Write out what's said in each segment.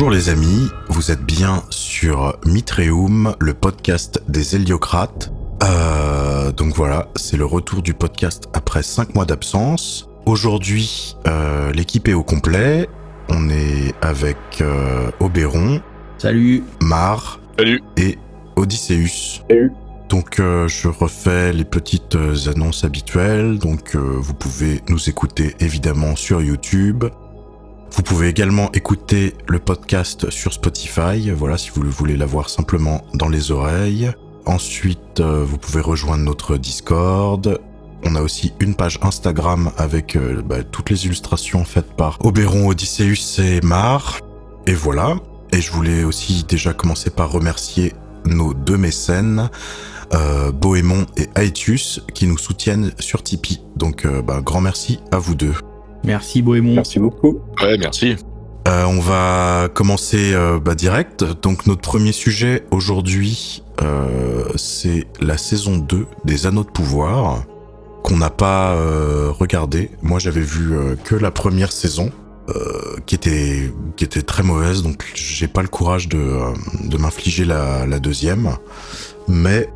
Bonjour les amis, vous êtes bien sur Mitreum, le podcast des Héliocrates. Donc voilà, c'est le retour du podcast après 5 mois d'absence. Aujourd'hui, l'équipe est au complet. On est avec Oberon. Salut. Mar. Salut. Et Odysseus. Salut. Donc je refais les petites annonces habituelles. Donc vous pouvez nous écouter évidemment sur YouTube. Vous pouvez également écouter le podcast sur Spotify, voilà, si vous voulez l'avoir simplement dans les oreilles. Ensuite, vous pouvez rejoindre notre Discord. On a aussi une page Instagram avec toutes les illustrations faites par Oberon, Odysseus et Mar. Et voilà. Et je voulais aussi déjà commencer par remercier nos deux mécènes, Bohémond et Aetius, qui nous soutiennent sur Tipeee. Donc, grand merci à vous deux. Merci Bohémond. Merci beaucoup. Ouais, merci. On va commencer direct. Donc notre premier sujet aujourd'hui, c'est la saison 2 des Anneaux de Pouvoir, qu'on n'a pas regardé. Moi j'avais vu que la première saison, qui était très mauvaise, donc j'ai pas le courage de m'infliger la deuxième. Mais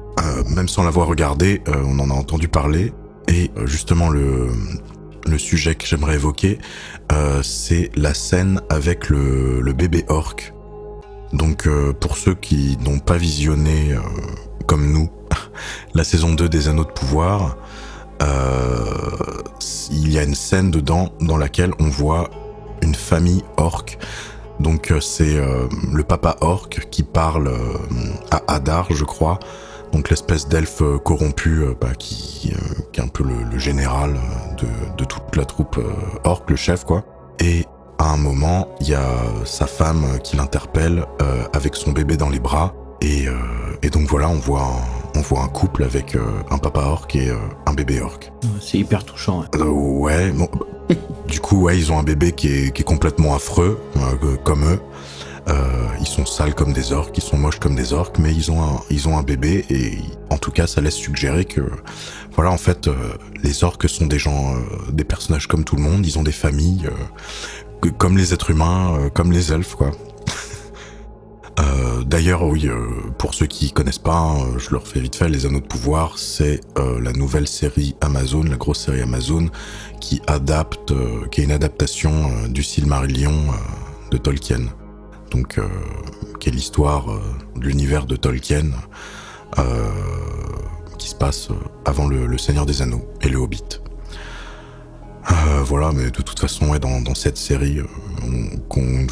même sans l'avoir regardé, on en a entendu parler. Et justement le sujet que j'aimerais évoquer, c'est la scène avec le bébé orc. Donc pour ceux qui n'ont pas visionné, comme nous, la saison 2 des Anneaux de Pouvoir, il y a une scène dedans dans laquelle on voit une famille orc. Donc c'est le papa orc qui parle à Adar, je crois, donc l'espèce d'elfe corrompu qui est un peu le général de toute la troupe orc, le chef quoi. Et à un moment, il y a sa femme qui l'interpelle avec son bébé dans les bras. Et donc voilà, on voit un couple avec un papa orc et un bébé orc. C'est hyper touchant. Hein. Ouais, bon, du coup, ouais, ils ont un bébé qui est complètement affreux, comme eux. Ils sont sales comme des orques, ils sont moches comme des orques, mais ils ont un bébé et en tout cas ça laisse suggérer que voilà, en fait les orques sont des gens, des personnages comme tout le monde, ils ont des familles comme les êtres humains, comme les elfes quoi. D'ailleurs oui, pour ceux qui connaissent pas, je leur fais vite fait, les Anneaux de Pouvoir, c'est la nouvelle série Amazon, la grosse série Amazon qui est une adaptation du Silmarillion de Tolkien. Donc, qui est l'histoire de l'univers de Tolkien, qui se passe avant le Seigneur des Anneaux et le Hobbit. Voilà, mais de toute façon, ouais, dans cette série, on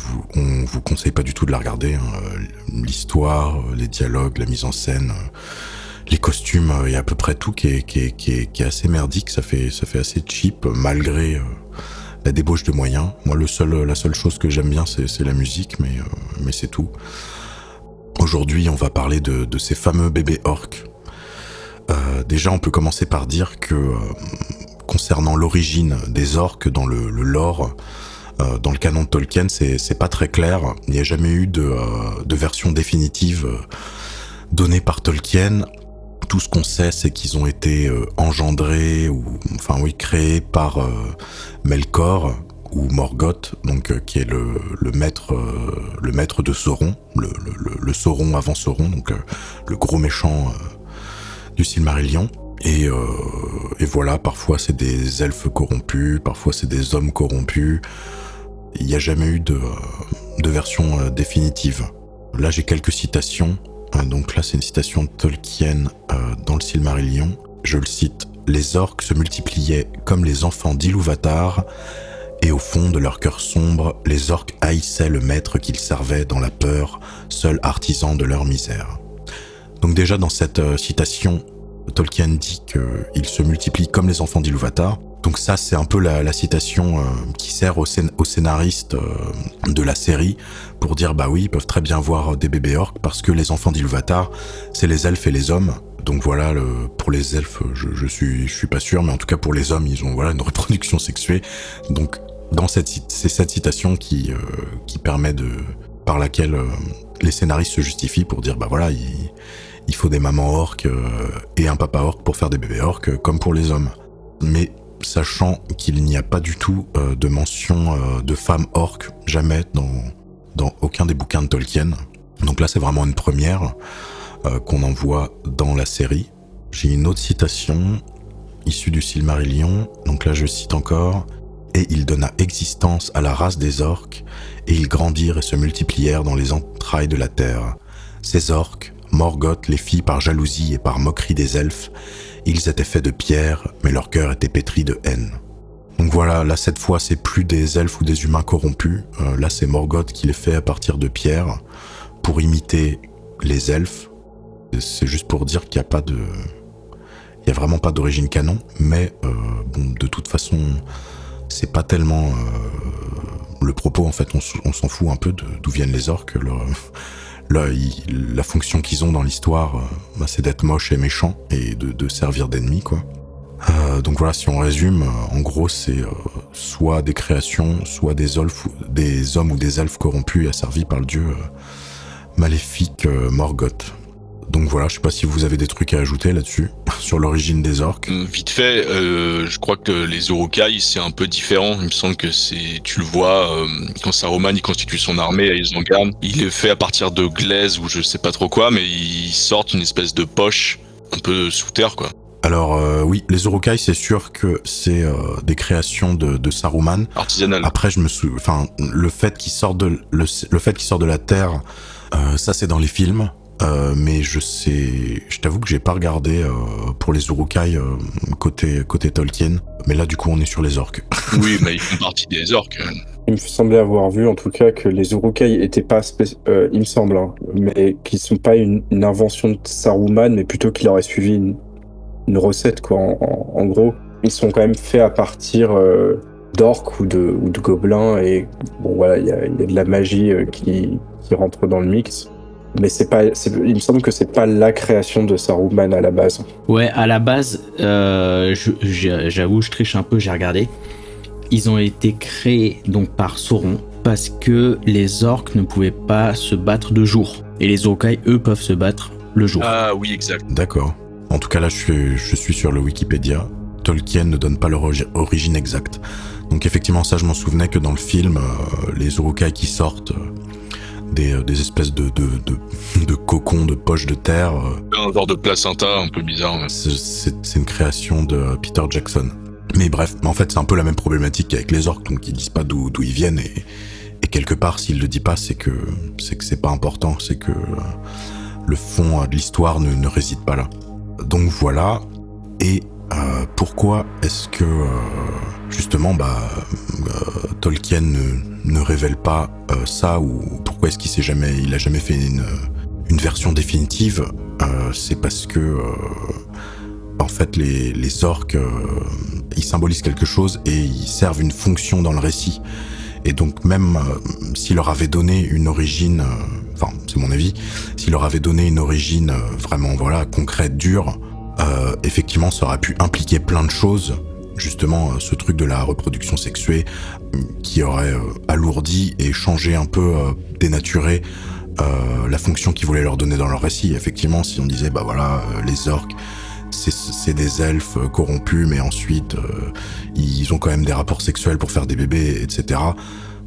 vous conseille pas du tout de la regarder. L'histoire, les dialogues, la mise en scène, les costumes, il y a à peu près tout qui est assez merdique. Ça fait assez cheap, malgré la débauche de moyens. Moi, la seule chose que j'aime bien, c'est la musique, mais c'est tout. Aujourd'hui, on va parler de ces fameux bébés orcs. Déjà, on peut commencer par dire que concernant l'origine des orcs dans le lore, dans le canon de Tolkien, c'est pas très clair. Il n'y a jamais eu de version définitive donnée par Tolkien. Tout ce qu'on sait, c'est qu'ils ont été engendrés créés par Melkor ou Morgoth, donc qui est le maître de Sauron, le Sauron avant Sauron, donc le gros méchant du Silmarillion. Et voilà, parfois c'est des elfes corrompus, parfois c'est des hommes corrompus. Il n'y a jamais eu de version définitive. Là, j'ai quelques citations. Donc là, c'est une citation de Tolkien dans le Silmarillion. Je le cite. « Les orques se multipliaient comme les enfants d'Ilúvatar, et au fond de leur cœur sombre, les orques haïssaient le maître qu'ils servaient dans la peur, seul artisan de leur misère. » Donc déjà, dans cette citation, Tolkien dit qu'ils se multiplient comme les enfants d'Ilúvatar. Donc ça, c'est un peu la citation qui sert aux scénaristes de la série pour dire bah oui, ils peuvent très bien voir des bébés orques parce que les enfants d'Ilúvatar, c'est les elfes et les hommes. Donc voilà, pour les elfes, je suis pas sûr, mais en tout cas pour les hommes, ils ont une reproduction sexuée. Donc c'est cette citation qui permet par laquelle les scénaristes se justifient pour dire bah voilà, il faut des mamans orques et un papa orque pour faire des bébés orques comme pour les hommes. Mais sachant qu'il n'y a pas du tout de mention de femmes orques, jamais dans aucun des bouquins de Tolkien. Donc là, c'est vraiment une première qu'on en voit dans la série. J'ai une autre citation issue du Silmarillion. Donc là, je cite encore. « Et il donna existence à la race des orques, et ils grandirent et se multiplièrent dans les entrailles de la terre. Ces orques, Morgoth les fit par jalousie et par moquerie des elfes. Ils étaient faits de pierre, mais leur cœur était pétri de haine. » Donc voilà, là cette fois c'est plus des elfes ou des humains corrompus, là c'est Morgoth qui les fait à partir de pierre pour imiter les elfes. C'est juste pour dire qu'il n'y a pas de... Il n'y a vraiment pas d'origine canon, mais bon, de toute façon, c'est pas tellement le propos, en fait, on s'en fout un peu d'où viennent les orques. La fonction qu'ils ont dans l'histoire, c'est d'être moches et méchants et de servir d'ennemis, quoi. Donc voilà, si on résume, en gros, c'est soit des créations, soit des hommes ou des elfes corrompus et asservis par le dieu maléfique Morgoth. Donc voilà, je sais pas si vous avez des trucs à ajouter là-dessus, sur l'origine des orques. Vite fait, je crois que les Uruk-hai, c'est un peu différent. Il me semble que tu le vois, quand Saruman, il constitue son armée à Isengard, il est fait à partir de glaise ou je sais pas trop quoi, mais ils sortent une espèce de poche un peu sous terre, quoi. Alors oui, les Uruk-hai, c'est sûr que c'est des créations de Saruman. Artisanal. Après, le fait qu'il sorte de la terre, ça c'est dans les films. Mais je t'avoue que j'ai pas regardé pour les Uruk-hai côté Tolkien. Mais là, du coup, on est sur les orques. Oui, mais ils font partie des orques. Il me semblait avoir vu, en tout cas, que les Uruk-hai étaient pas il me semble, hein, mais qu'ils sont pas une invention de Saruman, mais plutôt qu'il aurait suivi une recette, quoi. En gros, ils sont quand même faits à partir d'orques ou de gobelins, et bon, voilà, il y a de la magie qui rentre dans le mix. Mais il me semble que c'est pas la création de Saruman à la base. Ouais, à la base, j'avoue, je triche un peu, j'ai regardé. Ils ont été créés donc par Sauron parce que les orques ne pouvaient pas se battre de jour. Et les Uruk-hai, eux, peuvent se battre le jour. Ah oui, exact. D'accord. En tout cas, là, je suis sur le Wikipédia. Tolkien ne donne pas leur origine exacte. Donc effectivement, ça, je m'en souvenais que dans le film, les Uruk-hai qui sortent... Des espèces de cocons, de poches de terre. Un genre de placenta un peu bizarre. Ouais. C'est une création de Peter Jackson. Mais bref, en fait, c'est un peu la même problématique qu'avec les orques, donc ils disent pas d'où ils viennent, et quelque part, s'il le dit pas, c'est que c'est pas important, c'est que le fond de l'histoire ne réside pas là. Donc voilà, et pourquoi est-ce que justement Tolkien ne révèle pas ça, ou pourquoi est-ce qu'il a jamais fait une version définitive? C'est parce que en fait les orques ils symbolisent quelque chose et ils servent une fonction dans le récit, et donc même s'il leur avait donné une origine, c'est mon avis, s'il leur avait donné une origine vraiment concrète, dure, effectivement ça aurait pu impliquer plein de choses, justement ce truc de la reproduction sexuée qui aurait alourdi et changé un peu, dénaturé la fonction qu'ils voulaient leur donner dans leur récit. Effectivement, si on disait les orques c'est des elfes corrompus, mais ensuite ils ont quand même des rapports sexuels pour faire des bébés, etc.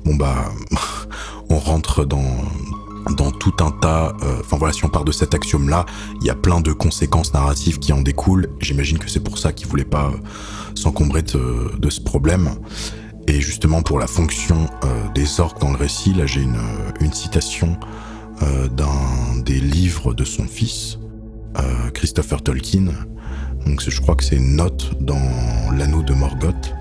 On rentre dans tout un tas... si on part de cet axiome-là, il y a plein de conséquences narratives qui en découlent. J'imagine que c'est pour ça qu'ils voulaient pas s'encombrer de ce problème. Et justement, pour la fonction des orques dans le récit, là j'ai une citation d'un des livres de son fils, Christopher Tolkien. Donc je crois que c'est une note dans l'Anneau de Morgoth.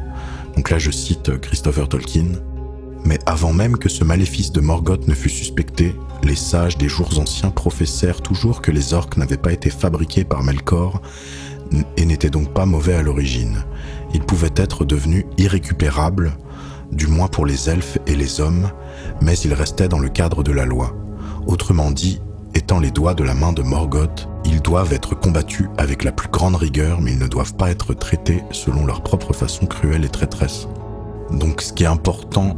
Donc là je cite Christopher Tolkien. « Mais avant même que ce maléfice de Morgoth ne fût suspecté, les sages des jours anciens professèrent toujours que les orques n'avaient pas été fabriqués par Melkor et n'étaient donc pas mauvais à l'origine. Ils pouvaient être devenus irrécupérables, du moins pour les elfes et les hommes, mais ils restaient dans le cadre de la loi. Autrement dit, étant les doigts de la main de Morgoth, ils doivent être combattus avec la plus grande rigueur, mais ils ne doivent pas être traités selon leur propre façon cruelle et traîtresse. » Donc ce qui est important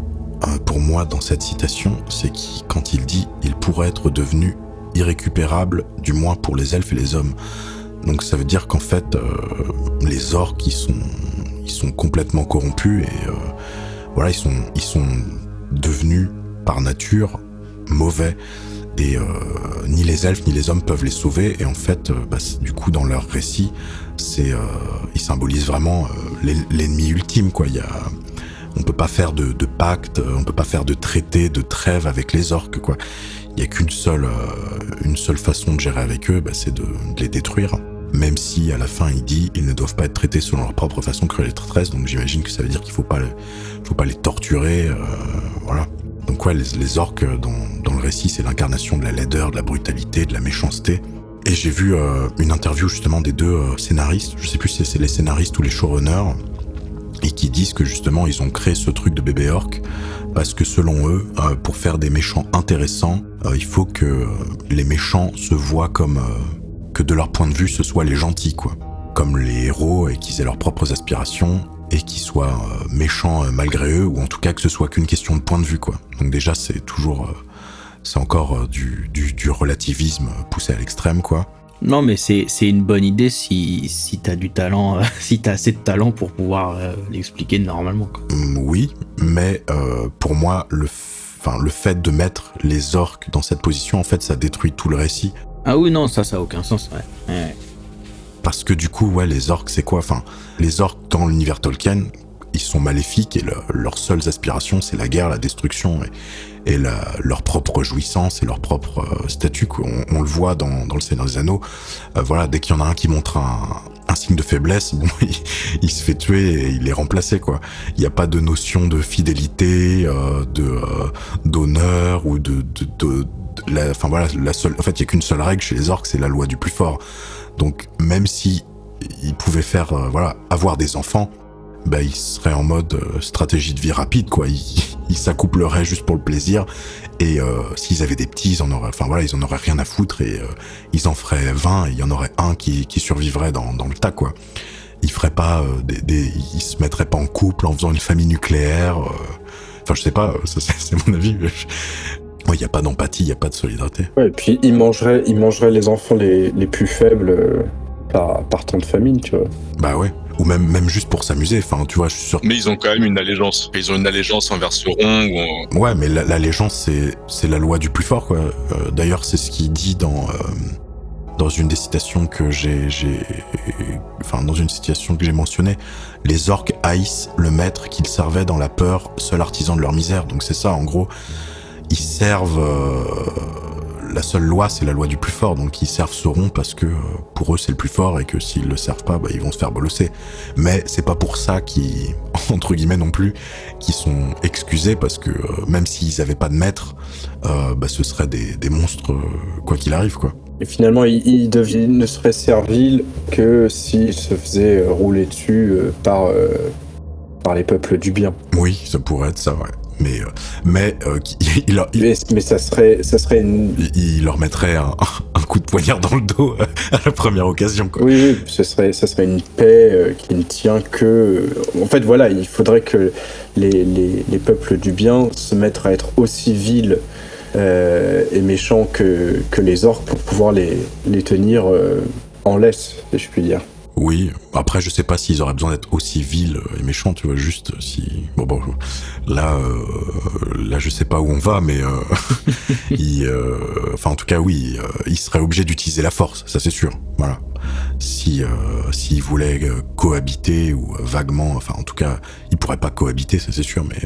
pour moi dans cette citation, c'est quand il dit « il pourrait être devenu irrécupérable, du moins pour les elfes et les hommes ». Donc ça veut dire qu'en fait, les orques, ils sont complètement corrompus, et ils sont devenus par nature mauvais et ni les elfes ni les hommes peuvent les sauver. Et en fait, du coup, dans leur récit, ils symbolisent vraiment l'ennemi ultime, quoi. On peut pas faire de pacte, on peut pas faire de traité, de trêve avec les orques, quoi. Il y a qu'une seule façon de gérer avec eux, c'est de les détruire. Même si à la fin il dit ils ne doivent pas être traités selon leur propre façon que les traîtresses, donc j'imagine que ça veut dire qu'il faut pas les torturer, voilà. Donc ouais, les orques dans le récit, c'est l'incarnation de la laideur, de la brutalité, de la méchanceté. Et j'ai vu une interview justement des deux scénaristes, je sais plus si c'est les scénaristes ou les showrunners, et qui disent que justement ils ont créé ce truc de bébé orque parce que selon eux, pour faire des méchants intéressants, il faut que les méchants se voient comme que de leur point de vue ce soit les gentils, quoi, comme les héros, et qu'ils aient leurs propres aspirations et qu'ils soient méchants malgré eux, ou en tout cas que ce soit qu'une question de point de vue, quoi. Donc déjà c'est encore du relativisme poussé à l'extrême, quoi. Non, mais c'est une bonne idée si t'as du talent, si t'as assez de talent pour pouvoir l'expliquer normalement, quoi. Oui, mais pour moi, le fait de mettre les orques dans cette position, en fait, ça détruit tout le récit. Ah oui, non, ça a aucun sens, ouais. Parce que du coup, ouais, les orques, c'est quoi ? Enfin, les orques dans l'univers Tolkien, ils sont maléfiques et leurs seules aspirations, c'est la guerre, la destruction et leur propre jouissance et leur propre statut. On le voit dans le Seigneur des Anneaux. Voilà, dès qu'il y en a un qui montre un signe de faiblesse, bon, il se fait tuer et il est remplacé, quoi. Il n'y a pas de notion de fidélité, d'honneur ou enfin voilà, en fait, il y a qu'une seule règle chez les orques, c'est la loi du plus fort. Donc, même si ils pouvaient faire, avoir des enfants, ils seraient en mode stratégie de vie rapide, quoi. Ils s'accoupleraient juste pour le plaisir. Et s'ils avaient des petits, ils en auraient rien à foutre et ils en feraient 20 et il y en aurait un qui survivrait dans le tas, quoi. Ils feraient pas ils se mettraient pas en couple en faisant une famille nucléaire. Enfin, je sais pas, c'est mon avis. Il y a pas d'empathie, il y a pas de solidarité. Ouais, et puis ils mangeraient les enfants les plus faibles par temps de famine, tu vois. Bah ouais. Ou même juste pour s'amuser, enfin, tu vois, je suis sûr. Mais ils ont quand même une allégeance. Ils ont une allégeance envers Sauron. Ouais, mais l'allégeance, c'est la loi du plus fort, quoi. D'ailleurs, c'est ce qu'il dit dans une des citations que dans une citation que j'ai mentionnée. Les orques haïssent le maître qu'ils servaient dans la peur, seul artisan de leur misère. Donc c'est ça, en gros. Ils servent... la seule loi, c'est la loi du plus fort. Donc ils servent Sauron parce que pour eux, c'est le plus fort et que s'ils le servent pas, ils vont se faire bolosser. Mais c'est pas pour ça qu'ils, entre guillemets non plus, qu'ils sont excusés parce que même s'ils avaient pas de maître, ce seraient des monstres quoi qu'il arrive, quoi. Et finalement, ils ne seraient serviles que s'ils se faisaient rouler dessus par les peuples du bien. Oui, ça pourrait être ça, ouais. Mais ça serait il leur mettrait un coup de poignard dans le dos à la première occasion, quoi. Oui, ça serait une paix qui ne tient que... En fait, voilà, il faudrait que les peuples du bien se mettent à être aussi vils et méchants que les orques pour pouvoir les tenir en laisse, si je puis dire. Oui, après je sais pas s'ils auraient besoin d'être aussi vils et méchants, tu vois, juste si... Bon, là je sais pas où on va, mais en tout cas oui, ils seraient obligés d'utiliser la force, ça c'est sûr, voilà. S'ils voulaient cohabiter ou vaguement, enfin en tout cas, ils pourraient pas cohabiter, ça c'est sûr, mais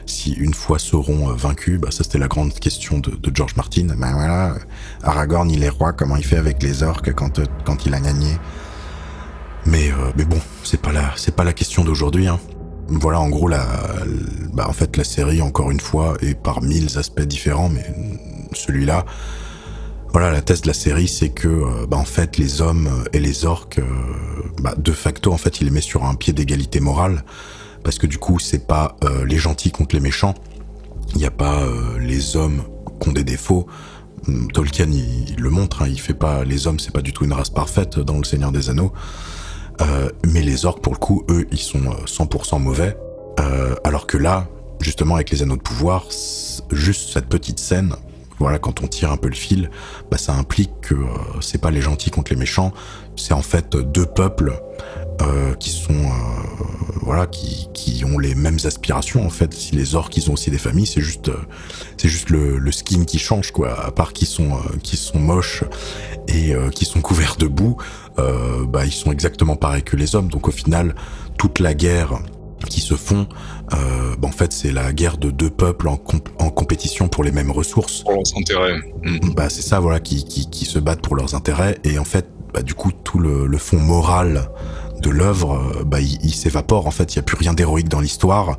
si une fois Sauron vaincu, ça c'était la grande question de George Martin. Voilà, Aragorn il est roi, comment il fait avec les orques quand il a gagné. Mais bon, c'est pas la question d'aujourd'hui, hein. Voilà, en gros, en fait, la série, encore une fois, est par 1000 aspects différents, mais celui-là, voilà, la thèse de la série, c'est que, en fait, les hommes et les orques, de facto, en fait, il les met sur un pied d'égalité morale, parce que du coup, c'est pas les gentils contre les méchants, il n'y a pas les hommes qui ont des défauts. Tolkien, il le montre, hein, il fait pas, les hommes, c'est pas du tout une race parfaite dans Le Seigneur des Anneaux. Mais les orques, pour le coup, eux, ils sont 100% mauvais. Alors que là, justement, avec les anneaux de pouvoir, juste cette petite scène, voilà, quand on tire un peu le fil, ça implique que c'est pas les gentils contre les méchants, c'est en fait deux peuples qui sont qui ont les mêmes aspirations en fait. Si les orques ils ont aussi des familles, c'est juste le skin qui change quoi. À part qu'ils sont moches et qui sont couverts de boue, ils sont exactement pareils que les hommes. Donc au final, toute la guerre qui se font, en fait c'est la guerre de deux peuples en compétition pour les mêmes ressources. Pour leurs intérêts. C'est ça voilà qui se battent pour leurs intérêts et en fait du coup tout le fond moral de l'œuvre, il s'évapore en fait. Il y a plus rien d'héroïque dans l'histoire.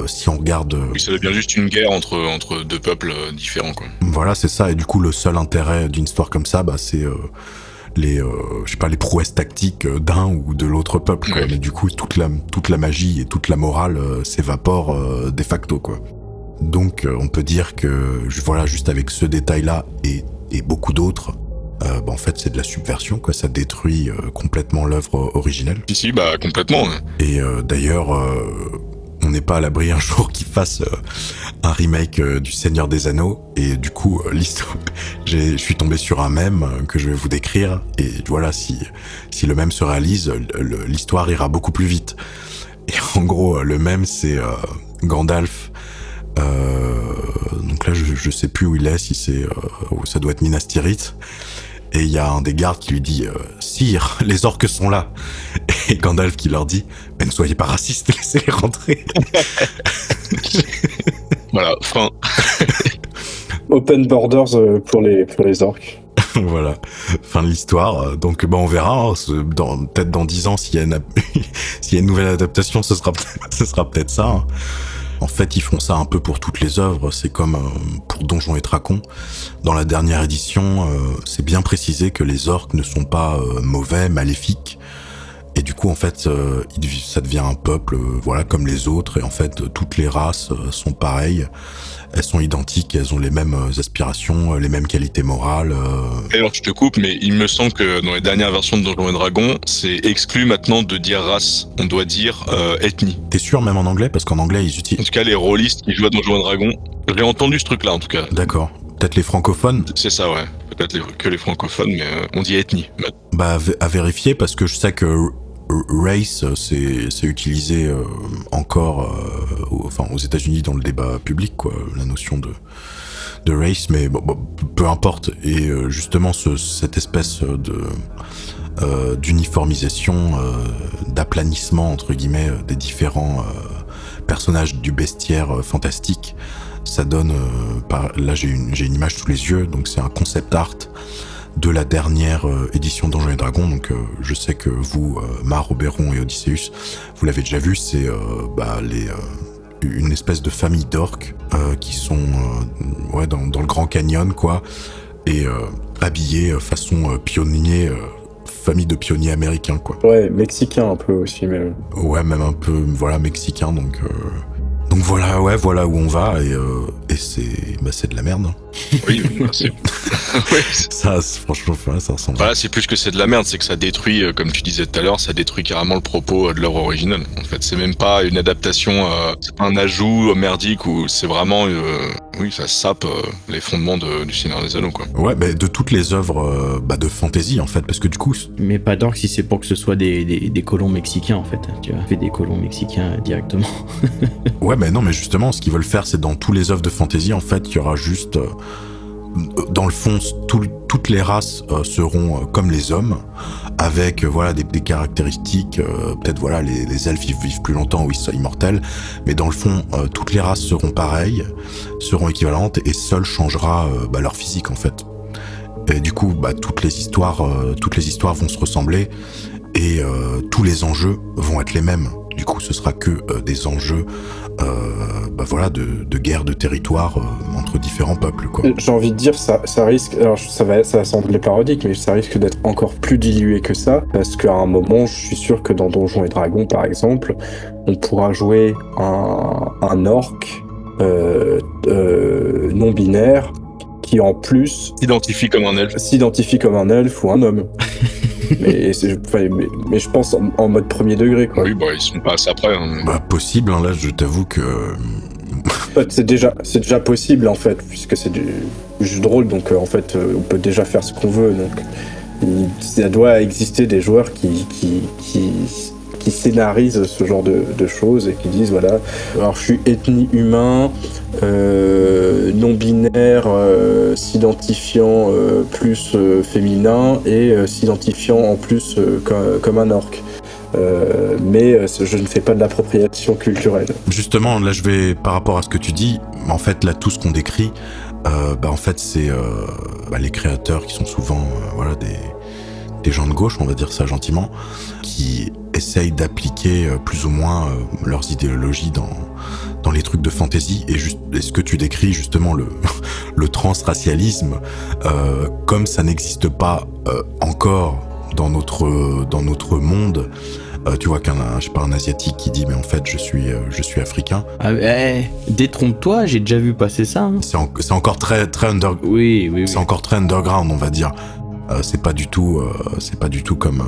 Si on regarde, oui, ça devient juste une guerre entre deux peuples différents quoi. Voilà, c'est ça. Et du coup, le seul intérêt d'une histoire comme ça, c'est les prouesses tactiques d'un ou de l'autre peuple. Quoi. Mais du coup, toute la magie et toute la morale s'évapore de facto quoi. Donc, on peut dire que voilà, juste avec ce détail-là et beaucoup d'autres. En fait, c'est de la subversion, quoi. Ça détruit complètement l'œuvre originelle. Si, complètement. Hein. Et d'ailleurs, on n'est pas à l'abri un jour qu'ils fassent un remake du Seigneur des Anneaux. Et du coup, l'histoire, je suis tombé sur un mème que je vais vous décrire. Et voilà, si le mème se réalise, l'histoire ira beaucoup plus vite. Et en gros, le mème, c'est Gandalf. Donc là, je sais plus où il est, si c'est, ça doit être Minas Tirith. Et il y a un des gardes qui lui dit Sire, les orques sont là. Et Gandalf qui leur dit ne soyez pas racistes, laissez-les rentrer. Voilà, fin. Open borders pour les orques. Voilà, fin de l'histoire. Donc on verra, hein, peut-être dans 10 ans s'il y a une nouvelle adaptation, ce sera peut-être ça. Hein. En fait, ils font ça un peu pour toutes les œuvres. C'est comme pour Donjons et Dragons. Dans la dernière édition, c'est bien précisé que les orques ne sont pas mauvais, maléfiques. Et du coup, en fait, ça devient un peuple, comme les autres. Et en fait, toutes les races sont pareilles. Elles sont identiques, elles ont les mêmes aspirations, les mêmes qualités morales. D'ailleurs, je te coupe, mais il me semble que dans les dernières versions de Donjons et Dragons, c'est exclu maintenant de dire race. On doit dire ethnie. T'es sûr, même en anglais? Parce qu'en anglais, ils utilisent... En tout cas, les rôlistes qui jouent à Donjons et Dragons, j'ai entendu ce truc-là, en tout cas. D'accord. Peut-être les francophones? C'est ça, ouais. Peut-être que les francophones, mais on dit ethnie. À vérifier, parce que je sais que race, c'est utilisé encore aux États-Unis dans le débat public, quoi, la notion de race, mais peu importe. Et justement, cette espèce d'uniformisation, d'aplanissement entre guillemets des différents personnages du bestiaire fantastique, ça donne. Là, j'ai une image sous les yeux, donc c'est un concept art de la dernière édition Donjons et Dragons. Donc je sais que vous, Mar, Oberon et Odysseus, vous l'avez déjà vu, c'est une espèce de famille d'orques qui sont dans le Grand Canyon, quoi, et habillés façon pionnier, famille de pionniers américains, quoi. Ouais, mexicain un peu aussi, mais... Ouais, même un peu, mexicain, donc voilà, voilà où on va, et c'est de la merde. Oui, merci. Ouais. Ça, franchement, ça ressemble. Voilà, c'est plus que c'est de la merde, c'est que ça détruit, comme tu disais tout à l'heure, ça détruit carrément le propos de l'œuvre originale. En fait, c'est même pas une adaptation, c'est pas un ajout merdique, ou c'est vraiment, ça sape les fondements du Seigneur des Anneaux, quoi. Ouais, de toutes les œuvres de fantasy, en fait, parce que du coup... Mais pas d'orques si c'est pour que ce soit des colons mexicains, en fait. Tu vois, fait des colons mexicains directement. Ouais, non, mais justement, ce qu'ils veulent faire, c'est dans tous les œuvres de fantasy, en fait, il y aura juste... dans le fond, toutes les races seront comme les hommes, avec des caractéristiques, peut-être les elfes vivent plus longtemps ou ils sont immortels, mais dans le fond, toutes les races seront pareilles, seront équivalentes, et seul changera leur physique, en fait. Et du coup, toutes les histoires vont se ressembler, et tous les enjeux vont être les mêmes. Du coup, ce sera que des enjeux de guerre de territoire entre différents peuples, quoi. J'ai envie de dire, ça risque, alors ça va sembler parodique, mais ça risque d'être encore plus dilué que ça, parce qu'à un moment, je suis sûr que dans Donjons et Dragons, par exemple, on pourra jouer un orc non-binaire qui, en plus... s'identifie comme un elfe ou un homme. mais je pense en mode premier degré, quoi. Oui, ils sont pas assez après. Hein. Possible, hein, là, je t'avoue que... En fait, c'est déjà possible, en fait, puisque c'est du jeu de rôle, donc en fait, on peut déjà faire ce qu'on veut, donc Ça doit exister des joueurs qui scénarisent ce genre de choses et qui disent voilà, alors je suis ethnie humain, non-binaire, s'identifiant plus féminin et s'identifiant en plus comme un orc. Mais je ne fais pas de l'appropriation culturelle. Justement, là, je vais, par rapport à ce que tu dis, en fait, là, tout ce qu'on décrit, en fait, c'est les créateurs qui sont souvent des gens de gauche, on va dire ça gentiment, qui essayent d'appliquer plus ou moins leurs idéologies dans les trucs de fantasy. Et ce que tu décris, justement, le transracialisme, comme ça n'existe pas encore dans notre monde, tu vois un asiatique qui dit mais en fait je suis africain. Détrompe-toi, j'ai déjà vu passer ça. Hein. C'est encore très Oui. C'est encore très underground, on va dire. C'est pas du tout comme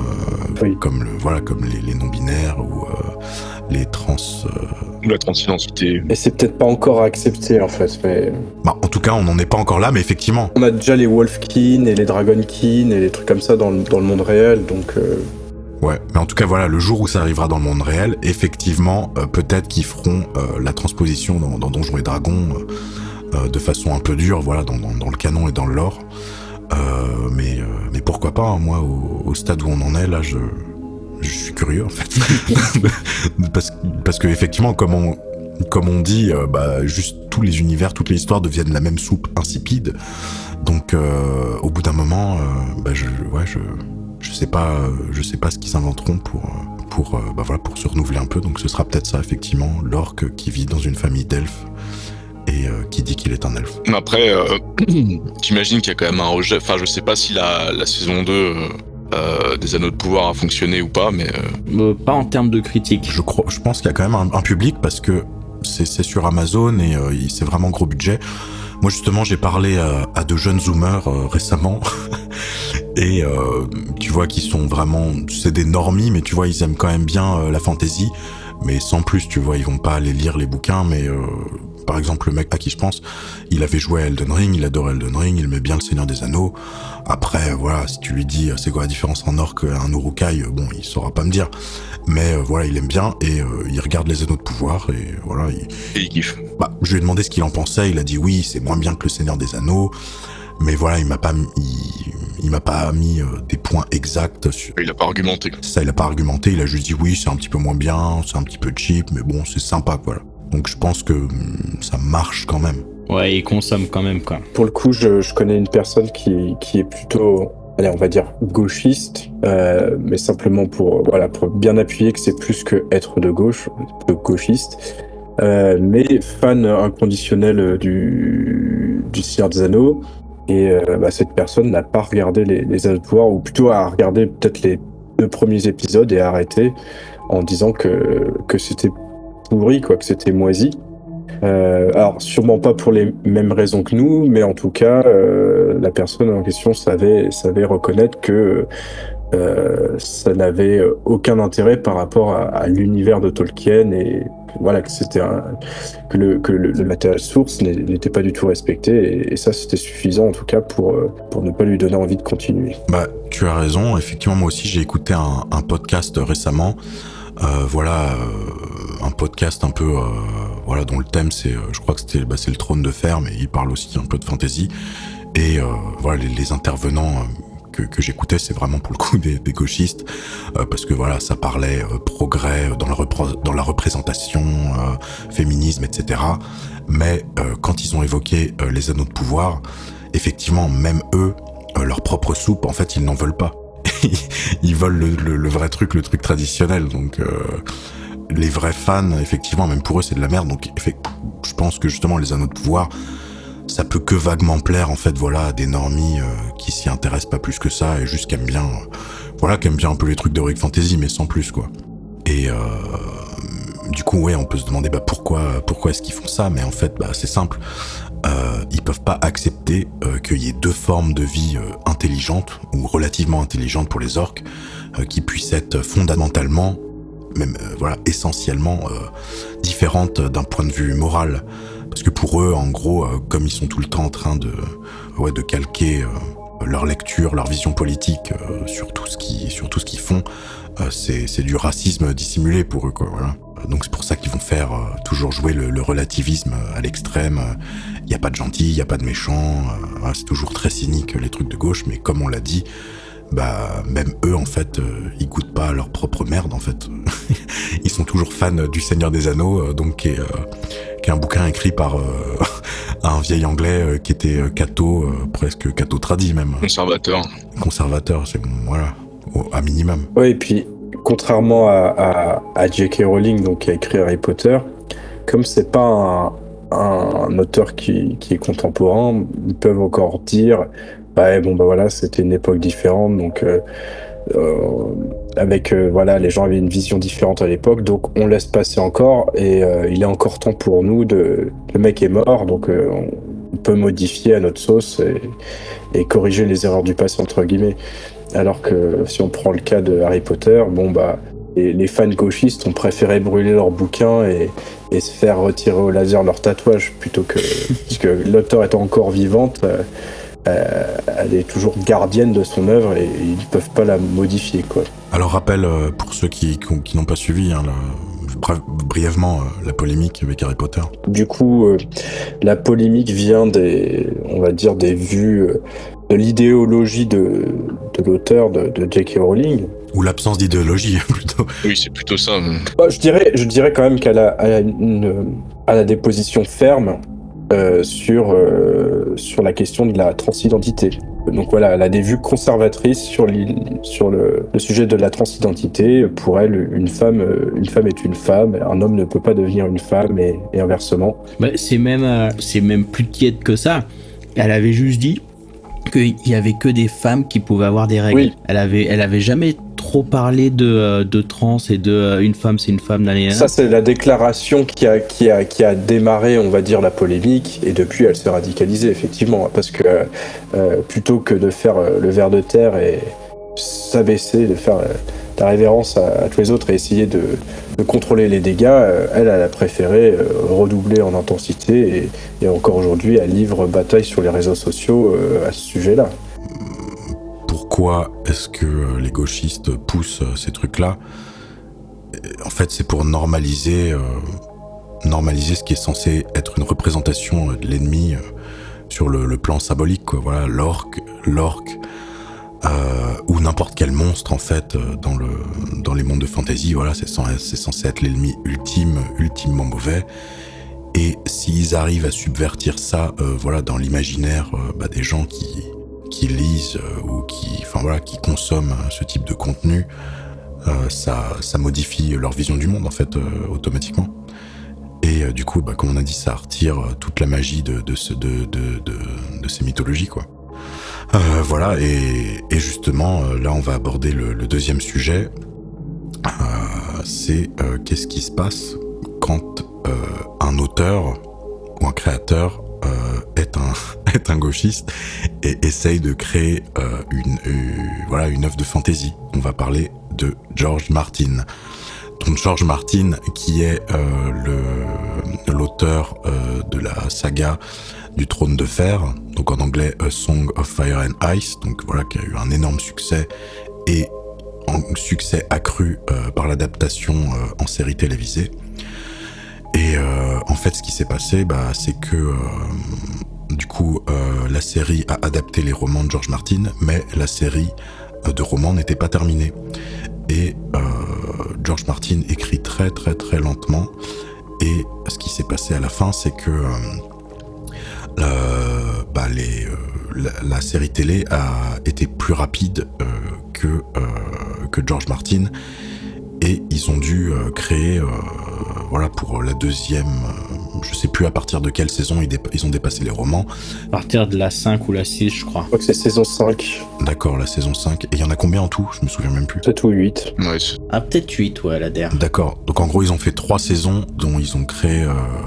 les non binaires ou les trans. Ou la transidentité. Et c'est peut-être pas encore accepté en fait. Mais... en tout cas, on n'en est pas encore là, mais effectivement. On a déjà les Wolfkin et les Dragonkin et les trucs comme ça dans le monde réel, donc. Ouais, mais en tout cas, voilà, le jour où ça arrivera dans le monde réel, effectivement, peut-être qu'ils feront la transposition dans Donjons et Dragons de façon un peu dure, voilà, dans le canon et dans le lore. Mais pourquoi pas, hein, moi, au stade où on en est, là, je suis curieux, en fait. parce que effectivement, comme on dit, juste tous les univers, toutes les histoires deviennent la même soupe insipide. Donc, au bout d'un moment, je sais pas ce qu'ils inventeront pour se renouveler un peu. Donc ce sera peut-être ça, effectivement, l'orc qui vit dans une famille d'elfes et qui dit qu'il est un elfe. Après, j'imagine qu'il y a quand même un rejet. Enfin, je sais pas si la saison 2 des Anneaux de Pouvoir a fonctionné ou pas, mais... Pas en termes de critique. Je pense qu'il y a quand même un public parce que c'est sur Amazon et c'est vraiment gros budget. Moi, justement, j'ai parlé à de jeunes zoomers récemment et tu vois qu'ils sont vraiment... C'est des normies, mais tu vois, ils aiment quand même bien la fantasy, mais sans plus, tu vois, ils vont pas aller lire les bouquins, mais... Par exemple, le mec à qui je pense, il avait joué à Elden Ring, il adore Elden Ring, il aimait bien le Seigneur des Anneaux. Après, voilà, si tu lui dis c'est quoi la différence en orc et un urukai, bon, il saura pas me dire. Mais voilà, il aime bien et il regarde les Anneaux de Pouvoir et voilà. Et il kiffe. Je lui ai demandé ce qu'il en pensait, il a dit oui, c'est moins bien que le Seigneur des Anneaux. Mais voilà, il m'a pas mis des points exacts sur... Il a pas argumenté. Ça, il a pas argumenté, il a juste dit oui, c'est un petit peu moins bien, c'est un petit peu cheap, mais bon, c'est sympa, voilà. Donc je pense que ça marche quand même. Ouais, il consomme quand même, quoi. Pour le coup, je connais une personne qui est plutôt, allez, on va dire gauchiste, mais simplement pour bien appuyer que c'est plus que être de gauche, gauchiste, mais fan inconditionnel du Seigneur des Anneaux. Et cette personne n'a pas regardé les Anneaux de Pouvoir, ou plutôt a regardé peut-être les 2 premiers épisodes et a arrêté en disant que c'était pourri, quoi, que c'était moisi. Alors sûrement pas pour les mêmes raisons que nous, mais en tout cas la personne en question savait reconnaître que ça n'avait aucun intérêt par rapport à l'univers de Tolkien et voilà, que c'était que le matériel source n'était pas du tout respecté et ça c'était suffisant en tout cas pour ne pas lui donner envie de continuer. Tu as raison, effectivement moi aussi j'ai écouté un podcast récemment. Un podcast un peu dont le thème c'est je crois que c'est le Trône de Fer, mais il parle aussi un peu de fantasy et les intervenants que j'écoutais, c'est vraiment pour le coup des gauchistes parce que voilà, ça parlait progrès dans la représentation, féminisme, etc. Mais quand ils ont évoqué les Anneaux de Pouvoir, effectivement même eux, leur propre soupe, en fait ils n'en veulent pas. Ils veulent le vrai truc, le truc traditionnel. Donc les vrais fans, effectivement, même pour eux, c'est de la merde. Donc je pense que justement les Anneaux de Pouvoir, ça peut que vaguement plaire en fait, à des normies qui s'y intéressent pas plus que ça et juste qui aiment bien, un peu les trucs d'Heroic Fantasy, mais sans plus, quoi. Et du coup, ouais, on peut se demander pourquoi est-ce qu'ils font ça, mais en fait, c'est simple. Ils peuvent pas accepter qu'il y ait 2 formes de vie intelligentes ou relativement intelligentes pour les orques qui puissent être fondamentalement, même essentiellement différentes d'un point de vue moral. Parce que pour eux, en gros, comme ils sont tout le temps en train de calquer leur lecture, leur vision politique sur tout ce qu'ils font, c'est du racisme dissimulé pour eux, quoi. Voilà. Donc c'est pour ça qu'ils vont faire toujours jouer le relativisme à l'extrême. Il n'y a pas de gentils, il n'y a pas de méchants. Voilà, c'est toujours très cynique les trucs de gauche, mais comme on l'a dit, bah même eux en fait, ils goûtent pas à leur propre merde en fait. Ils sont toujours fans du Seigneur des Anneaux, donc qui est un bouquin écrit par un vieil anglais qui était catho, presque catho tradi même. Conservateur, c'est bon, voilà, à minimum. Ouais, et puis contrairement à J.K. Rowling, donc qui a écrit Harry Potter, comme c'est pas un auteur qui est contemporain, ils peuvent encore dire ouais, bon bah voilà, c'était une époque différente, donc voilà, les gens avaient une vision différente à l'époque, donc on laisse passer encore, et il est encore temps pour nous le mec est mort, donc on peut modifier à notre sauce et corriger les erreurs du passé entre guillemets. Alors que si on prend le cas de Harry Potter, bon bah les fans gauchistes ont préféré brûler leurs bouquins et se faire retirer au laser leur tatouage plutôt que parce que l'auteur étant encore vivante, elle est toujours gardienne de son œuvre et ils ne peuvent pas la modifier, quoi. Alors rappel pour ceux qui n'ont pas suivi brièvement la polémique avec Harry Potter. Du coup, la polémique vient des vues de l'idéologie de l'auteur de J.K. Rowling. Ou l'absence d'idéologie, plutôt. Oui, c'est plutôt ça. Bah, je dirais quand même qu'elle a des positions fermes sur la question de la transidentité. Donc voilà, elle a des vues conservatrices sur le sujet de la transidentité. Pour elle, une femme est une femme, un homme ne peut pas devenir une femme et inversement. Bah, c'est même plus tiède que ça. Elle avait juste dit qu'il y avait que des femmes qui pouvaient avoir des règles. Oui. Elle avait jamais trop parlé de trans et de une femme c'est une femme d'année. Ça c'est la déclaration qui a démarré, on va dire, la polémique, et depuis elle s'est radicalisée effectivement, parce que plutôt que de faire le ver de terre et s'abaisser, de faire la révérence à tous les autres et essayer de contrôler les dégâts, elle a préféré redoubler en intensité, et encore aujourd'hui elle livre bataille sur les réseaux sociaux à ce sujet-là. Pourquoi est-ce que les gauchistes poussent ces trucs-là ? En fait, c'est pour normaliser ce qui est censé être une représentation de l'ennemi sur le plan symbolique, quoi. Voilà, l'orque, ou n'importe quel monstre en fait dans les mondes de fantasy. Voilà, c'est censé être l'ennemi ultimement mauvais. Et s'ils arrivent à subvertir ça, voilà, dans l'imaginaire des gens qui lisent ou qui consomment ce type de contenu, ça modifie leur vision du monde en fait automatiquement. Et du coup, comme on a dit, ça retire toute la magie de ces mythologies, quoi. Voilà, et justement, là on va aborder le deuxième sujet. C'est qu'est-ce qui se passe quand un auteur ou un créateur est un gauchiste et essaye de créer une œuvre de fantasy. On va parler de George Martin. Donc George Martin, qui est l'auteur de la saga du Trône de Fer, donc en anglais A Song of Fire and Ice, donc voilà, qui a eu un énorme succès et un succès accru par l'adaptation en série télévisée. Et en fait, ce qui s'est passé, c'est que du coup, la série a adapté les romans de George Martin, mais la série de romans n'était pas terminée. Et George Martin écrit très très très lentement. Et ce qui s'est passé à la fin, c'est que la série télé a été plus rapide que George Martin, et ils ont dû créer pour la deuxième, je sais plus à partir de quelle saison ils ont dépassé les romans. À partir de la 5 ou la 6, je crois. Je crois que c'est saison 5. D'accord, la saison 5. Et il y en a combien en tout ? Je me souviens même plus. 7 ou 8. Ouais. Ah, peut-être 8, ouais, la dernière. D'accord. Donc en gros, ils ont fait 3 saisons dont ils ont créé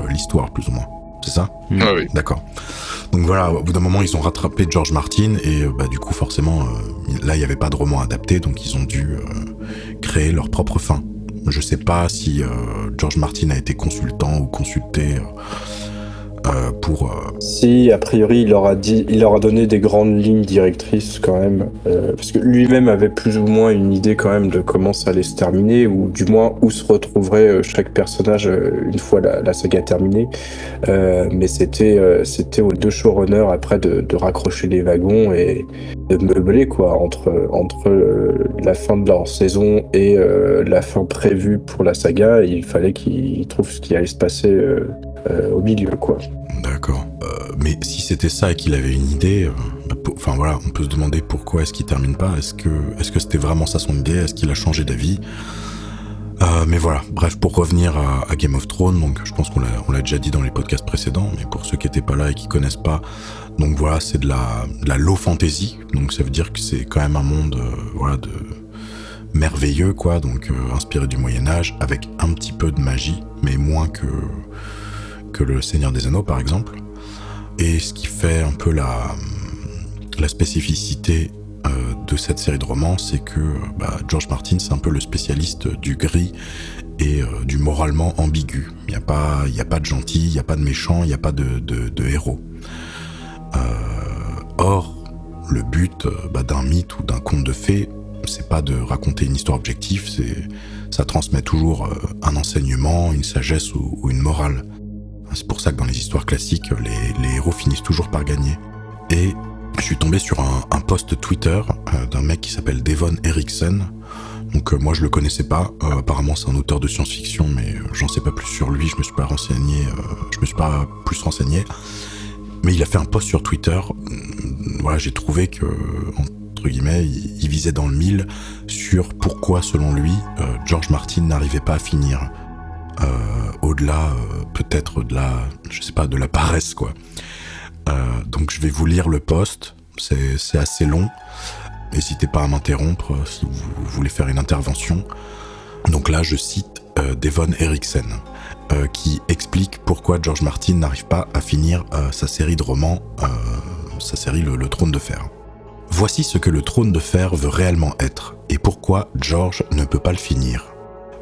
l'histoire, plus ou moins. C'est ça ? Ah oui. D'accord. Donc voilà, au bout d'un moment, ils ont rattrapé George Martin, et du coup, forcément, là, il n'y avait pas de roman adapté, donc ils ont dû créer leur propre fin. Je sais pas si George Martin a été consultant ou consulté Si, a priori, il leur a donné des grandes lignes directrices quand même, parce que lui-même avait plus ou moins une idée quand même de comment ça allait se terminer, ou du moins où se retrouverait chaque personnage une fois la saga terminée. Mais c'était aux deux showrunners après de raccrocher les wagons et de meubler quoi entre la fin de leur saison et la fin prévue pour la saga. Il fallait qu'ils trouvent ce qui allait se passer au milieu quoi. D'accord. Mais si c'était ça et qu'il avait une idée, enfin voilà, on peut se demander pourquoi est-ce qu'il termine pas. Est-ce que c'était vraiment ça son idée? Est-ce qu'il a changé d'avis? Mais voilà, bref, pour revenir à Game of Thrones, donc je pense qu'on l'a déjà dit dans les podcasts précédents, mais pour ceux qui n'étaient pas là et qui connaissent pas, donc voilà, c'est de la low fantasy, donc ça veut dire que c'est quand même un monde voilà, de merveilleux, quoi, donc inspiré du Moyen-Âge, avec un petit peu de magie, mais moins que le Seigneur des Anneaux, par exemple. Et ce qui fait un peu la spécificité de cette série de romans, c'est que George Martin, c'est un peu le spécialiste du gris et du moralement ambigu. Il n'y a pas de gentil, il n'y a pas de méchant, il n'y a pas de héros. Or, le but d'un mythe ou d'un conte de fées, c'est pas de raconter une histoire objective, ça transmet toujours un enseignement, une sagesse ou une morale. C'est pour ça que dans les histoires classiques, les héros finissent toujours par gagner. Et je suis tombé sur un post Twitter d'un mec qui s'appelle Devon Erickson. Donc moi je le connaissais pas, apparemment c'est un auteur de science-fiction, mais j'en sais pas plus sur lui, je me suis pas plus renseigné. Mais il a fait un post sur Twitter, voilà, j'ai trouvé que, entre guillemets, il visait dans le mille sur pourquoi, selon lui, George Martin n'arrivait pas à finir. Au-delà, peut-être de la paresse, quoi. Donc je vais vous lire le post, c'est assez long. N'hésitez pas à m'interrompre si vous voulez faire une intervention. Donc là, je cite Devon Erickson, qui explique pourquoi George Martin n'arrive pas à finir sa série de romans, sa série le Trône de Fer. Voici ce que le Trône de Fer veut réellement être, et pourquoi George ne peut pas le finir.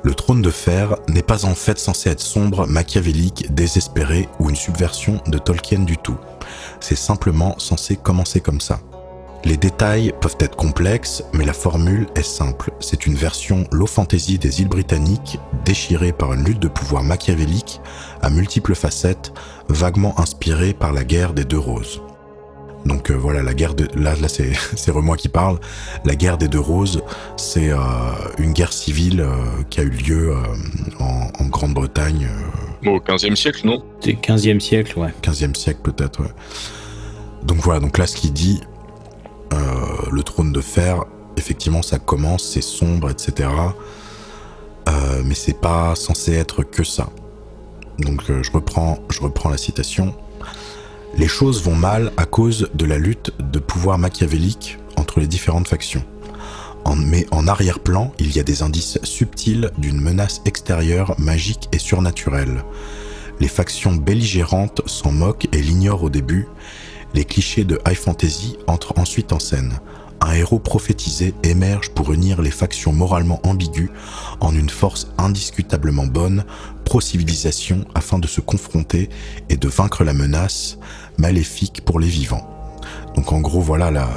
Le Trône de Fer n'est pas en fait censé être sombre, machiavélique, désespéré ou une subversion de Tolkien du tout. C'est simplement censé commencer comme ça. Les détails peuvent être complexes, mais la formule est simple. C'est une version low fantasy des îles britanniques, déchirée par une lutte de pouvoir machiavélique à multiples facettes, vaguement inspirée par la guerre des Deux Roses. Donc voilà, la guerre de... Là c'est moi qui parle. La guerre des Deux Roses, c'est une guerre civile qui a eu lieu en Grande-Bretagne. Au 15e siècle, non? C'est 15e siècle, ouais. 15e siècle peut-être, ouais. Donc voilà, donc là ce qu'il dit, le Trône de Fer, effectivement ça commence, c'est sombre, etc. Mais c'est pas censé être que ça. Donc je reprends la citation. Les choses vont mal à cause de la lutte de pouvoir machiavélique entre les différentes factions. Mais en arrière-plan, il y a des indices subtils d'une menace extérieure, magique et surnaturelle. Les factions belligérantes s'en moquent et l'ignorent au début. Les clichés de high fantasy entrent ensuite en scène. Un héros prophétisé émerge pour unir les factions moralement ambiguës en une force indiscutablement bonne, pro-civilisation, afin de se confronter et de vaincre la menace maléfique pour les vivants. Donc en gros, voilà, là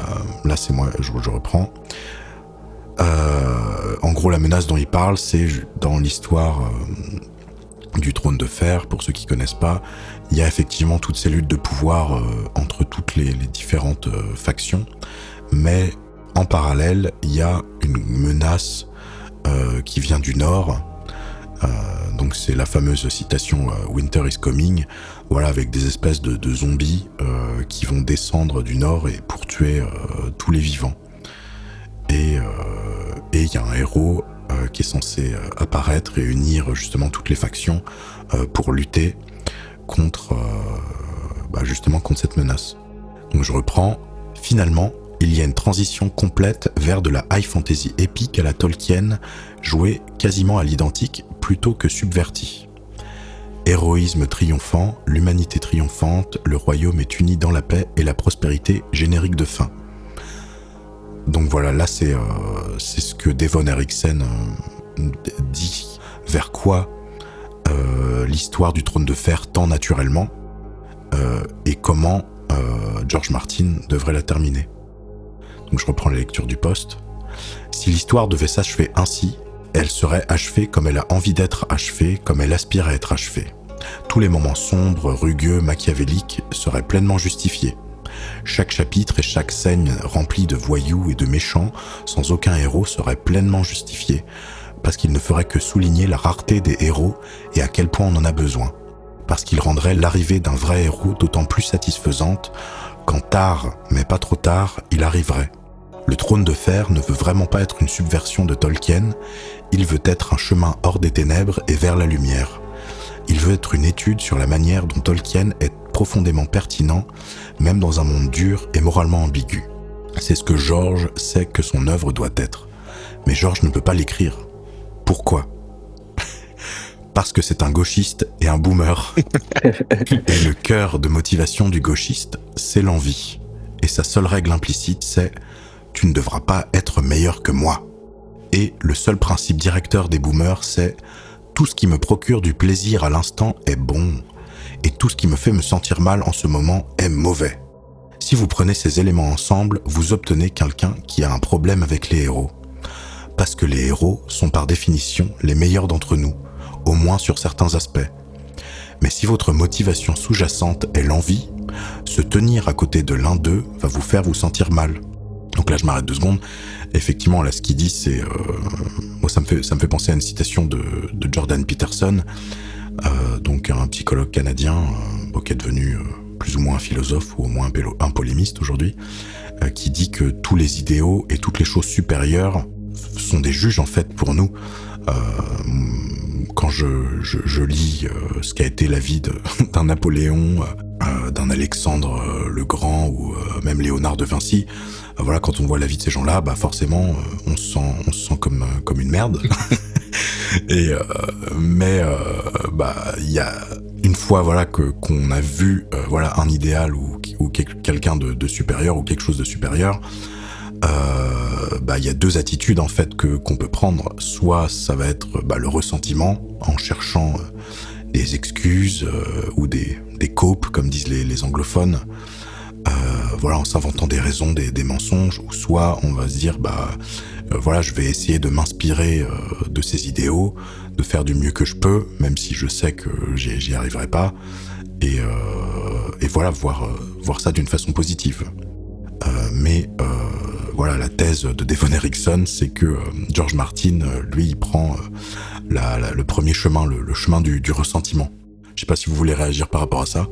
c'est moi, je reprends. En gros, la menace dont il parle, c'est dans l'histoire du Trône de Fer, pour ceux qui connaissent pas, il y a effectivement toutes ces luttes de pouvoir entre toutes les différentes factions, mais en parallèle, il y a une menace qui vient du Nord. Donc c'est la fameuse citation Winter is coming, voilà, avec des espèces de zombies qui vont descendre du Nord et pour tuer tous les vivants. Et il y a un héros qui est censé apparaître et unir justement toutes les factions pour lutter contre cette menace. Donc je reprends. Finalement, il y a une transition complète vers de la high fantasy épique à la Tolkien, jouée quasiment à l'identique plutôt que subvertie. Héroïsme triomphant, l'humanité triomphante, le royaume est uni dans la paix et la prospérité, générique de fin. Donc voilà, là c'est ce que Devon Erickson dit vers quoi l'histoire du Trône de Fer tend naturellement. et comment George Martin devrait la terminer. Donc je reprends la lecture du post. Si l'histoire devait s'achever ainsi, elle serait achevée comme elle a envie d'être achevée, comme elle aspire à être achevée. Tous les moments sombres, rugueux, machiavéliques seraient pleinement justifiés. Chaque chapitre et chaque scène remplie de voyous et de méchants, sans aucun héros, serait pleinement justifié, parce qu'il ne ferait que souligner la rareté des héros et à quel point on en a besoin. Parce qu'il rendrait l'arrivée d'un vrai héros d'autant plus satisfaisante quand tard, mais pas trop tard, il arriverait. Le trône de fer ne veut vraiment pas être une subversion de Tolkien, il veut être un chemin hors des ténèbres et vers la lumière. Il veut être une étude sur la manière dont Tolkien est profondément pertinent, même dans un monde dur et moralement ambigu. C'est ce que George sait que son œuvre doit être. Mais George ne peut pas l'écrire. Pourquoi ? Parce que c'est un gauchiste et un boomer. Et le cœur de motivation du gauchiste, c'est l'envie. Et sa seule règle implicite, c'est « tu ne devras pas être meilleur que moi ». Et le seul principe directeur des boomers, c'est « tout ce qui me procure du plaisir à l'instant est bon, et tout ce qui me fait me sentir mal en ce moment est mauvais ». Si vous prenez ces éléments ensemble, vous obtenez quelqu'un qui a un problème avec les héros. Parce que les héros sont par définition les meilleurs d'entre nous, au moins sur certains aspects. Mais si votre motivation sous-jacente est l'envie, se tenir à côté de l'un d'eux va vous faire vous sentir mal. Donc là, je m'arrête 2 secondes. Effectivement, là, ce qu'il dit, c'est... moi, ça me fait penser à une citation de Jordan Peterson, donc un psychologue canadien, qui est devenu plus ou moins un philosophe, ou au moins un polémiste aujourd'hui, qui dit que tous les idéaux et toutes les choses supérieures sont des juges, en fait, pour nous. Quand je lis ce qu'a été la vie d'un Napoléon, d'un Alexandre le Grand ou même Léonard de Vinci, voilà, quand on voit la vie de ces gens-là, forcément, on se sent comme une merde. Mais il y a une fois, voilà, qu'on a vu, un idéal ou quelqu'un de supérieur ou quelque chose de supérieur. Il y a 2 attitudes en fait qu'on peut prendre. Soit ça va être le ressentiment en cherchant des excuses ou des copes comme disent les anglophones, en s'inventant des raisons, des mensonges. Ou soit on va se dire je vais essayer de m'inspirer de ces idéaux, de faire du mieux que je peux, même si je sais que j'y arriverai pas, et voir ça d'une façon positive. La thèse de Devon Erickson, c'est que George Martin, lui, il prend le premier chemin, le chemin du ressentiment. Je sais pas si vous voulez réagir par rapport à ça.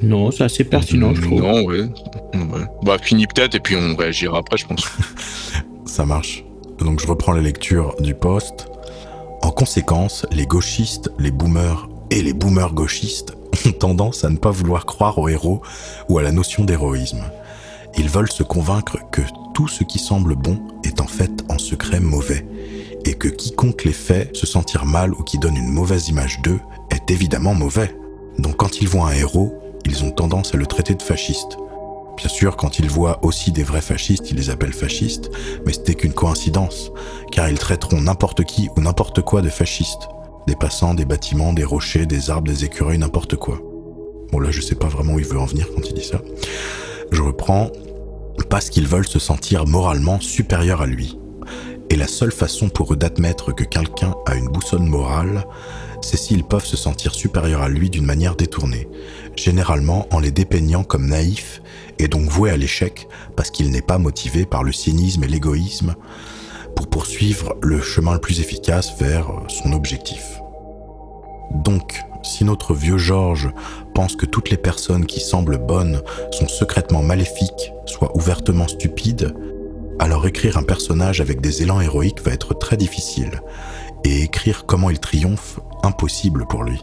Non, c'est assez pertinent, je trouve. Non, ouais. Fini peut-être, et puis on réagira après, je pense. Ça marche. Donc je reprends la lecture du post. En conséquence, les gauchistes, les boomers et les boomers gauchistes ont tendance à ne pas vouloir croire aux héros ou à la notion d'héroïsme. Ils veulent se convaincre que tout ce qui semble bon est en fait en secret mauvais, et que quiconque les fait se sentir mal ou qui donne une mauvaise image d'eux est évidemment mauvais. Donc quand ils voient un héros, ils ont tendance à le traiter de fasciste. Bien sûr, quand ils voient aussi des vrais fascistes, ils les appellent fascistes, mais ce n'est qu'une coïncidence, car ils traiteront n'importe qui ou n'importe quoi de fasciste. Des passants, des bâtiments, des rochers, des arbres, des écureuils, n'importe quoi. Bon là, je sais pas vraiment où il veut en venir quand il dit ça. Je reprends. Parce qu'ils veulent se sentir moralement supérieurs à lui. Et la seule façon pour eux d'admettre que quelqu'un a une boussole morale, c'est s'ils peuvent se sentir supérieurs à lui d'une manière détournée, généralement en les dépeignant comme naïfs et donc voués à l'échec parce qu'il n'est pas motivé par le cynisme et l'égoïsme pour poursuivre le chemin le plus efficace vers son objectif. Donc, si notre vieux George pense que toutes les personnes qui semblent bonnes sont secrètement maléfiques, soit ouvertement stupides, alors écrire un personnage avec des élans héroïques va être très difficile, et écrire comment il triomphe, impossible pour lui.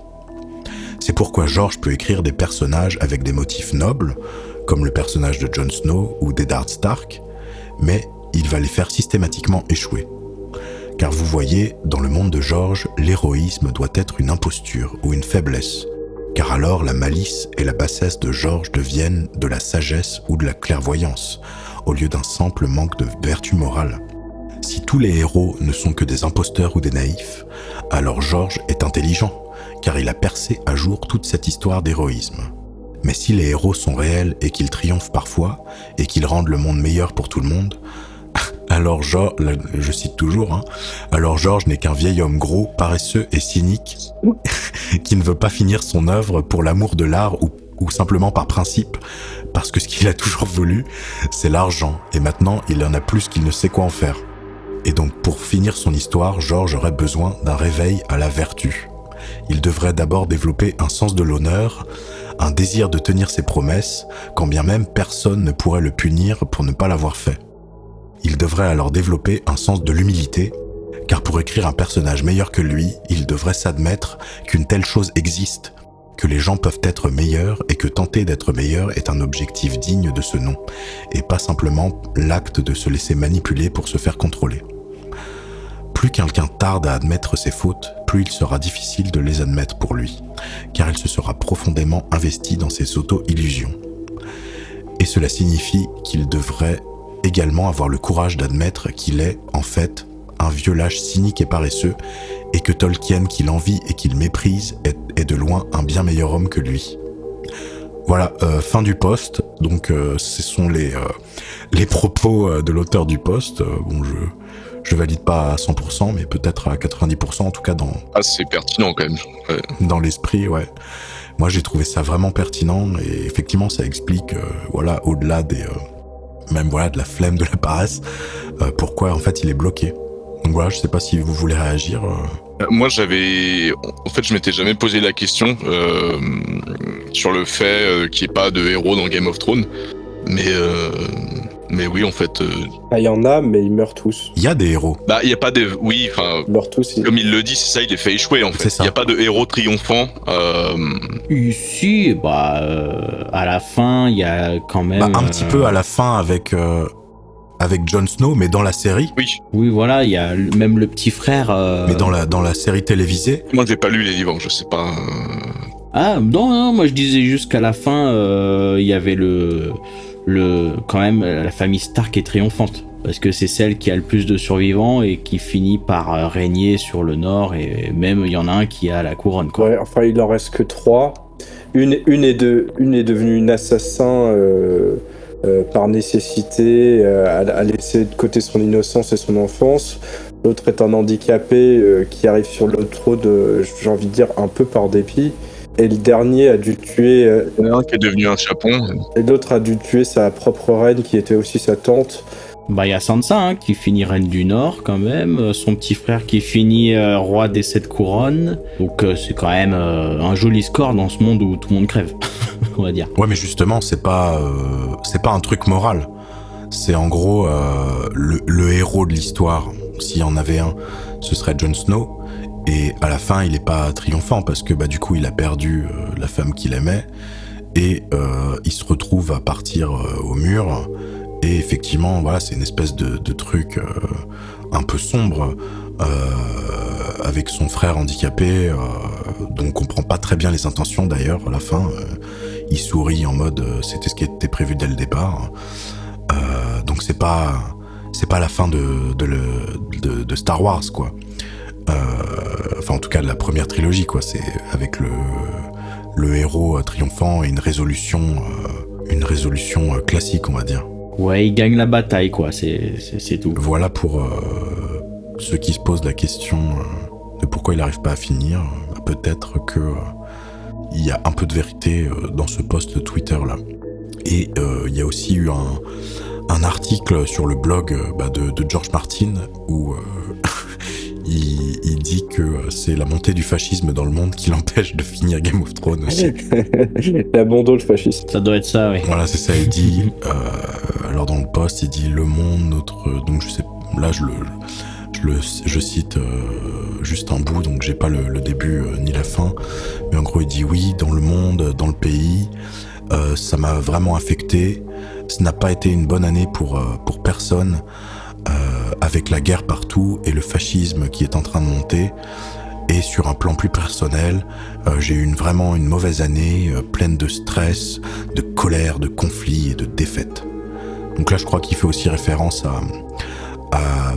C'est pourquoi George peut écrire des personnages avec des motifs nobles, comme le personnage de Jon Snow ou d'Eddard Stark, mais il va les faire systématiquement échouer. Car vous voyez, dans le monde de George, l'héroïsme doit être une imposture ou une faiblesse, car alors la malice et la bassesse de George deviennent de la sagesse ou de la clairvoyance, au lieu d'un simple manque de vertu morale. Si tous les héros ne sont que des imposteurs ou des naïfs, alors George est intelligent, car il a percé à jour toute cette histoire d'héroïsme. Mais si les héros sont réels et qu'ils triomphent parfois, et qu'ils rendent le monde meilleur pour tout le monde, alors je cite toujours, alors George n'est qu'un vieil homme gros, paresseux et cynique, qui ne veut pas finir son œuvre pour l'amour de l'art ou simplement par principe, parce que ce qu'il a toujours voulu, c'est l'argent, et maintenant il en a plus qu'il ne sait quoi en faire. Et donc pour finir son histoire, George aurait besoin d'un réveil à la vertu. Il devrait d'abord développer un sens de l'honneur, un désir de tenir ses promesses, quand bien même personne ne pourrait le punir pour ne pas l'avoir fait. Il devrait alors développer un sens de l'humilité, car pour écrire un personnage meilleur que lui, il devrait s'admettre qu'une telle chose existe, que les gens peuvent être meilleurs et que tenter d'être meilleur est un objectif digne de ce nom, et pas simplement l'acte de se laisser manipuler pour se faire contrôler. Plus quelqu'un tarde à admettre ses fautes, plus il sera difficile de les admettre pour lui, car il se sera profondément investi dans ses auto-illusions. Et cela signifie qu'il devrait également avoir le courage d'admettre qu'il est, en fait, un vieux lâche cynique et paresseux, et que Tolkien, qu'il envie et qu'il méprise, est de loin un bien meilleur homme que lui. Voilà, fin du post. Donc ce sont les propos de l'auteur du post. Bon, je valide pas à 100%, mais peut-être à 90%, en tout cas Ah, c'est pertinent quand même. Ouais. Dans l'esprit, ouais. Moi, j'ai trouvé ça vraiment pertinent, et effectivement, ça explique, voilà, au-delà des... même voilà, de la flemme, de la paresse, pourquoi en fait il est bloqué. Donc voilà, je sais pas si vous voulez réagir. Moi, en fait, je m'étais jamais posé la question sur le fait qu'il n'y ait pas de héros dans Game of Thrones, mais oui, en fait. Il y en a, mais ils meurent tous. Il y a des héros. Bah, il y a pas de, oui, enfin. Ils meurent tous. Comme il le dit, c'est ça, il les fait échouer en fait. Il n'y a pas de héros triomphant. Ici, à la fin, il y a quand même. Un petit peu à la fin avec Jon Snow, mais dans la série. Oui. Oui, voilà, il y a même le petit frère. Mais dans la série télévisée. Moi, j'ai pas lu les livres, je sais pas. Ah non, moi je disais juste qu'à la fin, il y avait quand même la famille Stark est triomphante, parce que c'est celle qui a le plus de survivants et qui finit par régner sur le nord, et même il y en a un qui a la couronne, quoi. Ouais, enfin il en reste que 3. Une est devenue une assassin par nécessité, à laisser de côté son innocence et son enfance. L'autre est un handicapé qui arrive sur le trône, j'ai envie de dire, un peu par dépit. Et le dernier a dû tuer... Il y en a un qui est devenu un chapon. Et l'autre a dû tuer sa propre reine, qui était aussi sa tante. Il y a Sansa qui finit reine du Nord quand même, son petit frère qui finit roi des 7 couronnes. Donc c'est quand même un joli score dans ce monde où tout le monde crève, on va dire. Ouais, mais justement, c'est pas un truc moral. C'est en gros le héros de l'histoire. S'il y en avait un, ce serait Jon Snow. Et à la fin, il est pas triomphant parce que du coup, il a perdu la femme qu'il aimait, et il se retrouve à partir au mur. Et effectivement, voilà, c'est une espèce de truc un peu sombre avec son frère handicapé, dont on comprend pas très bien les intentions d'ailleurs. À la fin, il sourit en mode c'était ce qui était prévu dès le départ. Donc c'est pas la fin de Star Wars, quoi. Enfin, en tout cas, de la première trilogie, quoi. C'est avec le héros triomphant et une résolution classique, on va dire. Ouais, il gagne la bataille, quoi. C'est tout. Voilà pour ceux qui se posent la question de pourquoi il n'arrive pas à finir. Peut-être que il y a un peu de vérité dans ce post Twitter là. Et il y a aussi eu un article sur le blog de George Martin où il dit que c'est la montée du fascisme dans le monde qui l'empêche de finir Game of Thrones aussi. La bondole fasciste. Ça doit être ça, oui. Voilà, c'est ça, il dit. Alors dans le post, il dit le monde, donc je sais, là je cite juste un bout, donc j'ai pas le début ni la fin, mais en gros il dit oui, dans le monde, dans le pays, ça m'a vraiment affecté. Ce n'a pas été une bonne année pour personne. Avec la guerre partout et le fascisme qui est en train de monter. Et sur un plan plus personnel, j'ai eu vraiment une mauvaise année, pleine de stress, de colère, de conflits et de défaites. Donc là, je crois qu'il fait aussi référence à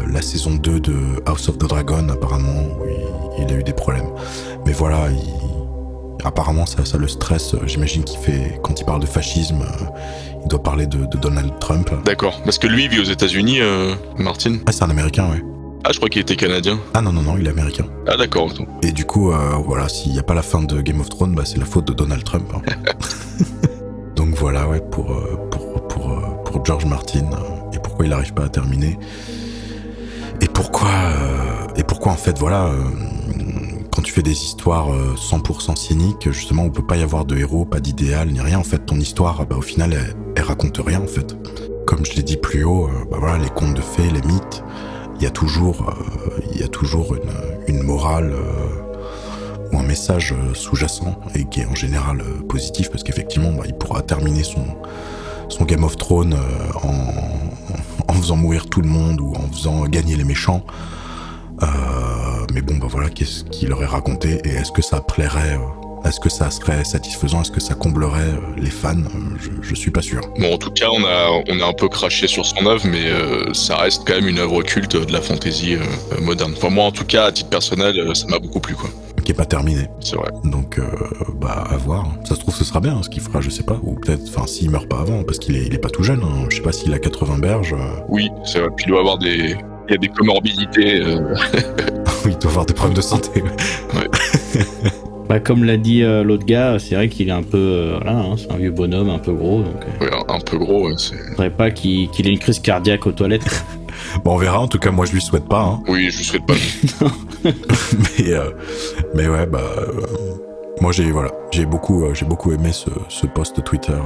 la saison 2 de House of the Dragon, apparemment, où il a eu des problèmes. Mais voilà, apparemment ça le stresse. J'imagine qu'il fait, quand il parle de fascisme, il doit parler de Donald Trump. D'accord. Parce que lui, il vit aux États-Unis, Martin. Ah, c'est un Américain, ouais. Ah, je crois qu'il était canadien. Ah non, il est américain. Ah, d'accord. Et du coup, voilà, s'il n'y a pas la fin de Game of Thrones, bah, c'est la faute de Donald Trump. Hein. Donc voilà, ouais, pour George Martin, et pourquoi il n'arrive pas à terminer. Et pourquoi en fait, voilà, quand tu fais des histoires 100% cyniques, justement, on peut pas y avoir de héros, pas d'idéal, ni rien. En fait, ton histoire, bah, au final, elle raconte rien, en fait. Comme je l'ai dit plus haut, bah, voilà, les contes de fées, les mythes, il y a toujours une morale ou un message sous-jacent, et qui est en général positif, parce qu'effectivement, bah, il pourra terminer son Game of Thrones en faisant mourir tout le monde ou en faisant gagner les méchants. Mais bon, bah voilà, qu'est-ce qu'il aurait raconté, et est-ce que ça plairait, est-ce que ça serait satisfaisant, est-ce que ça comblerait les fans, je suis pas sûr. Bon, en tout cas, on a un peu craché sur son œuvre, mais ça reste quand même une œuvre culte de la fantasy moderne. Enfin, moi, en tout cas, à titre personnel, ça m'a beaucoup plu, quoi. Qui est pas terminé. C'est vrai. Donc, bah, à voir. Ça se trouve, ce sera bien, ce qu'il fera, je sais pas. Ou peut-être, enfin, s'il meurt pas avant, parce qu'il est pas tout jeune, hein. Je sais pas s'il a 80 berges. Oui, c'est vrai. Puis il doit avoir il y a des comorbidités. Oui, il doit avoir des problèmes de santé. Ouais. Bah, comme l'a dit l'autre gars, c'est vrai qu'il est un peu... voilà, hein, c'est un vieux bonhomme, un peu gros. Donc, Ouais, un peu gros, ouais, faudrait pas qu'il ait une crise cardiaque aux toilettes, quoi. Bon, on verra. En tout cas, moi, je lui souhaite pas. Hein. Oui, je lui souhaite pas. mais ouais, bah, moi, j'ai beaucoup aimé ce post Twitter.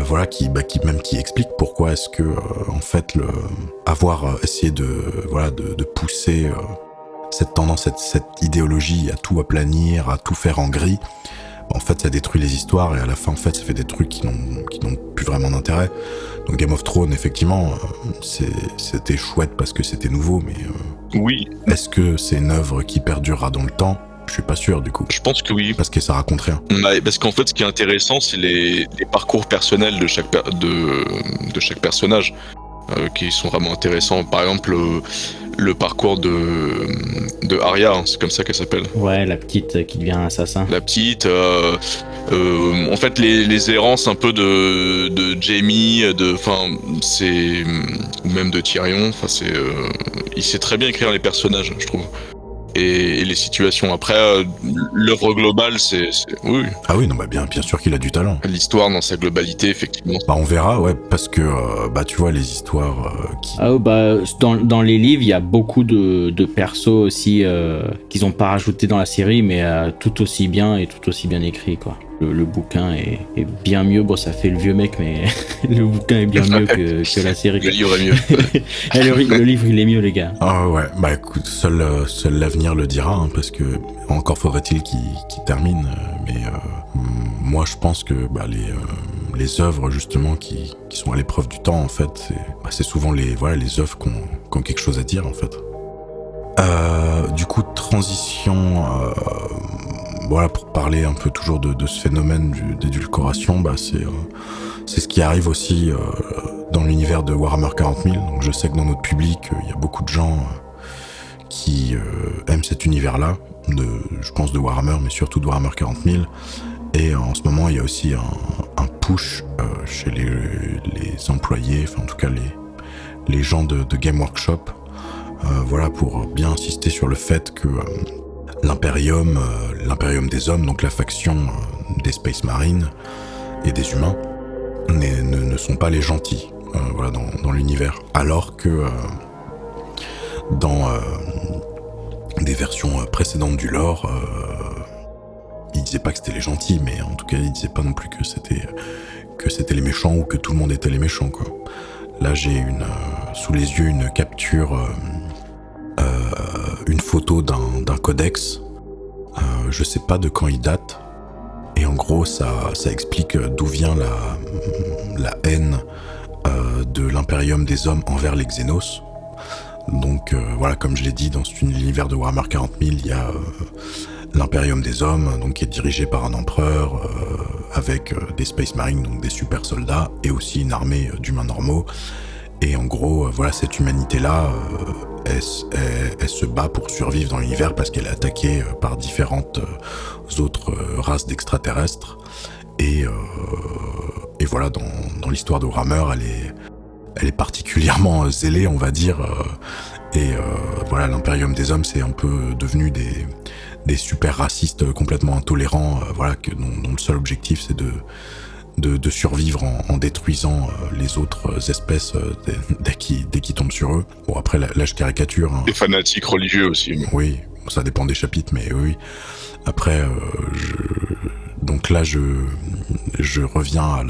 Voilà, qui explique pourquoi est-ce que, en fait, avoir essayé de pousser cette tendance, cette idéologie à tout aplanir, à tout faire en gris, en fait, ça détruit les histoires, et à la fin, en fait, ça fait des trucs qui n'ont plus vraiment d'intérêt. Donc Game of Thrones, effectivement, c'était chouette parce que c'était nouveau, mais Oui. Est-ce que c'est une œuvre qui perdurera dans le temps ? Je suis pas sûr, du coup. Je pense que oui. Parce que ça raconte rien. Ouais, parce qu'en fait, ce qui est intéressant, c'est les parcours personnels de chaque personnage, qui sont vraiment intéressants. Par exemple, le parcours de Arya, hein, c'est comme ça qu'elle s'appelle. Ouais, la petite qui devient assassin. La petite, en fait, les errances un peu de Jaime, ou même de Tyrion. Enfin, il sait très bien écrire les personnages, je trouve. Et les situations. Après, l'œuvre globale, oui. Ah oui, non, bah bien sûr qu'il a du talent. L'histoire dans sa globalité, effectivement. Bah on verra, ouais, parce que tu vois les histoires qui. Ah bah dans les livres, il y a beaucoup de persos aussi qu'ils ont pas rajouté dans la série, mais tout aussi bien et tout aussi bien écrit, quoi. Le bouquin est bien mieux. Bon, ça fait le vieux mec, mais le bouquin est bien mieux que la série. Le livre est mieux. Le livre, il est mieux, les gars. Ah ouais, bah écoute, seul l'avenir le dira, hein, parce que encore faudrait-il qu'il termine. Mais moi, je pense que les œuvres justement qui sont à l'épreuve du temps, en fait, c'est souvent les œuvres qui ont quelque chose à dire, en fait. Du coup, transition. Voilà, pour parler un peu toujours de ce phénomène d'édulcoration, c'est ce qui arrive aussi dans l'univers de Warhammer 40 000. Donc je sais que dans notre public, il y a beaucoup de gens qui aiment cet univers-là, je pense de Warhammer, mais surtout de Warhammer 40 000. Et en ce moment, il y a aussi un push chez les employés, enfin en tout cas les gens de Game Workshop, voilà, pour bien insister sur le fait que l'Imperium des hommes, donc la faction des Space Marines et des humains, ne sont pas les gentils, voilà, dans l'univers. Alors que dans des versions précédentes du lore, ils disaient pas que c'était les gentils, mais en tout cas ils disaient pas non plus que c'était les méchants, ou que tout le monde était les méchants, quoi. Là j'ai sous les yeux une capture, une photo d'un codex, je sais pas de quand il date, et en gros ça explique d'où vient la haine de l'Imperium des hommes envers les Xénos. Donc voilà, comme je l'ai dit, dans l'univers de Warhammer 40 000, il y a l'Imperium des hommes, donc qui est dirigé par un empereur avec des Space Marines, donc des super soldats, et aussi une armée d'humains normaux. Et en gros, voilà, cette humanité-là, elle se bat pour survivre dans l'univers parce qu'elle est attaquée par différentes autres races d'extraterrestres. Et voilà, dans l'histoire de Warhammer, elle est particulièrement zélée, on va dire. Voilà, l'Imperium des Hommes, c'est un peu devenu des super racistes complètement intolérants, voilà, dont le seul objectif, c'est de survivre en détruisant les autres espèces dès qu'ils tombent sur eux. Bon, après, là je caricature. Hein. Des fanatiques religieux aussi. Oui, ça dépend des chapitres, mais oui. Après, donc là, je reviens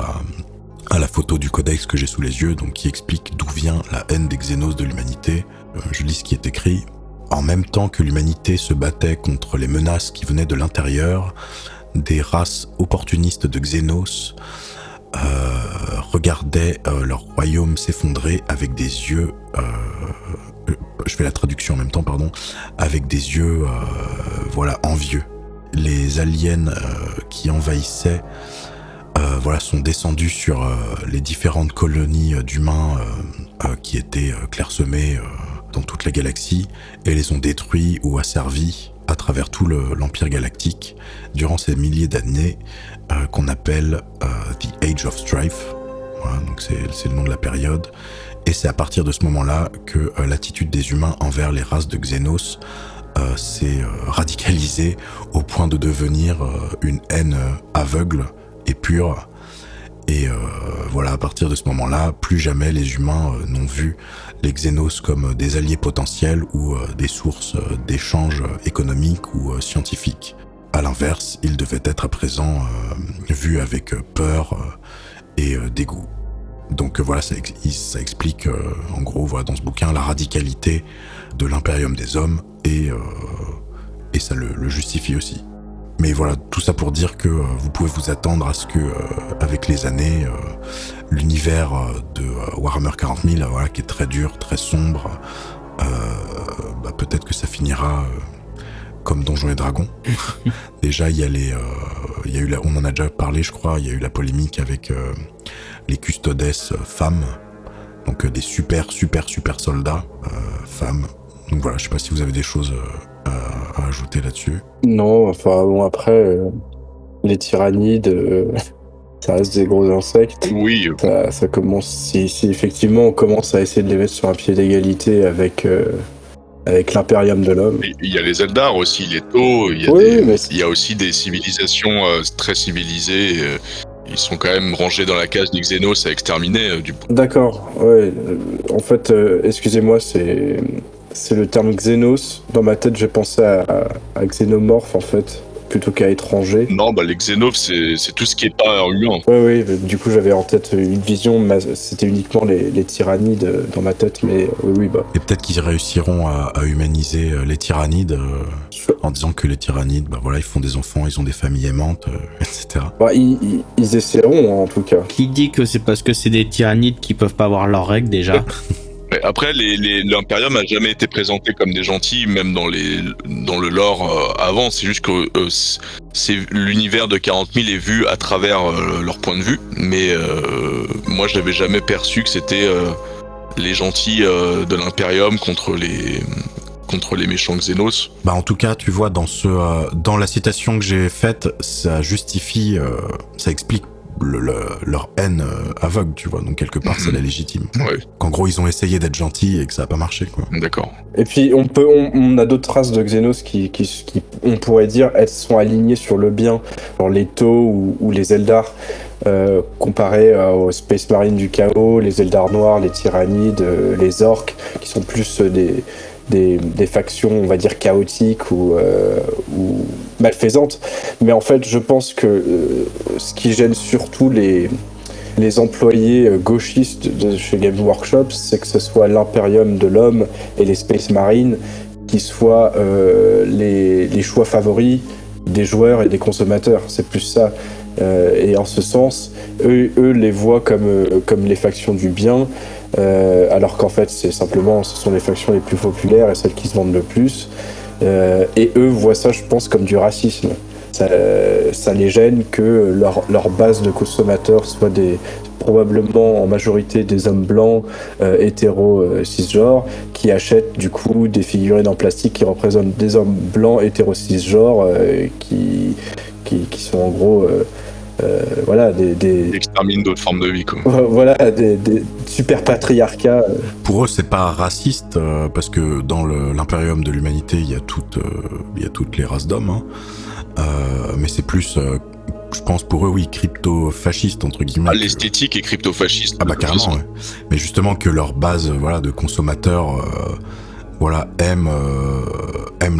à la photo du codex que j'ai sous les yeux, donc qui explique d'où vient la haine des Xénos de l'humanité. Je lis ce qui est écrit. En même temps que l'humanité se battait contre les menaces qui venaient de l'intérieur, des races opportunistes de Xénos regardaient leur royaume s'effondrer avec des yeux... je fais la traduction en même temps, pardon. Avec des yeux, voilà, envieux. Les aliens qui envahissaient voilà, sont descendus sur les différentes colonies d'humains qui étaient clairsemées dans toute la galaxie et les ont détruits ou asservis à travers tout l'Empire galactique durant ces milliers d'années qu'on appelle The Age of Strife. Voilà, donc c'est le nom de la période. Et c'est à partir de ce moment-là que l'attitude des humains envers les races de Xénos s'est radicalisée au point de devenir une haine aveugle et pure. Et voilà, à partir de ce moment-là, plus jamais les humains n'ont vu les Xénos comme des alliés potentiels ou des sources d'échanges économiques ou scientifiques. À l'inverse, ils devaient être à présent vus avec peur et dégoût. Donc voilà, ça explique en gros, voilà, dans ce bouquin, la radicalité de l'Imperium des Hommes et ça le justifie aussi. Mais voilà, tout ça pour dire que vous pouvez vous attendre à ce que, avec les années, l'univers de Warhammer 40 000, voilà, qui est très dur, très sombre, peut-être que ça finira comme Donjons et Dragons. Déjà, il y a eu on en a déjà parlé, je crois, il y a eu la polémique avec les custodes femmes, donc des super soldats femmes. Donc voilà, je sais pas si vous avez des choses à ajouter là-dessus. Non, enfin bon, après, les tyrannides, ça reste des gros insectes. Oui. Ça commence, si effectivement on commence à essayer de les mettre sur un pied d'égalité avec l'Imperium de l'homme. Il y a les Eldar aussi, les Tau, il y a aussi des civilisations très civilisées. Ils sont quand même rangés dans la case des Xénos à exterminer. D'accord, ouais. En fait, excusez-moi, c'est le terme Xénos. Dans ma tête, j'ai pensé à xénomorphe, en fait, plutôt qu'à étranger. Non, les Xénos, c'est tout ce qui est pas humain. Oui, du coup, j'avais en tête une vision, c'était uniquement les tyrannides dans ma tête, mais oui. Et peut-être qu'ils réussiront à humaniser les tyrannides en disant que les tyrannides, voilà, ils font des enfants, ils ont des familles aimantes, etc. Ils essaieront, en tout cas. Qui dit que c'est parce que c'est des tyrannides qui peuvent pas avoir leurs règles, déjà? Après, l'Imperium a jamais été présenté comme des gentils, même dans le lore avant. C'est juste que c'est l'univers de 40 000 est vu à travers leur point de vue. Mais moi, je n'avais jamais perçu que c'était les gentils de l'Imperium contre les méchants Xénos. En tout cas, tu vois, dans la citation que j'ai faite, ça justifie, ça explique leur haine aveugle, tu vois, donc quelque part c'est la légitime. Ouais. Qu'en gros ils ont essayé d'être gentils et que ça a pas marché, quoi. D'accord. Et puis on a d'autres races de Xénos qui on pourrait dire elles sont alignées sur le bien, genre les Tau ou les Eldar, comparés aux Space Marines du chaos, les Eldar noirs, les tyrannides, les orques, qui sont plus des factions, on va dire, chaotiques ou malfaisantes. Mais en fait, je pense que ce qui gêne surtout les employés gauchistes de chez Game Workshop, c'est que ce soit l'Imperium de l'homme et les Space Marines qui soient les choix favoris des joueurs et des consommateurs. C'est plus ça. Et en ce sens, eux les voient comme les factions du bien, alors qu'en fait ce sont les factions les plus populaires et celles qui se vendent le plus, et eux voient ça, je pense, comme du racisme. Ça les gêne que leur base de consommateurs soit des probablement en majorité des hommes blancs hétéros cisgenres qui achètent du coup des figurines en plastique qui représentent des hommes blancs hétéros cisgenres qui sont en gros voilà Ils exterminent d'autres formes de vie, quoi. voilà des super patriarcats. Pour eux, c'est pas raciste parce que dans l'impérium de l'humanité, il y a toutes les races d'hommes, hein. Mais c'est plus, je pense pour eux, oui, crypto-fasciste entre guillemets. Ah, l'esthétique est crypto-fasciste. Ah bah carrément, ouais. Mais justement que leur base, voilà, de consommateurs, voilà, aiment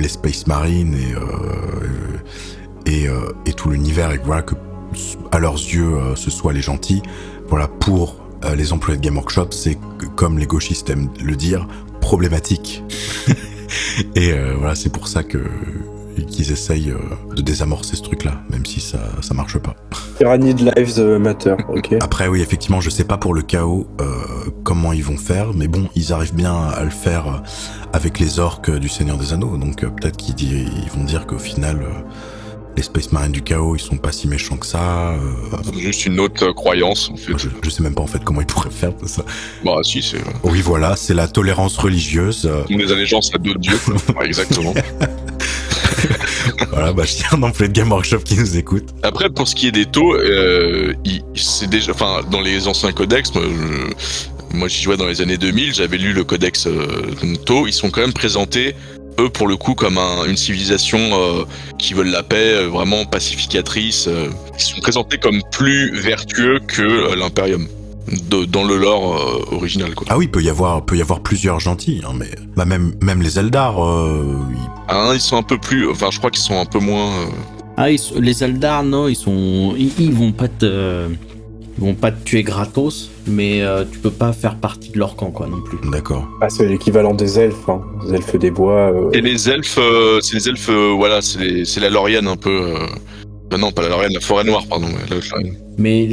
les Space Marines et tout l'univers, et voilà que à leurs yeux, ce soit les gentils. Voilà, pour les employés de Game Workshop, c'est comme les gauchistes aiment le dire, problématique. Et voilà, c'est pour ça qu'ils essayent de désamorcer ce truc-là, même si ça marche pas. Tyranny de Lives Matter, ok. Après, oui, effectivement, je sais pas pour le chaos comment ils vont faire, mais bon, ils arrivent bien à le faire avec les orques du Seigneur des Anneaux, donc peut-être qu'ils vont dire qu'au final, les Space Marines du chaos, ils sont pas si méchants que ça. C'est juste une autre croyance, en fait. Je sais même pas en fait comment ils pourraient faire ça. Bah si, c'est... Oui, voilà, c'est la tolérance religieuse. On les allégeances à d'autres dieux. Ouais, exactement. Voilà, bah je tiens un employé de Game Workshop qui nous écoute. Après, pour ce qui est des taux, c'est déjà, enfin, dans les anciens codex, moi j'y jouais dans les années 2000, j'avais lu le codex Tau, ils sont quand même présentés, eux pour le coup, comme une civilisation qui veulent la paix, vraiment pacificatrice. Ils sont présentés comme plus vertueux que l'Imperium. Dans le lore original, quoi. Ah oui, peut y avoir plusieurs gentils, hein, mais bah même les Eldar, Ils sont un peu plus, enfin je crois qu'ils sont un peu moins. Les Eldar, non, ils vont pas te tuer gratos, mais tu peux pas faire partie de leur camp, quoi, non plus. D'accord. Ah, c'est l'équivalent des elfes, hein. Les elfes des bois. Et les elfes, voilà, c'est la Lauriane un peu. Non, pas la Lauriane, la Forêt Noire, pardon. Mais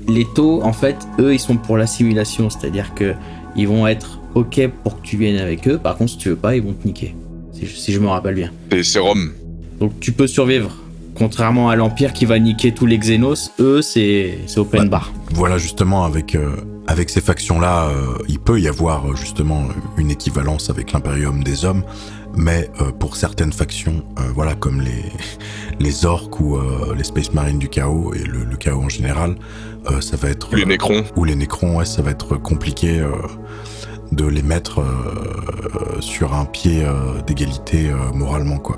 les taux, en fait, eux, ils sont pour l'assimilation, c'est-à-dire que ils vont être ok pour que tu viennes avec eux. Par contre, si tu veux pas, ils vont te niquer. Si je me rappelle bien. C'est Rome. Donc tu peux survivre. Contrairement à l'Empire qui va niquer tous les Xénos, eux, c'est open bar. Voilà, justement, avec ces factions-là, il peut y avoir justement une équivalence avec l'Imperium des hommes, mais pour certaines factions, voilà, comme les orques ou les Space Marines du chaos et le chaos en général, ça va être... Les Nécrons. Ou les Nécrons, ouais, ça va être compliqué de les mettre sur un pied d'égalité moralement, quoi.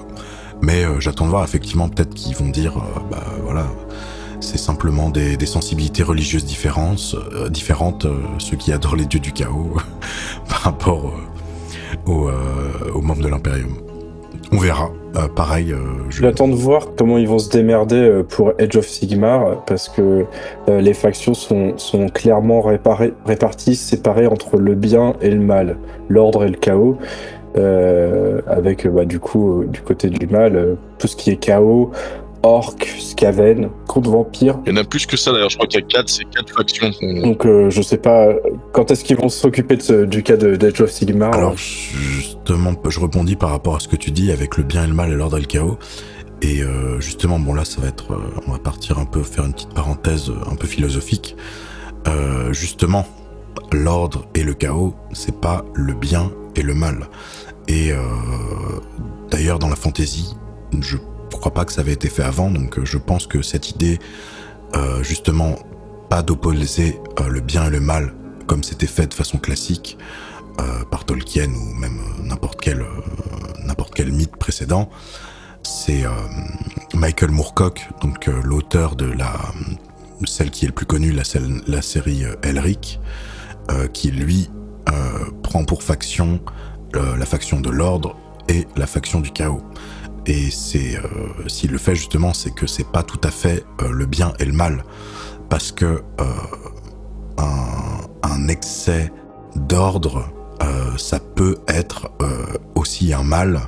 Mais j'attends de voir, effectivement, peut-être qu'ils vont dire, bah voilà, c'est simplement des sensibilités religieuses différentes, ceux qui adorent les dieux du chaos par rapport aux membres de l'Imperium. On verra. Pareil, J'attends de voir comment ils vont se démerder pour Age of Sigmar, parce que les factions sont clairement réparties, séparées entre le bien et le mal, l'ordre et le chaos. Avec du coup du côté du mal tout ce qui est chaos, orc, skaven, contre vampire. Il y en a plus que ça d'ailleurs, je crois qu'il y a 4 factions. Donc je sais pas quand est-ce qu'ils vont s'occuper du cas d'Age of Sigmar. Alors justement, je rebondis par rapport à ce que tu dis avec le bien et le mal et l'ordre et le chaos. Et justement, bon là ça va être, on va partir un peu, faire une petite parenthèse un peu philosophique. Justement, l'ordre et le chaos, c'est pas le bien et le mal. Et d'ailleurs dans la fantasy, je crois pas que ça avait été fait avant, donc je pense que cette idée, justement, pas d'opposer le bien et le mal comme c'était fait de façon classique par Tolkien ou même n'importe quel mythe précédent, c'est Michael Moorcock, donc l'auteur de celle qui est le plus connue, la série Elric, qui lui prend pour faction la faction de l'ordre et la faction du chaos. Et s'il le fait justement, c'est que c'est pas tout à fait le bien et le mal, parce que un excès d'ordre, ça peut être aussi un mal,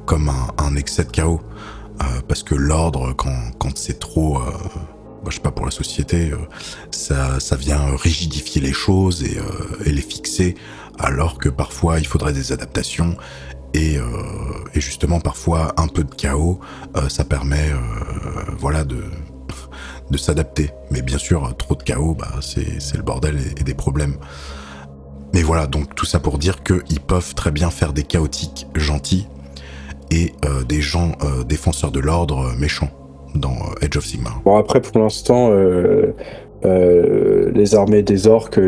comme un excès de chaos, parce que l'ordre, quand c'est trop, je sais pas, pour la société, ça vient rigidifier les choses et les fixer, alors que parfois il faudrait des adaptations, et justement parfois un peu de chaos, ça permet voilà de s'adapter. Mais bien sûr, trop de chaos, c'est le bordel et des problèmes. Mais voilà, donc tout ça pour dire qu'ils peuvent très bien faire des chaotiques gentils et des gens défenseurs de l'ordre méchants dans Age of Sigmar. Bon, après, pour l'instant, les armées des orques,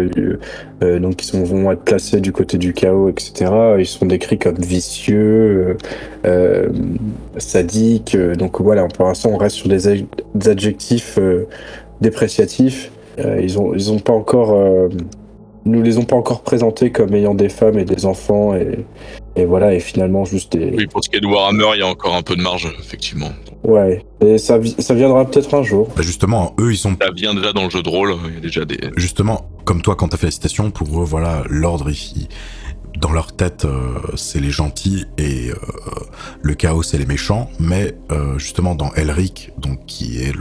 donc vont être placées du côté du chaos, etc. Ils sont décrits comme vicieux, sadiques. Donc voilà, pour l'instant, on reste sur des adjectifs dépréciatifs. Ils ont pas encore, nous les ont pas encore présentés comme ayant des femmes et des enfants et voilà, et finalement juste des... Oui, pour ce qui est de Warhammer, il y a encore un peu de marge, effectivement. Ouais, et ça viendra peut-être un jour. Justement, eux, ils sont... Ça vient déjà dans le jeu de rôle, il y a déjà des... Justement, comme toi, quand t'as fait la citation, pour eux, voilà, l'ordre, dans leur tête, c'est les gentils et le chaos, c'est les méchants. Mais justement, dans Elric, donc qui est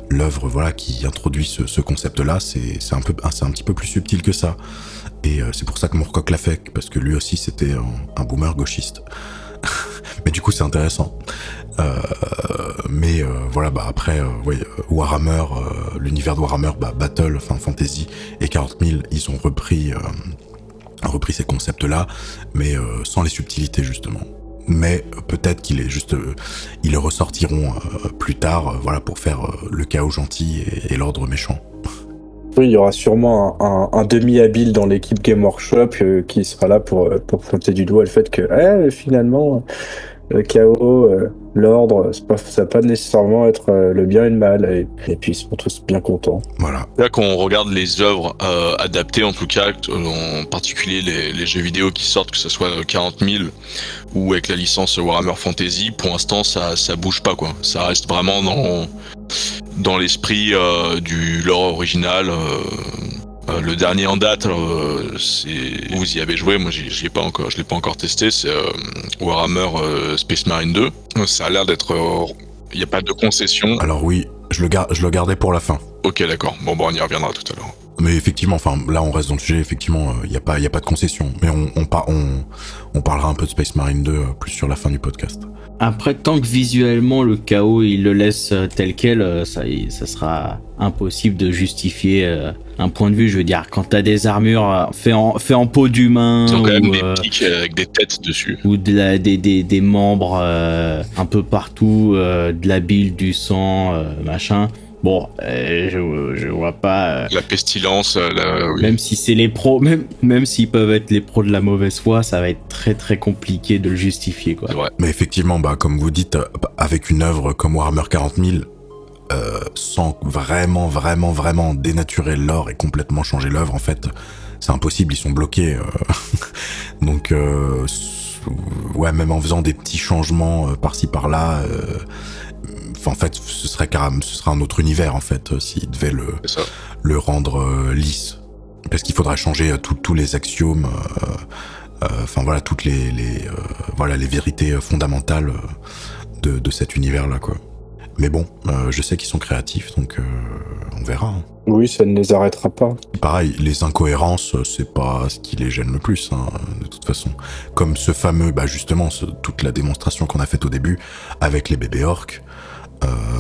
l'œuvre, voilà, qui introduit ce concept-là, c'est un petit peu plus subtil que ça. Et c'est pour ça que Moorcock l'a fait, parce que lui aussi, c'était un boomer gauchiste. Mais du coup, c'est intéressant. Mais voilà, après, Warhammer, l'univers de Warhammer, Battle, enfin Fantasy et 40 000, ils ont repris ces concepts-là, mais sans les subtilités justement. Mais peut-être ils le ressortiront plus tard, voilà, pour faire le chaos gentil et l'ordre méchant. Oui, il y aura sûrement un demi-habile dans l'équipe Game Workshop qui sera là pour pointer du doigt le fait que finalement le chaos, l'ordre, ça va pas nécessairement être le bien et le mal, et puis ils seront tous bien contents. Voilà. Là, quand on regarde les œuvres adaptées, en tout cas, en particulier les jeux vidéo qui sortent, que ce soit 40 000 ou avec la licence Warhammer Fantasy, pour l'instant, ça bouge pas, quoi. Ça reste vraiment dans l'esprit du lore original. Le dernier en date, vous y avez joué, moi je l'ai pas encore testé, c'est Warhammer Space Marine 2. Ça a l'air d'être, il n'y a pas de concession. Alors oui, je le gardais pour la fin. Ok, d'accord. Bon, on y reviendra tout à l'heure. Mais effectivement, enfin là on reste dans le sujet, effectivement, il y a pas de concession. Mais on parlera un peu de Space Marine 2 plus sur la fin du podcast. Après, tant que visuellement le chaos il le laisse tel quel, ça sera impossible de justifier un point de vue. Je veux dire, quand t'as des armures fait en peau d'humain, ils ont quand même des pics avec des têtes dessus, ou des membres un peu partout, de la bile, du sang, machin. Bon, je vois pas. La pestilence, oui. Même si c'est les pros, même s'ils peuvent être les pros de la mauvaise foi, ça va être très très compliqué de le justifier, quoi. C'est vrai. Mais effectivement, comme vous dites, avec une œuvre comme Warhammer 40 000, sans vraiment dénaturer l'or et complètement changer l'œuvre, en fait, c'est impossible, ils sont bloqués. Donc, ouais, même en faisant des petits changements par-ci par-là. En fait, ce sera un autre univers, en fait, s'il devait le rendre lisse. Parce qu'il faudra changer tous les axiomes, voilà, toutes les vérités fondamentales de cet univers-là, quoi. Mais bon, je sais qu'ils sont créatifs, donc on verra. Hein. Oui, ça ne les arrêtera pas. Pareil, les incohérences, c'est pas ce qui les gêne le plus, hein, de toute façon. Comme ce fameux, justement, toute la démonstration qu'on a faite au début avec les bébés orques.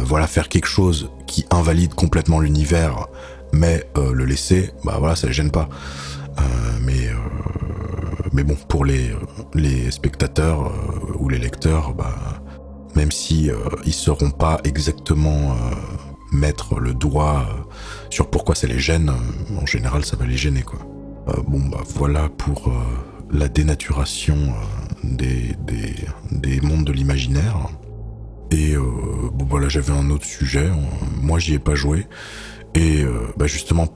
Voilà, faire quelque chose qui invalide complètement l'univers, mais le laisser, voilà, ça les gêne pas. Mais bon, pour les spectateurs ou les lecteurs, même si ils sauront pas exactement mettre le doigt sur pourquoi ça les gêne, en général, ça va les gêner, quoi. Voilà pour la dénaturation des mondes de l'imaginaire. Et voilà, j'avais un autre sujet. Moi, j'y ai pas joué. Et justement,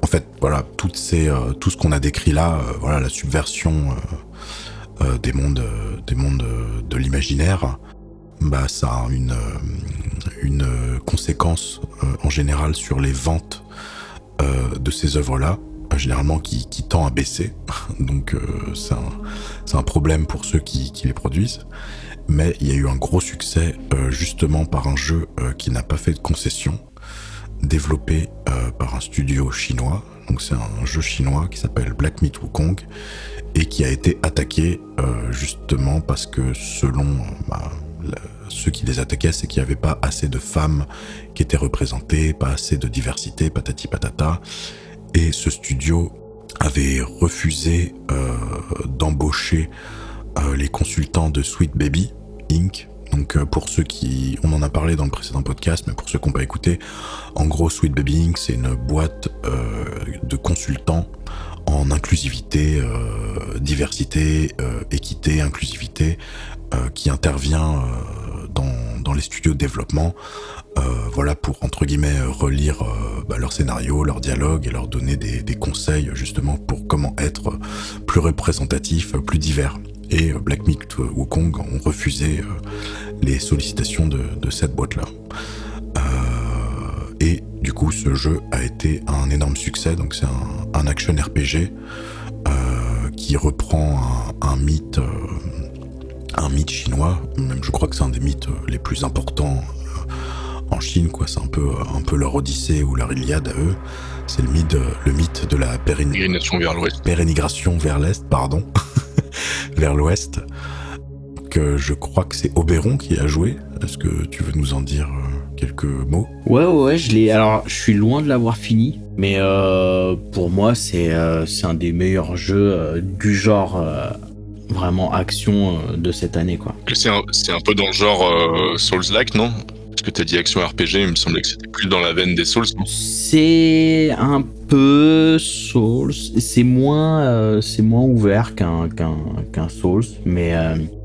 en fait, voilà, tout ce qu'on a décrit là, voilà, la subversion des mondes de l'imaginaire, ça a une conséquence en général sur les ventes de ces œuvres-là, généralement qui tend à baisser. Donc, c'est un problème pour ceux qui les produisent. Mais il y a eu un gros succès justement par un jeu qui n'a pas fait de concession, développé par un studio chinois. Donc c'est un jeu chinois qui s'appelle Black Myth Wukong et qui a été attaqué justement parce que selon ceux qui les attaquaient, c'est qu'il n'y avait pas assez de femmes qui étaient représentées, pas assez de diversité, patati patata. Et ce studio avait refusé d'embaucher les consultants de Sweet Baby Inc. Donc pour ceux qui... On en a parlé dans le précédent podcast, mais pour ceux qui n'ont pas écouté, en gros Sweet Baby Inc. c'est une boîte de consultants en inclusivité, diversité, équité, inclusivité, qui intervient dans les studios de développement, voilà, pour entre guillemets relire leur scénario, leur dialogue et leur donner des conseils justement pour comment être plus représentatif, plus divers. Et Black Myth Wukong ont refusé les sollicitations de cette boîte-là. Et du coup, ce jeu a été un énorme succès. Donc c'est un action RPG qui reprend un mythe chinois. Même je crois que c'est un des mythes les plus importants en Chine, quoi. C'est un peu leur Odyssée ou leur Iliade à eux. C'est le mythe de la Pérégrination vers l'ouest. Pérégrination vers l'est, pardon. Vers l'ouest. Que je crois que c'est Oberon qui a joué. Est-ce que tu veux nous en dire quelques mots ? Ouais, alors, je suis loin de l'avoir fini, mais pour moi, c'est un des meilleurs jeux du genre vraiment action de cette année, quoi. C'est un peu dans le genre Souls-like, non ? Parce que t'as dit action RPG, il me semblait que c'était plus dans la veine des Souls. C'est un peu Souls, c'est moins ouvert qu'un Souls, mais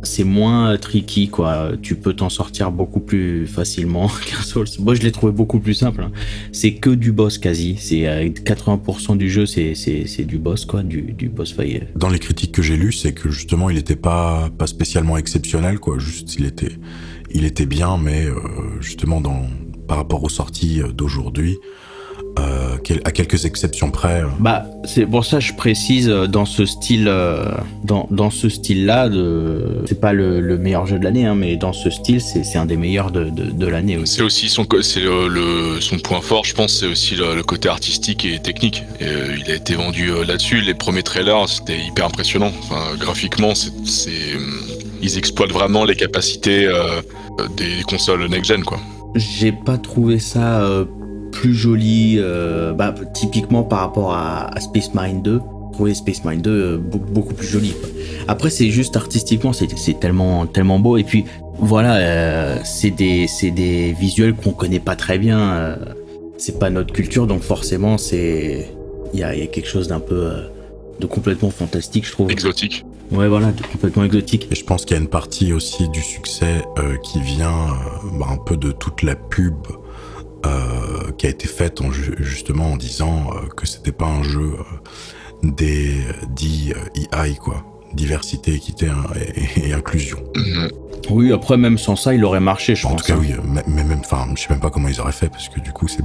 c'est moins tricky, quoi. Tu peux t'en sortir beaucoup plus facilement qu'un Souls. Moi, je l'ai trouvé beaucoup plus simple, hein. C'est que du boss quasi. C'est 80% du jeu, c'est du boss, quoi, du boss fight. Dans les critiques que j'ai lues, c'est que justement, il était pas spécialement exceptionnel, quoi. Juste, il était bien, mais justement, par rapport aux sorties d'aujourd'hui, à quelques exceptions près. C'est pour ça que je précise dans ce style, dans ce style-là, c'est pas le meilleur jeu de l'année, hein, mais dans ce style, c'est un des meilleurs de l'année aussi. C'est aussi son point fort, je pense, c'est aussi le côté artistique et technique. Et, il a été vendu là-dessus. Les premiers trailers, c'était hyper impressionnant. Enfin, graphiquement, ils exploitent vraiment les capacités des consoles next-gen, quoi. J'ai pas trouvé ça plus joli, typiquement par rapport à Space Marine 2. J'ai trouvé Space Marine 2 beaucoup plus joli, quoi. Après, c'est juste artistiquement, c'est tellement beau. Et puis, voilà, c'est des visuels qu'on connaît pas très bien. C'est pas notre culture, donc forcément, il y a quelque chose d'un peu de complètement fantastique, je trouve. Exotique. Ouais, voilà, complètement exotique. Et je pense qu'il y a une partie aussi du succès qui vient un peu de toute la pub qui a été faite justement en disant que c'était pas un jeu dit EI, quoi. Diversité, équité et inclusion. Mm-hmm. Oui, après, même sans ça, il aurait marché, je pense. En tout cas, oui, mais même, enfin, je sais même pas comment ils auraient fait, parce que du coup, c'est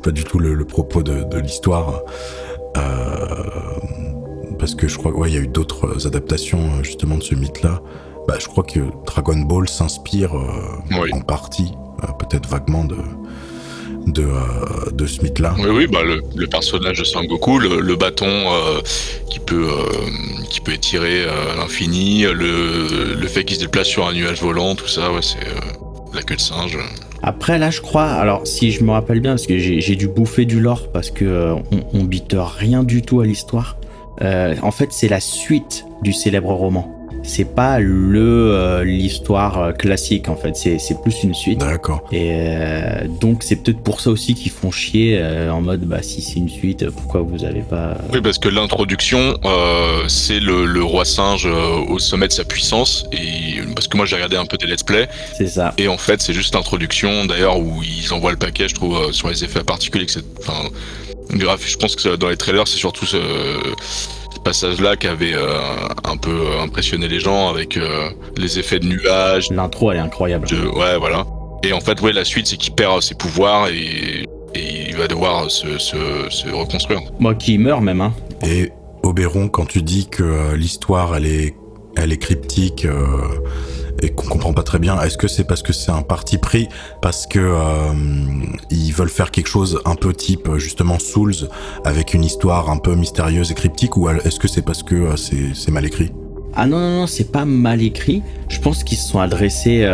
pas du tout le propos de l'histoire. Parce que je crois qu'il y a eu d'autres adaptations justement de ce mythe-là. Je crois que Dragon Ball s'inspire Oui. en partie, peut-être vaguement, de ce mythe-là. Oui, le personnage de Sangoku, le bâton qui peut étirer à l'infini, le fait qu'il se déplace sur un nuage volant, tout ça, ouais, c'est la queue de singe. Après, là, je crois, alors si je me rappelle bien, parce que j'ai dû bouffer du lore, parce que on bite rien du tout à l'histoire. En fait, c'est la suite du célèbre roman. C'est pas l'histoire classique, en fait. C'est plus une suite. D'accord. Et donc, c'est peut-être pour ça aussi qu'ils font chier en mode, si c'est une suite, pourquoi vous avez pas... Oui, parce que l'introduction, c'est le roi singe au sommet de sa puissance. Et parce que moi, j'ai regardé un peu des let's play. C'est ça. Et en fait, c'est juste l'introduction, d'ailleurs, où ils envoient le paquet, je trouve, sur les effets particuliers. Je pense que dans les trailers, c'est surtout ce passage-là qui avait un peu impressionné les gens avec les effets de nuages. L'intro, elle est incroyable. Ouais, voilà. Et en fait, la suite, c'est qu'il perd ses pouvoirs et il va devoir se reconstruire. Moi, qui meurt même, hein. Et Oberon, quand tu dis que l'histoire, elle est cryptique et qu'on comprend pas très bien, est-ce que c'est parce que c'est un parti pris, parce que ils veulent faire quelque chose un peu type justement Souls, avec une histoire un peu mystérieuse et cryptique, ou est-ce que c'est parce que c'est mal écrit ? Ah non, c'est pas mal écrit. Je pense qu'ils se sont adressés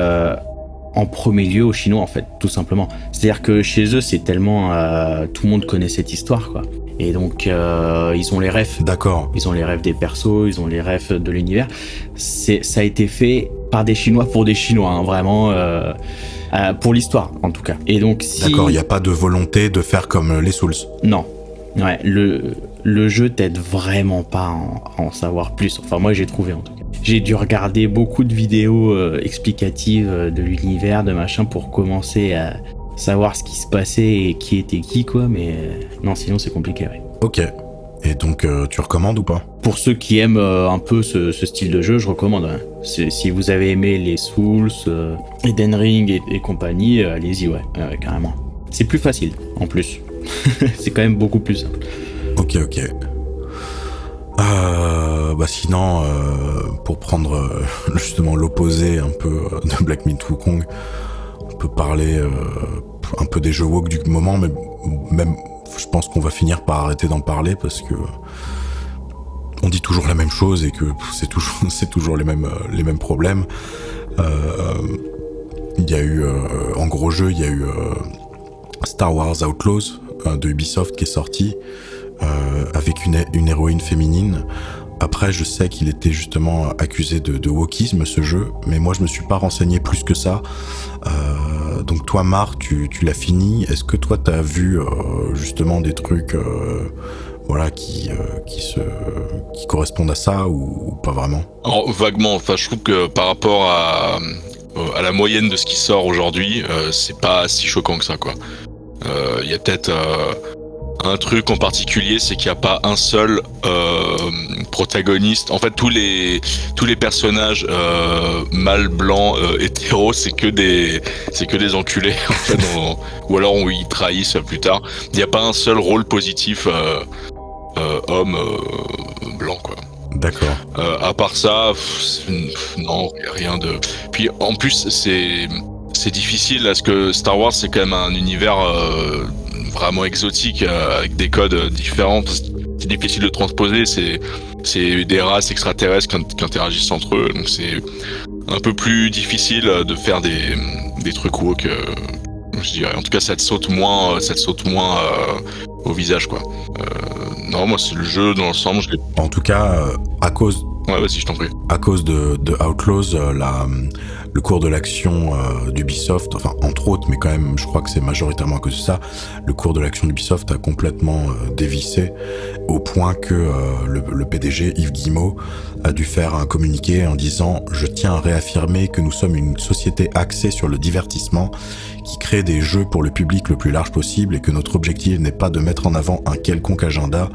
en premier lieu aux Chinois, en fait, tout simplement. C'est-à-dire que chez eux, c'est tellement... tout le monde connaît cette histoire, quoi. Et donc, ils ont les refs. D'accord. Ils ont les refs des persos, ils ont les refs de l'univers. Ça a été fait par des Chinois pour des Chinois, hein, vraiment... pour l'histoire, en tout cas. Et donc, si... D'accord, il n'y a pas de volonté de faire comme les Souls. Non. Ouais, le jeu t'aide vraiment pas à en savoir plus. Enfin, moi, j'ai trouvé, en tout cas. J'ai dû regarder beaucoup de vidéos explicatives de l'univers, de machin, pour commencer à savoir ce qui se passait et qui était qui, quoi. Mais non, sinon, c'est compliqué, ouais. Ok. Et donc, tu recommandes ou pas? Pour ceux qui aiment un peu ce style de jeu, je recommande. Hein. Si vous avez aimé les Souls, Elden Ring et compagnie, allez-y, ouais, carrément. C'est plus facile, en plus. C'est quand même beaucoup plus simple. Ok. Sinon, pour prendre justement l'opposé un peu de Black Myth Wukong, on peut parler un peu des jeux woke du moment, mais même je pense qu'on va finir par arrêter d'en parler parce que on dit toujours la même chose et que c'est toujours les mêmes problèmes. Il y a eu en gros jeu, il y a eu Star Wars Outlaws de Ubisoft qui est sorti avec une héroïne féminine. Après, je sais qu'il était justement accusé de wokisme, ce jeu, mais moi je me suis pas renseigné plus que ça. Donc toi, Marc, tu l'as fini. Est-ce que toi t'as vu justement des trucs qui correspondent à ça ou pas vraiment? Alors, vaguement, enfin, je trouve que par rapport à la moyenne de ce qui sort aujourd'hui, c'est pas si choquant que ça, quoi. Il y a peut-être un truc en particulier, c'est qu'il n'y a pas un seul protagoniste. En fait, tous les personnages mâles, blancs, hétéros, c'est que des enculés, en fait, ou alors ils trahissent plus tard. Il n'y a pas un seul rôle positif homme blanc, quoi. D'accord. À part ça, non, rien de. Puis en plus, c'est difficile parce que Star Wars, c'est quand même un univers vraiment exotique avec des codes différents. C'est difficile de transposer. C'est des races extraterrestres qui interagissent entre eux, donc c'est un peu plus difficile de faire des trucs woke. Je dirais. En tout cas, ça te saute moins au visage, quoi. Non, moi, c'est le jeu dans l'ensemble. En tout cas, à cause. Ouais, vas-y, je t'en prie. À cause de Outlaws, le cours de l'action d'Ubisoft, enfin entre autres, mais quand même, je crois que c'est majoritairement à cause de ça, le cours de l'action d'Ubisoft a complètement dévissé au point que le PDG, Yves Guillemot, a dû faire un communiqué en disant « Je tiens à réaffirmer que nous sommes une société axée sur le divertissement qui crée des jeux pour le public le plus large possible et que notre objectif n'est pas de mettre en avant un quelconque agenda.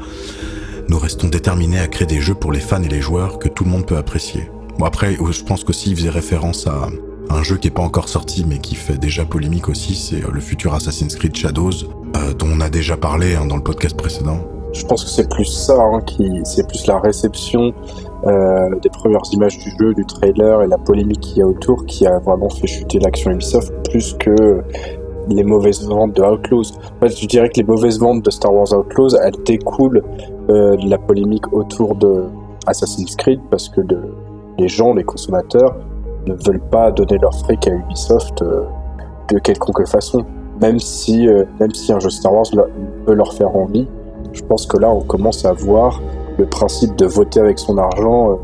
Nous restons déterminés à créer des jeux pour les fans et les joueurs que tout le monde peut apprécier. » Bon après, je pense qu'aussi il faisait référence à un jeu qui est pas encore sorti mais qui fait déjà polémique aussi, c'est le futur Assassin's Creed Shadows, dont on a déjà parlé dans le podcast précédent. Je pense que c'est plus ça, c'est plus la réception des premières images du jeu, du trailer et la polémique qu'il y a autour qui a vraiment fait chuter l'action Ubisoft plus que les mauvaises ventes de Outlaws. En fait, je dirais que les mauvaises ventes de Star Wars Outlaws, elles découlent de la polémique autour de Assassin's Creed parce que les gens, les consommateurs, ne veulent pas donner leur fric à Ubisoft de quelconque façon. Même si un jeu Star Wars peut leur faire envie, je pense que là, on commence à voir le principe de voter avec son argent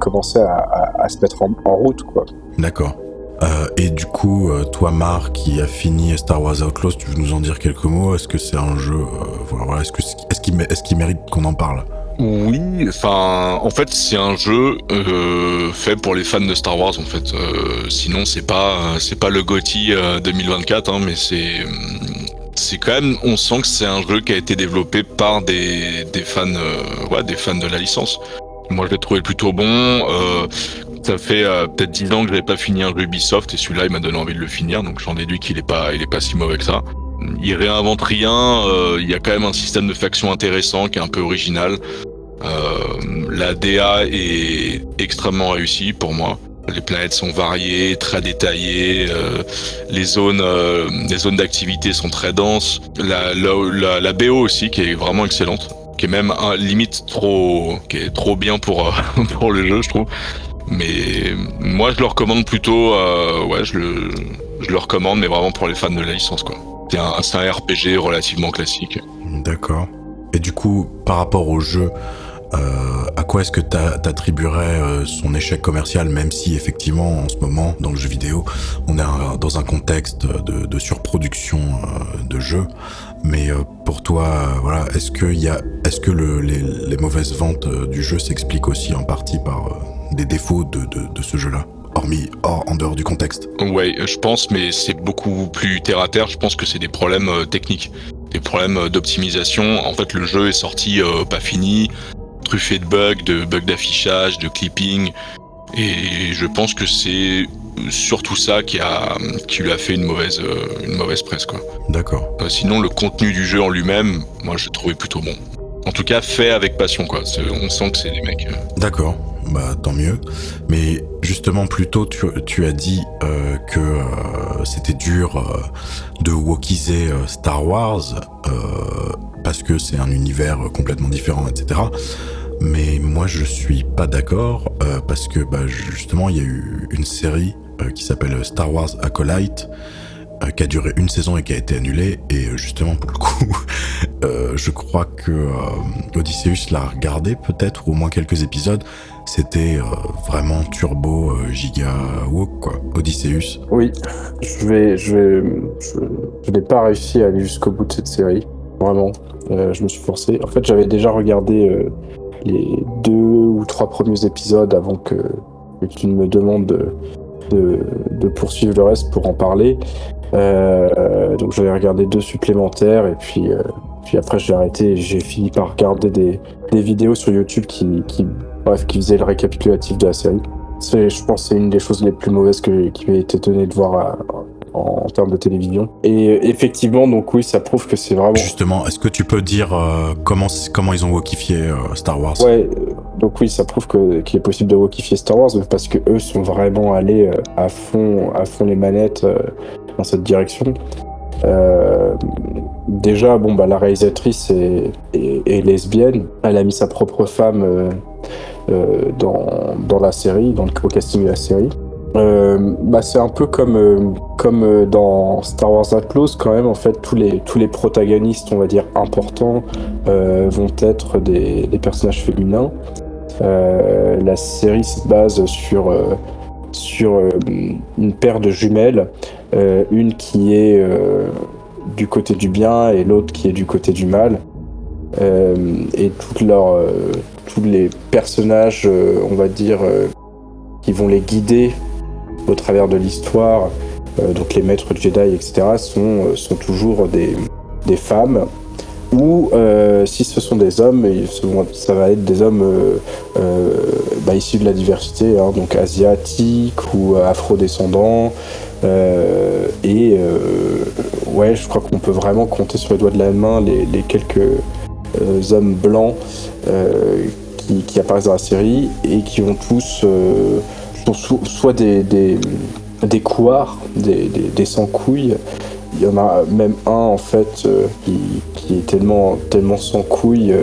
commencer à se mettre en route, quoi. D'accord. Et du coup, toi, Marc, qui a fini Star Wars Outlaws, tu veux nous en dire quelques mots? Est-ce que c'est un jeu... est-ce qu'il mérite qu'on en parle? Oui, enfin, en fait, c'est un jeu fait pour les fans de Star Wars, en fait. Sinon, c'est pas le GOTY 2024, mais c'est quand même, on sent que c'est un jeu qui a été développé par des fans, des fans de la licence. Moi, je l'ai trouvé plutôt bon. Ça fait peut-être 10 ans que j'avais pas fini un jeu Ubisoft et celui-là, il m'a donné envie de le finir, donc j'en déduis qu'il est pas si mauvais que ça. Il réinvente rien. Il y a quand même un système de faction intéressant qui est un peu original. La DA est extrêmement réussie pour moi. Les planètes sont variées, très détaillées. Les zones d'activité sont très denses. La BO aussi qui est vraiment excellente, qui est même limite qui est trop bien pour pour le jeu, je trouve. Mais moi je le recommande plutôt. je le recommande, mais vraiment pour les fans de la licence, quoi. C'est un RPG relativement classique. D'accord. Et du coup, par rapport au jeu, à quoi est-ce que t'attribuerais son échec commercial, même si effectivement en ce moment dans le jeu vidéo on est dans un contexte de surproduction de jeux, mais pour toi voilà, est-ce que les mauvaises ventes du jeu s'expliquent aussi en partie par des défauts de ce jeu-là, en dehors du contexte? Ouais, je pense, mais c'est beaucoup plus terre à terre. Je pense que c'est des problèmes techniques, des problèmes d'optimisation. En fait, le jeu est sorti pas fini, truffé de bugs d'affichage, de clipping, et je pense que c'est surtout ça qui lui a fait une mauvaise presse, quoi. D'accord. Sinon, le contenu du jeu en lui-même, moi, je l'ai trouvé plutôt bon. En tout cas, fait avec passion, quoi. On sent que c'est des mecs. D'accord, bah tant mieux. Mais justement, plus tôt, tu as dit que c'était dur de wokiser Star Wars parce que c'est un univers complètement différent, etc. Mais moi, je suis pas d'accord parce que justement, il y a eu une série qui s'appelle Star Wars Acolyte qui a duré une saison et qui a été annulée. Et justement, pour le coup, je crois que Odysseus l'a regardé peut-être, ou au moins quelques épisodes. C'était vraiment turbo giga woke, quoi. Odysseus. Oui, je n'ai pas réussi à aller jusqu'au bout de cette série. Vraiment, je me suis forcé. En fait, j'avais déjà regardé les 2 ou 3 premiers épisodes avant que tu me demandes de poursuivre le reste pour en parler. Donc j'avais regardé 2 supplémentaires et puis après j'ai arrêté et j'ai fini par regarder des vidéos sur YouTube qui faisaient le récapitulatif de la série. Je pense que c'est une des choses les plus mauvaises qui m'a été donné de voir en termes de télévision. Et effectivement, donc oui, ça prouve que c'est vraiment... Justement, est-ce que tu peux dire comment ils ont wokifié Star Wars? Ouais, donc oui, ça prouve qu'il est possible de wokifier Star Wars parce que eux sont vraiment allés à fond les manettes dans cette direction. Déjà, la réalisatrice est lesbienne. Elle a mis sa propre femme dans la série, au casting de la série. C'est un peu comme dans Star Wars Outlaws quand même. En fait, tous les protagonistes, on va dire importants, vont être des personnages féminins. La série se base sur une paire de jumelles, une qui est du côté du bien et l'autre qui est du côté du mal. Et tous les personnages, on va dire, qui vont les guider au travers de l'histoire, donc les maîtres Jedi, etc., sont toujours des femmes. Ou si ce sont des hommes, ça va être des hommes issus de la diversité, hein, donc asiatiques ou afro-descendants. Je crois qu'on peut vraiment compter sur les doigts de la main les quelques hommes blancs qui apparaissent dans la série et qui ont tous soit des couards, des sans-couilles. Il y en a même un en fait qui est tellement sans couilles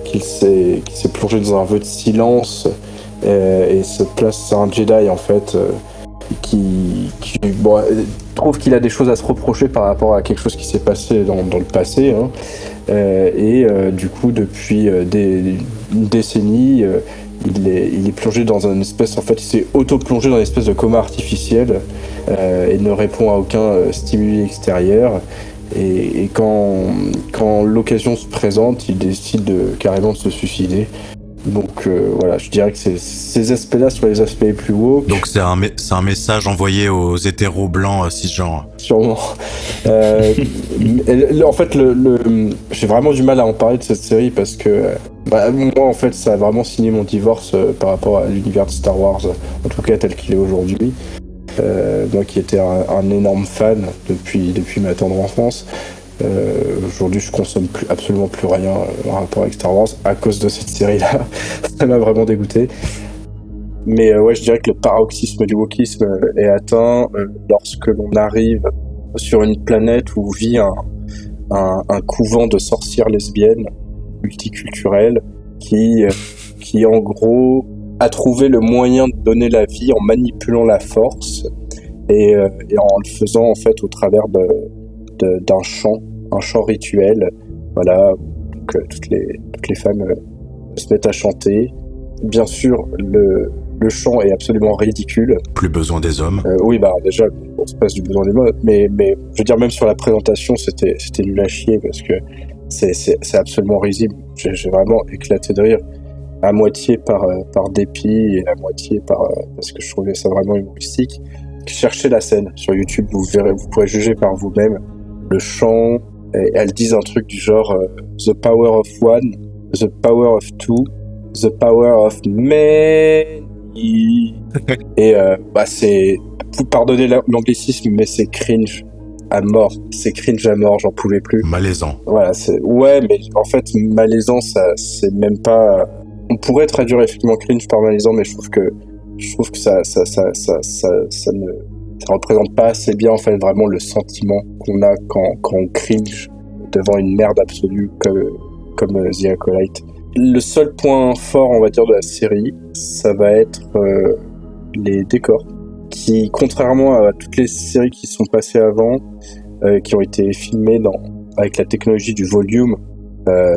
qu'il s'est plongé dans un vœu de silence et se place, c'est un Jedi en fait qui trouve qu'il a des choses à se reprocher par rapport à quelque chose qui s'est passé dans le passé, hein. Du coup depuis une décennie il est plongé dans une espèce, en fait il s'est auto-plongé dans une espèce de coma artificiel et ne répond à aucun stimuli extérieur et quand l'occasion se présente il décide carrément de se suicider. Donc voilà, je dirais que ces aspects-là sont les aspects les plus woke. Donc c'est un message envoyé aux hétéros blancs cisgenres. Sûrement. En fait, j'ai vraiment du mal à en parler de cette série parce que moi, en fait, ça a vraiment signé mon divorce par rapport à l'univers de Star Wars, en tout cas tel qu'il est aujourd'hui. Moi qui étais un énorme fan depuis ma tendre enfance. Aujourd'hui, je consomme absolument plus rien en rapport avec Star Wars à cause de cette série-là. Ça m'a vraiment dégoûté. Mais je dirais que le paroxysme du wokisme est atteint lorsque l'on arrive sur une planète où vit un couvent de sorcières lesbiennes multiculturelles qui en gros a trouvé le moyen de donner la vie en manipulant la force et en le faisant en fait au travers d'un chant rituel. Voilà, donc toutes les femmes se mettent à chanter. Bien sûr, le chant est absolument ridicule. Plus besoin des hommes. Oui, bah déjà, on se passe du besoin des mots, mais je veux dire, même sur la présentation, c'était nul à chier parce que c'est absolument risible. J'ai vraiment éclaté de rire, à moitié par dépit et à moitié parce que je trouvais ça vraiment humoristique. Cherchez la scène sur YouTube, vous pourrez juger par vous-même. Le chant, elles disent un truc du genre The power of one, the power of two, the power of many. Et c'est, vous pardonnez l'anglicisme, mais c'est cringe à mort. C'est cringe à mort, j'en pouvais plus. Malaisant. Voilà, ouais, mais en fait malaisant, ça c'est même pas. On pourrait traduire effectivement cringe par malaisant, mais je trouve que ça ne représente pas assez bien en fait vraiment le sentiment qu'on a quand on cringe devant une merde absolue comme The Acolyte. Le seul point fort, on va dire, de la série, ça va être les décors, qui, contrairement à toutes les séries qui sont passées avant, qui ont été filmées avec la technologie du volume,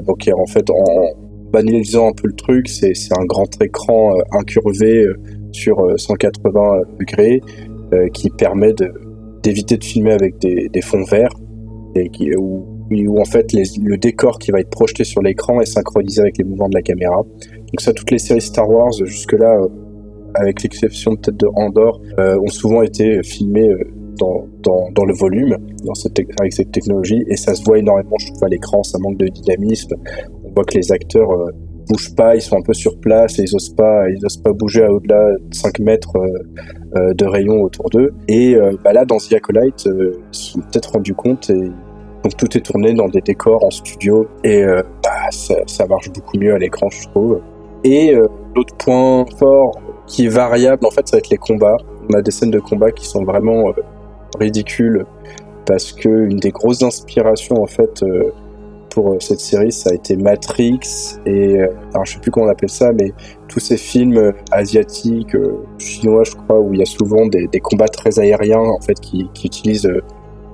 donc en fait, en banalisant un peu le truc, c'est un grand écran incurvé sur 180 degrés qui permet d'éviter de filmer avec des fonds verts et où en fait le décor qui va être projeté sur l'écran est synchronisé avec les mouvements de la caméra. Donc ça, toutes les séries Star Wars jusque-là, avec l'exception peut-être de Andor, ont souvent été filmées dans le volume, avec cette technologie, et ça se voit énormément, je trouve, à l'écran. Ça manque de dynamisme. On voit que les acteurs bougent pas, ils sont un peu sur place et ils osent pas bouger à au-delà de 5 mètres de rayon autour d'eux. Et là, dans The Acolyte, ils se sont peut-être rendus compte, et donc tout est tourné dans des décors en studio, et ça marche beaucoup mieux à l'écran, je trouve. Et l'autre point fort qui est variable, en fait, ça va être les combats. On a des scènes de combat qui sont vraiment ridicules, parce que une des grosses inspirations, en fait, pour cette série, ça a été Matrix, et alors je sais plus comment on appelle ça, mais tous ces films asiatiques, chinois, je crois, où il y a souvent des combats très aériens, en fait, qui utilisent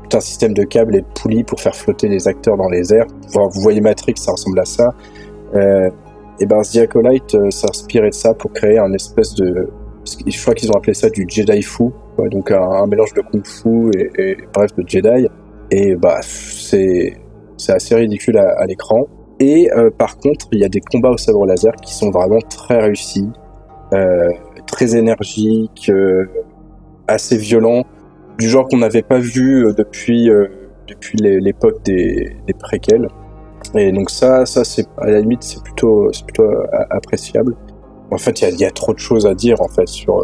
tout un système de câbles et de poulies pour faire flotter les acteurs dans les airs. Vous voyez Matrix, ça ressemble à ça. Et The Acolyte s'est inspiré de ça pour créer un espèce de... Je crois qu'ils ont appelé ça du Jedi Fu, ouais, donc un mélange de Kung Fu et bref, de Jedi. Et c'est assez ridicule à l'écran. Et par contre, il y a des combats au sabre laser qui sont vraiment très réussis, très énergiques, assez violents, du genre qu'on n'avait pas vu depuis l'époque des préquels. Et donc ça c'est, à la limite, c'est plutôt appréciable. En fait, il y a trop de choses à dire en fait sur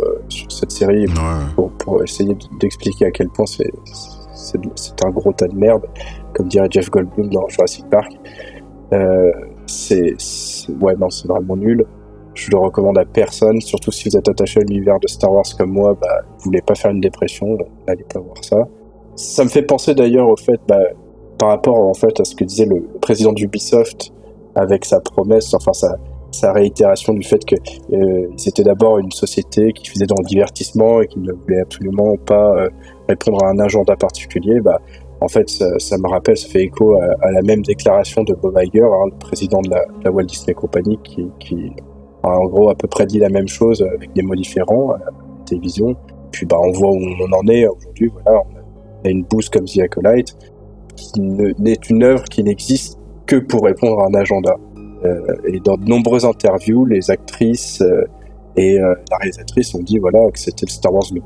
cette série, pour essayer d'expliquer à quel point c'est un gros tas de merde, comme dirait Jeff Goldblum dans Jurassic Park. C'est vraiment nul. Je le recommande à personne, surtout si vous êtes attaché à l'univers de Star Wars comme moi. Vous voulez pas faire une dépression, n'allez pas voir ça. Ça me fait penser d'ailleurs au fait, par rapport en fait à ce que disait le président d'Ubisoft avec sa promesse, enfin sa réitération du fait que ils étaient d'abord une société qui faisait dans le divertissement et qui ne voulait absolument pas répondre à un agenda particulier. En fait, ça me rappelle, ça fait écho à la même déclaration de Bob Iger, le président de la Walt Disney Company, qui a en gros à peu près dit la même chose avec des mots différents à la télévision. Puis on voit où on en est aujourd'hui. Voilà, on a une bouse comme The Acolyte, qui n'est une œuvre qui n'existe que pour répondre à un agenda. Et dans de nombreuses interviews, les actrices et la réalisatrice ont dit voilà que c'était le Star Wars le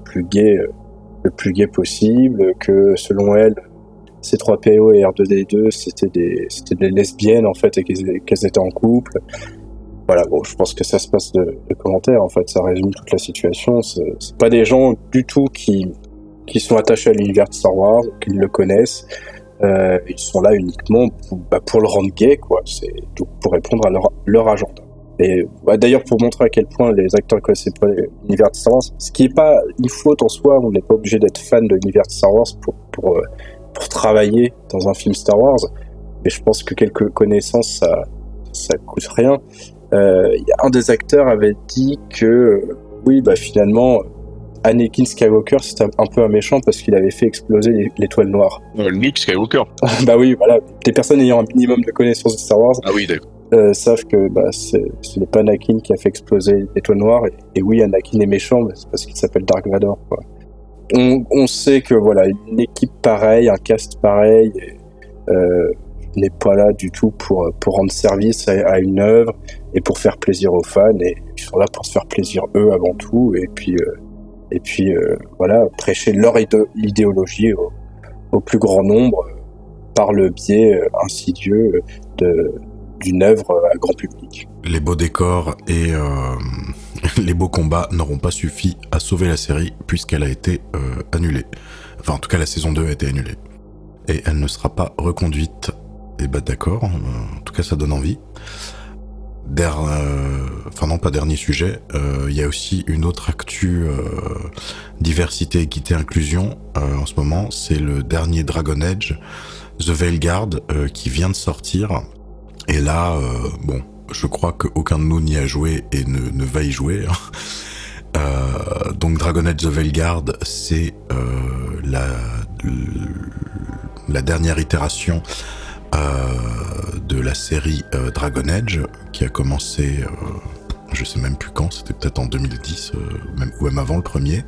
plus gay possible, que selon elles, C3PO et R2D2 c'était des lesbiennes en fait et qu'elles étaient en couple. Voilà, je pense que ça se passe de commentaires en fait, ça résume toute la situation. C'est pas des gens du tout qui sont attachés à l'univers de Star Wars, qui le connaissent. Ils sont là uniquement pour le rendre gay, quoi. C'est pour répondre à leur agenda. Et d'ailleurs, pour montrer à quel point les acteurs ne connaissaient pas l'univers de Star Wars, ce qui n'est pas une faute en soi, on n'est pas obligé d'être fan de l'univers de Star Wars pour travailler dans un film Star Wars. Mais je pense que quelques connaissances, ça coûte rien. Un des acteurs avait dit que oui, finalement, Anakin Skywalker, c'était un peu un méchant parce qu'il avait fait exploser l'étoile noire. Luke Skywalker. Bah oui, voilà. Des personnes ayant un minimum de connaissances de Star Wars Ah oui, d'accord. savent que ce n'est pas Anakin qui a fait exploser l'étoile noire. Et oui, Anakin est méchant, mais c'est parce qu'il s'appelle Dark Vador, quoi. On sait que voilà, une équipe pareille, un cast pareil, n'est pas là du tout pour rendre service à une œuvre et pour faire plaisir aux fans. Et ils sont là pour se faire plaisir eux avant tout. Et puis voilà, prêcher leur idéologie au plus grand nombre par le biais insidieux d'une œuvre à grand public. Les beaux décors et les beaux combats n'auront pas suffi à sauver la série puisqu'elle a été annulée. Enfin, en tout cas, la saison 2 a été annulée. Et elle ne sera pas reconduite. Et bah d'accord, en tout cas, ça donne envie. Enfin non, pas dernier sujet, il y a aussi une autre actu diversité, équité, inclusion en ce moment, c'est le dernier Dragon Age, The Veilguard, qui vient de sortir. Et là, bon, je crois qu'aucun de nous n'y a joué et ne va y jouer. Donc Dragon Age The Veilguard, c'est la dernière itération de la série Dragon Age, qui a commencé, je sais même plus quand, c'était peut-être en 2010, ou même avant le premier.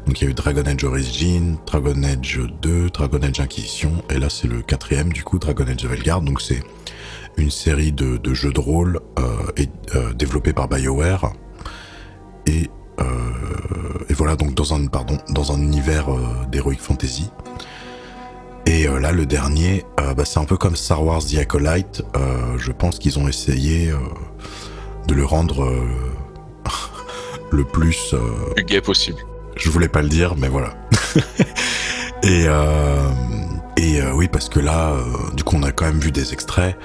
Donc il y a eu Dragon Age Origin, Dragon Age 2, Dragon Age Inquisition, et là c'est le 4e du coup, Dragon Age The Veilguard. Donc c'est une série de jeux de rôle développés par BioWare, et voilà, donc dans un univers d'Heroic Fantasy. Et là, le dernier, c'est un peu comme Star Wars The Acolyte. Je pense qu'ils ont essayé de le rendre le plus gay possible. Je voulais pas le dire, mais voilà. et oui, parce que là, du coup, on a quand même vu des extraits.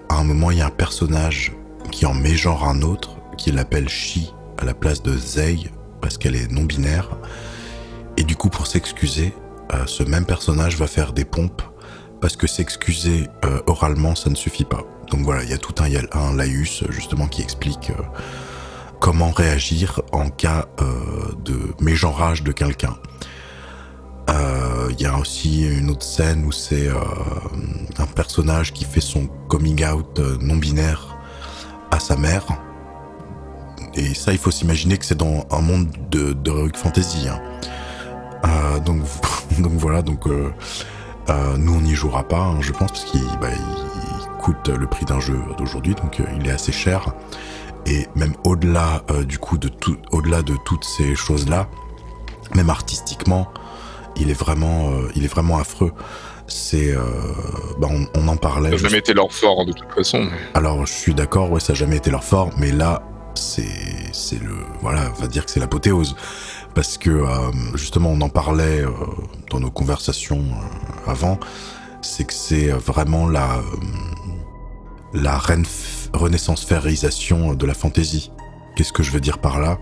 À un moment, il y a un personnage qui en mégenre un autre, qui l'appelle She à la place de Zay, parce qu'elle est non-binaire. Et du coup, pour s'excuser, ce même personnage va faire des pompes, parce que s'excuser oralement, ça ne suffit pas. Donc voilà, il y a tout un laïus, justement, qui explique comment réagir en cas de mégenrage de quelqu'un. Il y a aussi une autre scène où c'est un personnage qui fait son coming out non-binaire à sa mère. Et ça, il faut s'imaginer que c'est dans un monde de Heroic Fantasy. Hein. Donc voilà, nous on n'y jouera pas, hein, je pense, parce qu'il coûte le prix d'un jeu d'aujourd'hui, donc il est assez cher. Et même au-delà au-delà de toutes ces choses-là, même artistiquement, il est vraiment affreux. C'est, on en parlait. Ça n'a jamais été leur fort, de toute façon. Alors, je suis d'accord, ouais, ça n'a jamais été leur fort, mais là, c'est on va dire que c'est l'apothéose. Parce que, justement, on en parlait dans nos conversations avant, c'est que c'est vraiment la renaissance-férisation de la fantasy. Qu'est-ce que je veux dire par là ?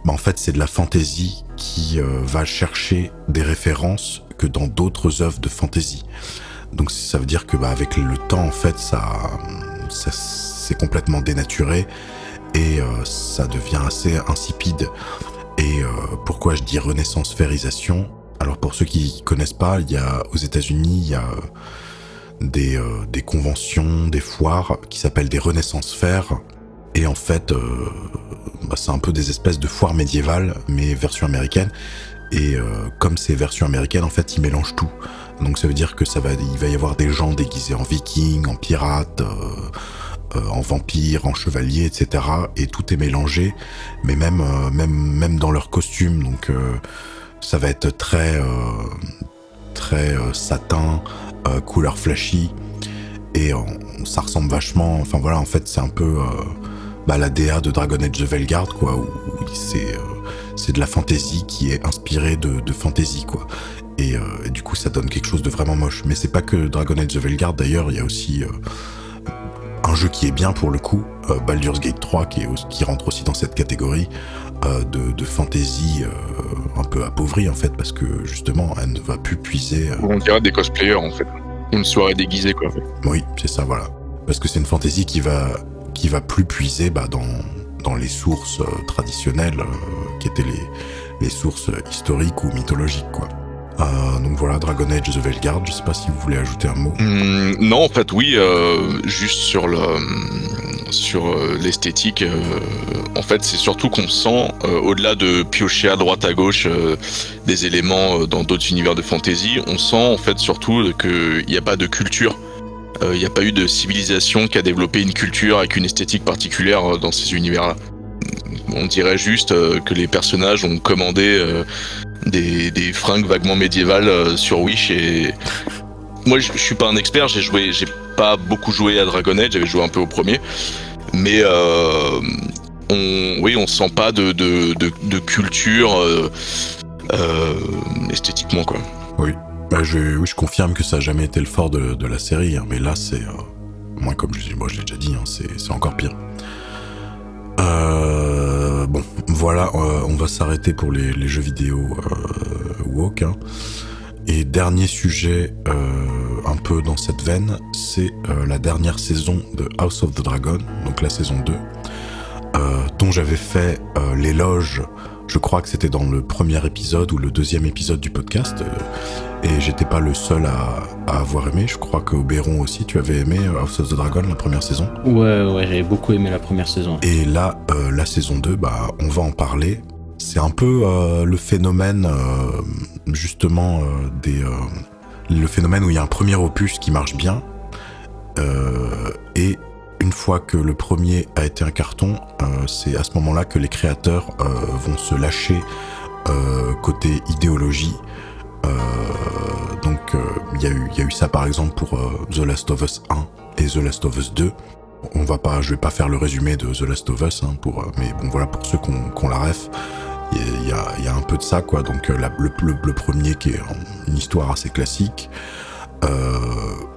En fait, c'est de la fantasy qui va chercher des références que dans d'autres œuvres de fantasy. Donc ça veut dire que avec le temps, en fait, ça c'est complètement dénaturé et ça devient assez insipide. Et pourquoi je dis renaissance-férisation ? Alors pour ceux qui connaissent pas, il y a aux États-Unis, il y a des conventions, des foires qui s'appellent des renaissance-fers. Et en fait, c'est un peu des espèces de foires médiévales, mais version américaine. Et comme c'est version américaine, en fait, ils mélangent tout. Donc ça veut dire que il va y avoir des gens déguisés en vikings, en pirates, en vampires, en chevaliers, etc. Et tout est mélangé, mais même dans leurs costumes. Donc ça va être très satin, couleur flashy. Et ça ressemble vachement. Enfin voilà, en fait, c'est un peu la DA de Dragon Age The Veilguard, quoi, où c'est de la fantasy qui est inspirée de fantasy, quoi. Et du coup, ça donne quelque chose de vraiment moche. Mais c'est pas que Dragon Age The Veilguard, d'ailleurs, il y a aussi un jeu qui est bien pour le coup, Baldur's Gate 3, qui rentre aussi dans cette catégorie de fantasy un peu appauvrie, en fait, parce que justement, elle ne va plus puiser. On dirait des cosplayers, en fait. Une soirée déguisée, quoi. En fait. Oui, c'est ça, voilà. Parce que c'est une fantasy qui va plus puiser dans les sources traditionnelles qui étaient les sources historiques ou mythologiques, quoi. Donc voilà, Dragon Age The Veilguard, je sais pas si vous voulez ajouter un mot. Non, en fait, oui, juste sur l'esthétique, en fait, c'est surtout qu'on sent, au-delà de piocher à droite à gauche des éléments dans d'autres univers de fantasy, on sent en fait surtout qu'il n'y a pas de culture. Il n'y a pas eu de civilisation qui a développé une culture avec une esthétique particulière dans ces univers-là. On dirait juste que les personnages ont commandé des fringues vaguement médiévales sur Wish, et moi je suis pas un expert, j'ai pas beaucoup joué à Dragon Age, j'avais joué un peu au premier, mais on sent pas de culture esthétiquement, quoi. Oui. Je confirme que ça n'a jamais été le fort de la série, hein, mais là c'est... moi comme je l'ai déjà dit, hein, c'est encore pire. Bon, voilà, on va s'arrêter pour les jeux vidéo woke, hein. Et dernier sujet un peu dans cette veine, c'est la dernière saison de House of the Dragon, donc la saison 2, dont j'avais fait l'éloge. Je crois que c'était dans le premier épisode ou le deuxième épisode du podcast, et j'étais pas le seul à avoir aimé. Je crois que Oberon aussi, tu avais aimé House of the Dragon, la première saison. Ouais, j'avais beaucoup aimé la première saison. Et là, la saison 2, on va en parler. C'est un peu le phénomène, justement, le phénomène où il y a un premier opus qui marche bien, et une fois que le premier a été un carton, c'est à ce moment-là que les créateurs vont se lâcher côté idéologie. Donc il y a eu ça par exemple pour The Last of Us 1 et The Last of Us 2. Je vais pas faire le résumé de The Last of Us, hein, mais bon voilà, pour ceux qui ont la ref, il y a un peu de ça, quoi. Donc le premier qui est une histoire assez classique,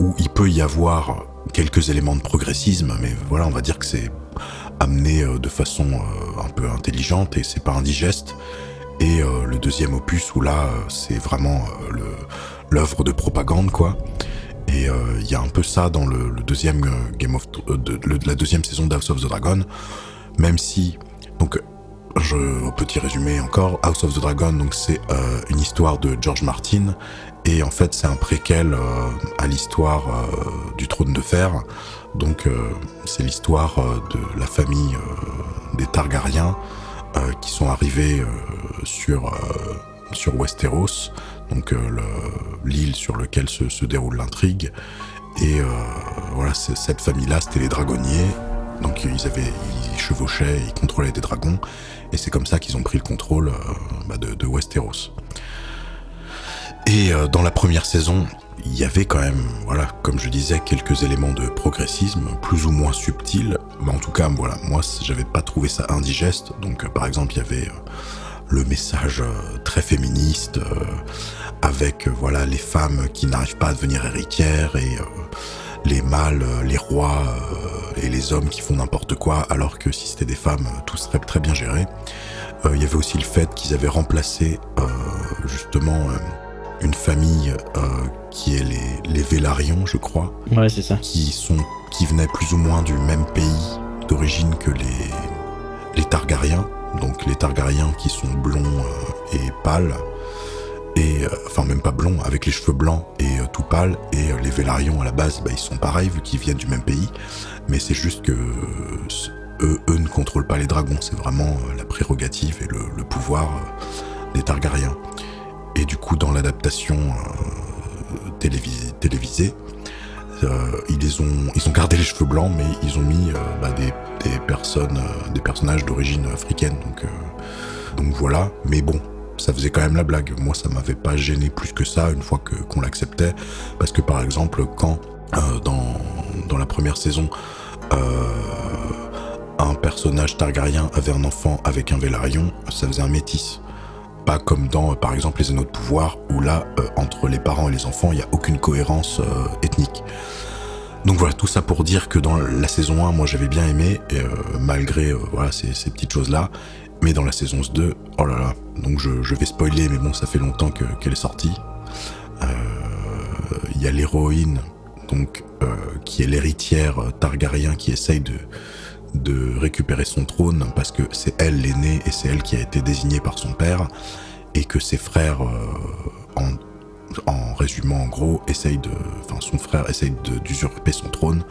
où il peut y avoir quelques éléments de progressisme, mais voilà, on va dire que c'est amené de façon un peu intelligente et c'est pas indigeste. Et le deuxième opus où là c'est vraiment l'œuvre de propagande, quoi. Et il y a un peu ça dans le deuxième la deuxième saison d'House of the Dragon, même si donc au petit résumé encore, House of the Dragon, donc c'est une histoire de George Martin, et en fait c'est un préquel à l'histoire du Trône de Fer. Donc c'est l'histoire de la famille des Targaryens qui sont arrivés sur Westeros, donc l'île sur laquelle se déroule l'intrigue. Et voilà, cette famille-là, c'était les dragonniers. Donc ils chevauchaient, ils contrôlaient des dragons, et c'est comme ça qu'ils ont pris le contrôle de Westeros. Et dans la première saison, il y avait quand même, voilà, comme je disais, quelques éléments de progressisme, plus ou moins subtils, mais en tout cas, voilà, moi, j'avais pas trouvé ça indigeste. Donc, par exemple, il y avait le message très féministe, avec, voilà, les femmes qui n'arrivent pas à devenir héritières, et les mâles, les rois, et les hommes qui font n'importe quoi, alors que si c'était des femmes, tout serait très bien géré. Il y avait aussi le fait qu'ils avaient remplacé, justement, une famille qui est les Vélarions, je crois. Ouais, c'est ça. Qui venaient plus ou moins du même pays d'origine que les Targaryens. Donc les Targaryens qui sont blonds et pâles, et enfin même pas blonds, avec les cheveux blancs et tout pâles. Et les Vélarions à la base, ils sont pareils vu qu'ils viennent du même pays, mais c'est juste que eux ne contrôlent pas les dragons. C'est vraiment la prérogative et le pouvoir des Targaryens. Et du coup, dans l'adaptation télévisée, ils ont gardé les cheveux blancs, mais ils ont mis des personnages d'origine africaine. Donc voilà. Mais bon, ça faisait quand même la blague. Moi, ça m'avait pas gêné plus que ça une fois qu'on l'acceptait, parce que par exemple, quand dans la première saison, un personnage Targaryen avait un enfant avec un Vélarion, ça faisait un métis. Pas comme dans, par exemple, les Anneaux de pouvoir, où là, entre les parents et les enfants, il n'y a aucune cohérence ethnique. Donc voilà, tout ça pour dire que dans la saison 1, moi j'avais bien aimé, malgré voilà, ces petites choses-là. Mais dans la saison 2, oh là là, donc je vais spoiler, mais bon, ça fait longtemps qu'elle est sortie. Il y a l'héroïne, donc, qui est l'héritière Targaryen, qui essaye de récupérer son trône parce que c'est elle l'aînée et c'est elle qui a été désignée par son père et que ses frères, en résumant en gros, son frère essaye d'usurper son trône.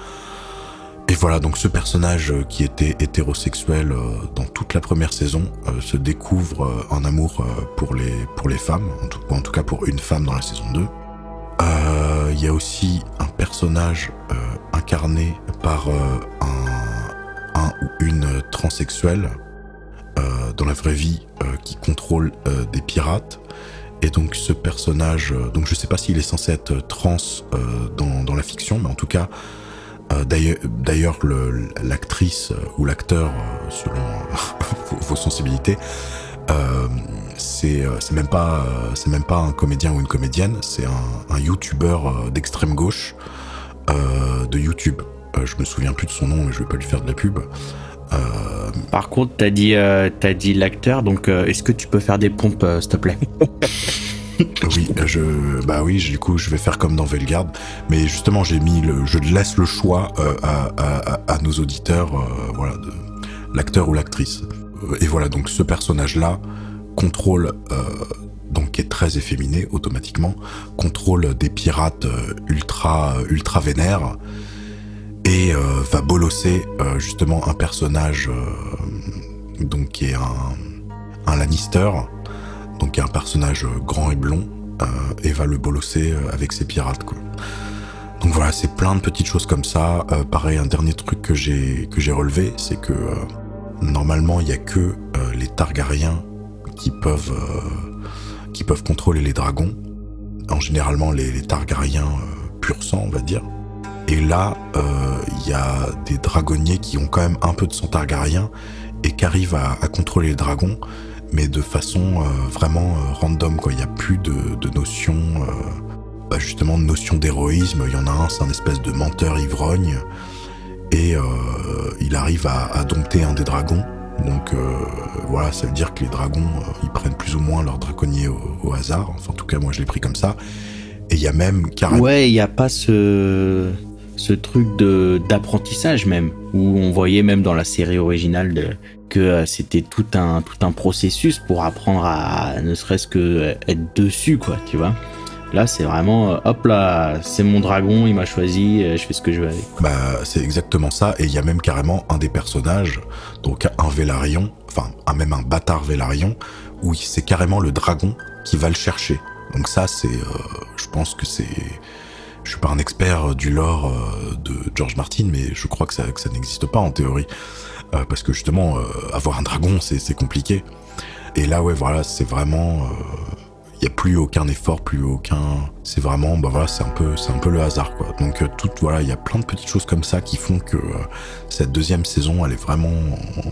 Et voilà, donc ce personnage qui était hétérosexuel dans toute la première saison se découvre un amour pour les femmes, en tout cas pour une femme dans la saison 2. Il y a aussi un personnage incarné par un ou une transsexuelle dans la vraie vie qui contrôle des pirates. Et donc ce personnage, donc je sais pas s'il est censé être trans dans la fiction, mais en tout cas, d'ailleurs l'actrice ou l'acteur, selon vos sensibilités, c'est même pas un comédien ou une comédienne, c'est un youtubeur d'extrême gauche de YouTube. Je me souviens plus de son nom, mais je vais pas lui faire de la pub. Par contre, t'as dit l'acteur, donc est-ce que tu peux faire des pompes, s'il te plaît? Oui, du coup, je vais faire comme dans Veilguard, mais justement, je laisse le choix à nos auditeurs, voilà, de l'acteur ou l'actrice. Et voilà, donc ce personnage-là contrôle, donc qui est très efféminé automatiquement, contrôle des pirates ultra vénères. Et va bolosser justement un personnage donc qui est un Lannister, donc qui est un personnage grand et blond, et va le bolosser avec ses pirates, quoi. Donc voilà, c'est plein de petites choses comme ça. Pareil, un dernier truc que j'ai relevé, c'est que normalement il y a que les Targaryens qui peuvent contrôler les dragons. Généralement les Targaryens pur sang, on va dire. Et là, il y a des dragonniers qui ont quand même un peu de sang targaryen et qui arrivent à contrôler les dragons, mais de façon vraiment random, quoi. Il n'y a plus de notion, justement, de notion d'héroïsme. Il y en a un, c'est un espèce de menteur ivrogne, et il arrive à dompter un des dragons. Donc voilà, ça veut dire que les dragons, ils prennent plus ou moins leur draconnier au hasard. Enfin, en tout cas, moi, je l'ai pris comme ça. Et il y a même carrément... Ouais, il n'y a pas ce truc d'apprentissage même, où on voyait même dans la série originale que c'était tout un processus pour apprendre à ne serait-ce que être dessus, quoi, tu vois. Là, c'est vraiment, hop là, c'est mon dragon, il m'a choisi, je fais ce que je veux avec. C'est exactement ça, et il y a même carrément un des personnages, donc un Velaryon, enfin même un bâtard Velaryon, où c'est carrément le dragon qui va le chercher. Donc ça, je pense que c'est... Je suis pas un expert du lore de George Martin, mais je crois que ça n'existe pas en théorie. Parce que justement, avoir un dragon, c'est compliqué. Et là, ouais, voilà, c'est vraiment... Il n'y a plus aucun effort, c'est vraiment, voilà, c'est un peu le hasard, quoi. Donc, voilà, il y a plein de petites choses comme ça qui font que cette deuxième saison, elle est vraiment,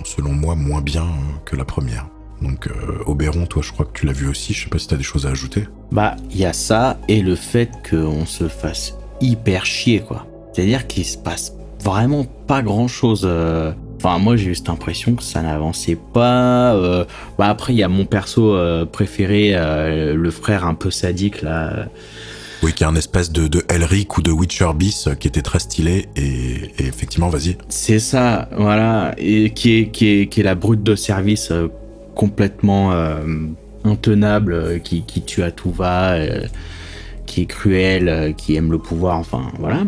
selon moi, moins bien que la première. Donc, Oberon, toi, je crois que tu l'as vu aussi. Je sais pas si t'as des choses à ajouter. Il y a ça et le fait qu'on se fasse hyper chier, quoi. C'est-à-dire qu'il se passe vraiment pas grand-chose. Enfin, moi, j'ai eu cette impression que ça n'avançait pas. Après, il y a mon perso préféré, le frère un peu sadique, là. Oui, qui est un espèce de Elric ou de Witcher bis qui était très stylé. Et effectivement, vas-y. C'est ça, voilà. Et qui est la brute de service complètement intenable, qui tue à tout va, qui est cruel, qui aime le pouvoir, enfin voilà,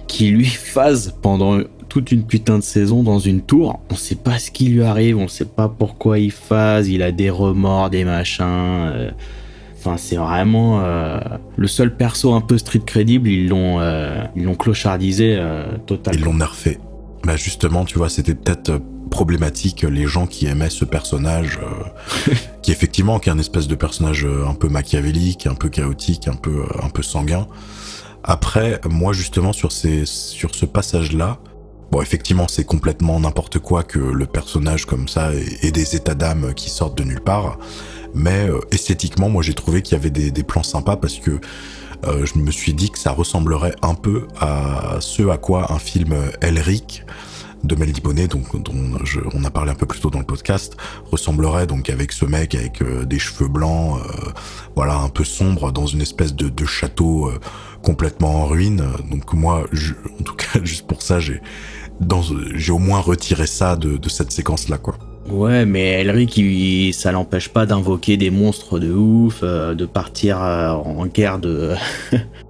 qui lui phase pendant toute une putain de saison dans une tour. On sait pas ce qui lui arrive, on sait pas pourquoi il phase, il a des remords, des machins. Enfin, c'est vraiment le seul perso un peu street crédible. Ils l'ont clochardisé totalement. Ils l'ont nerfé. Justement, tu vois, c'était peut-être problématique les gens qui aimaient ce personnage qui effectivement qui est un espèce de personnage un peu machiavélique, un peu chaotique, un peu sanguin. Après, moi justement sur ce passage-là, bon effectivement c'est complètement n'importe quoi que le personnage comme ça ait des états d'âme qui sortent de nulle part, mais esthétiquement moi j'ai trouvé qu'il y avait des plans sympas parce que je me suis dit que ça ressemblerait un peu à ce à quoi un film Elric de Mel Gibson, donc on a parlé un peu plus tôt dans le podcast, ressemblerait donc avec ce mec avec des cheveux blancs, voilà, un peu sombre dans une espèce de château complètement en ruine. Donc moi, en tout cas, juste pour ça, j'ai au moins retiré ça de cette séquence-là, quoi. Ouais, mais Elric, ça l'empêche pas d'invoquer des monstres de ouf, de partir en guerre de,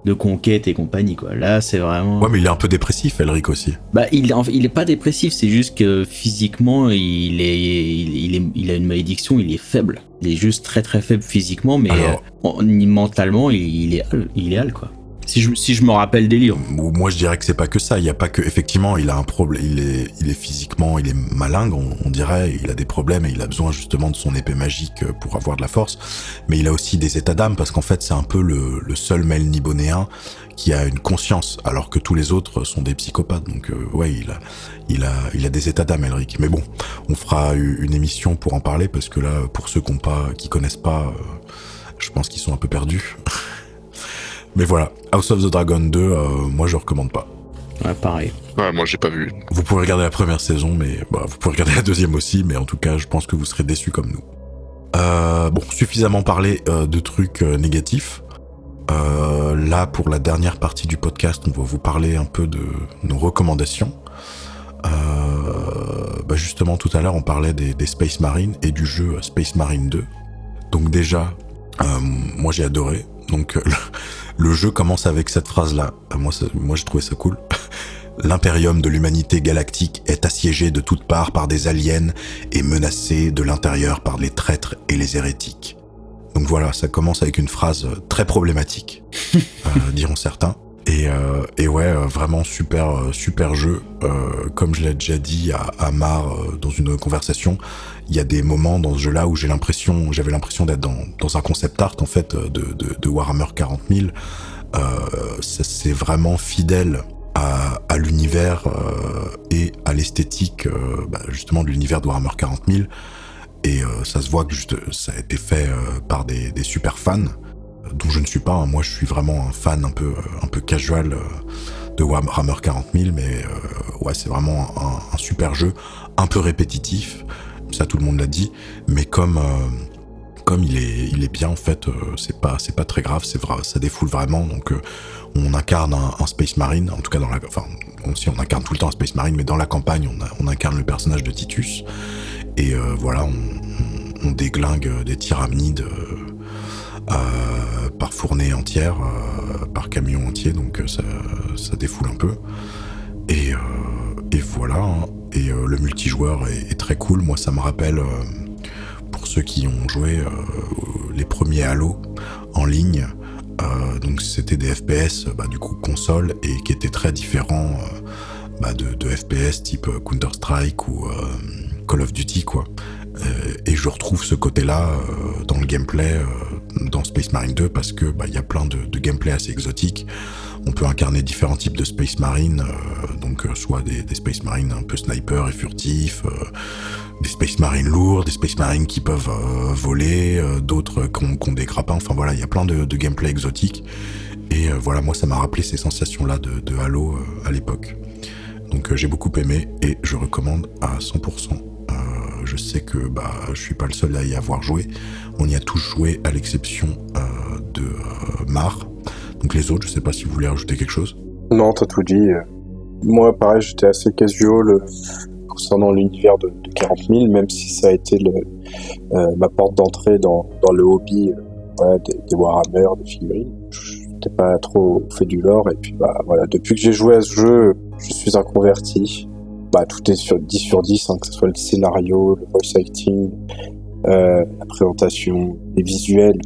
de conquête et compagnie, quoi. Là, c'est vraiment... Ouais, mais il est un peu dépressif, Elric, aussi. Bah, il est pas dépressif, c'est juste que physiquement, il a une malédiction, il est faible. Il est juste très très faible physiquement, mais Alors, mentalement, il est hal, quoi. Si je me rappelle des livres. moi, je dirais que c'est pas que ça. Il y a pas que, effectivement, il a un problème. Il est physiquement, il est malingre, on dirait. Il a des problèmes et il a besoin justement de son épée magique pour avoir de la force. Mais il a aussi des états d'âme parce qu'en fait, c'est un peu le seul Melnibonéen qui a une conscience, alors que tous les autres sont des psychopathes. Donc, ouais, il a des états d'âme, Elric. Mais bon, on fera une émission pour en parler parce que là, pour ceux qui connaissent pas, je pense qu'ils sont un peu perdus. Mais voilà, House of the Dragon 2, moi je recommande pas. Ouais, pareil. Ouais, moi j'ai pas vu. Vous pouvez regarder la première saison, mais vous pouvez regarder la deuxième aussi, mais en tout cas, je pense que vous serez déçus comme nous. Bon, suffisamment parlé de trucs négatifs. Là, pour la dernière partie du podcast, on va vous parler un peu de nos recommandations. Justement, tout à l'heure, on parlait des Space Marines et du jeu Space Marine 2. Donc déjà, moi j'ai adoré. Donc le jeu commence avec cette phrase-là. Moi j'ai trouvé ça cool. L'impérium de l'humanité galactique est assiégé de toutes parts par des aliens et menacé de l'intérieur par les traîtres et les hérétiques. Donc voilà, ça commence avec une phrase très problématique, diront certains. Et ouais, vraiment super jeu. Comme je l'ai déjà dit à Mar dans une conversation, il y a des moments dans ce jeu-là où j'avais l'impression d'être dans un concept art en fait de Warhammer 40 000. C'est vraiment fidèle à l'univers et à l'esthétique justement de l'univers de Warhammer 40 000. Et ça se voit que ça a été fait par des super fans. Dont je ne suis pas, hein. Moi je suis vraiment un fan un peu casual de Warhammer 40 000, mais ouais, c'est vraiment un super jeu, un peu répétitif, ça tout le monde l'a dit, mais comme il est bien en fait, c'est pas très grave, ça défoule vraiment. Donc on incarne un Space Marine, en tout cas on incarne tout le temps un Space Marine, mais dans la campagne on incarne le personnage de Titus, et voilà, on déglingue des tyranides par fournée entière, par camion entier, donc ça défoule un peu. Et voilà, hein. Et le multijoueur est très cool. Moi, ça me rappelle, pour ceux qui ont joué les premiers Halo en ligne, donc c'était des FPS, du coup console, et qui étaient très différents de FPS type Counter-Strike ou Call of Duty, quoi. Et je retrouve ce côté-là dans le gameplay dans Space Marine 2 parce que y a plein de gameplay assez exotiques. On peut incarner différents types de Space Marine, donc soit des Space Marine un peu sniper et furtifs, des Space Marine lourds, des Space Marine qui peuvent voler, d'autres qui ont des grappins. Enfin voilà, il y a plein de gameplay exotiques. Et voilà, moi ça m'a rappelé ces sensations-là de Halo à l'époque. Donc j'ai beaucoup aimé et je recommande à 100%. Je sais que je suis pas le seul à y avoir joué. On y a tous joué à l'exception de Mar. Donc les autres, je sais pas si vous voulez rajouter quelque chose. Non, t'as tout dit. Moi, pareil, j'étais assez casual concernant l'univers de 40 000, même si ça a été ma porte d'entrée dans le hobby des Warhammer, des figurines. J'étais pas trop fait du lore, et puis voilà, depuis que j'ai joué à ce jeu, je suis un converti. Tout est sur 10 sur 10, hein, que ce soit le scénario, le voice acting, la présentation, les visuels,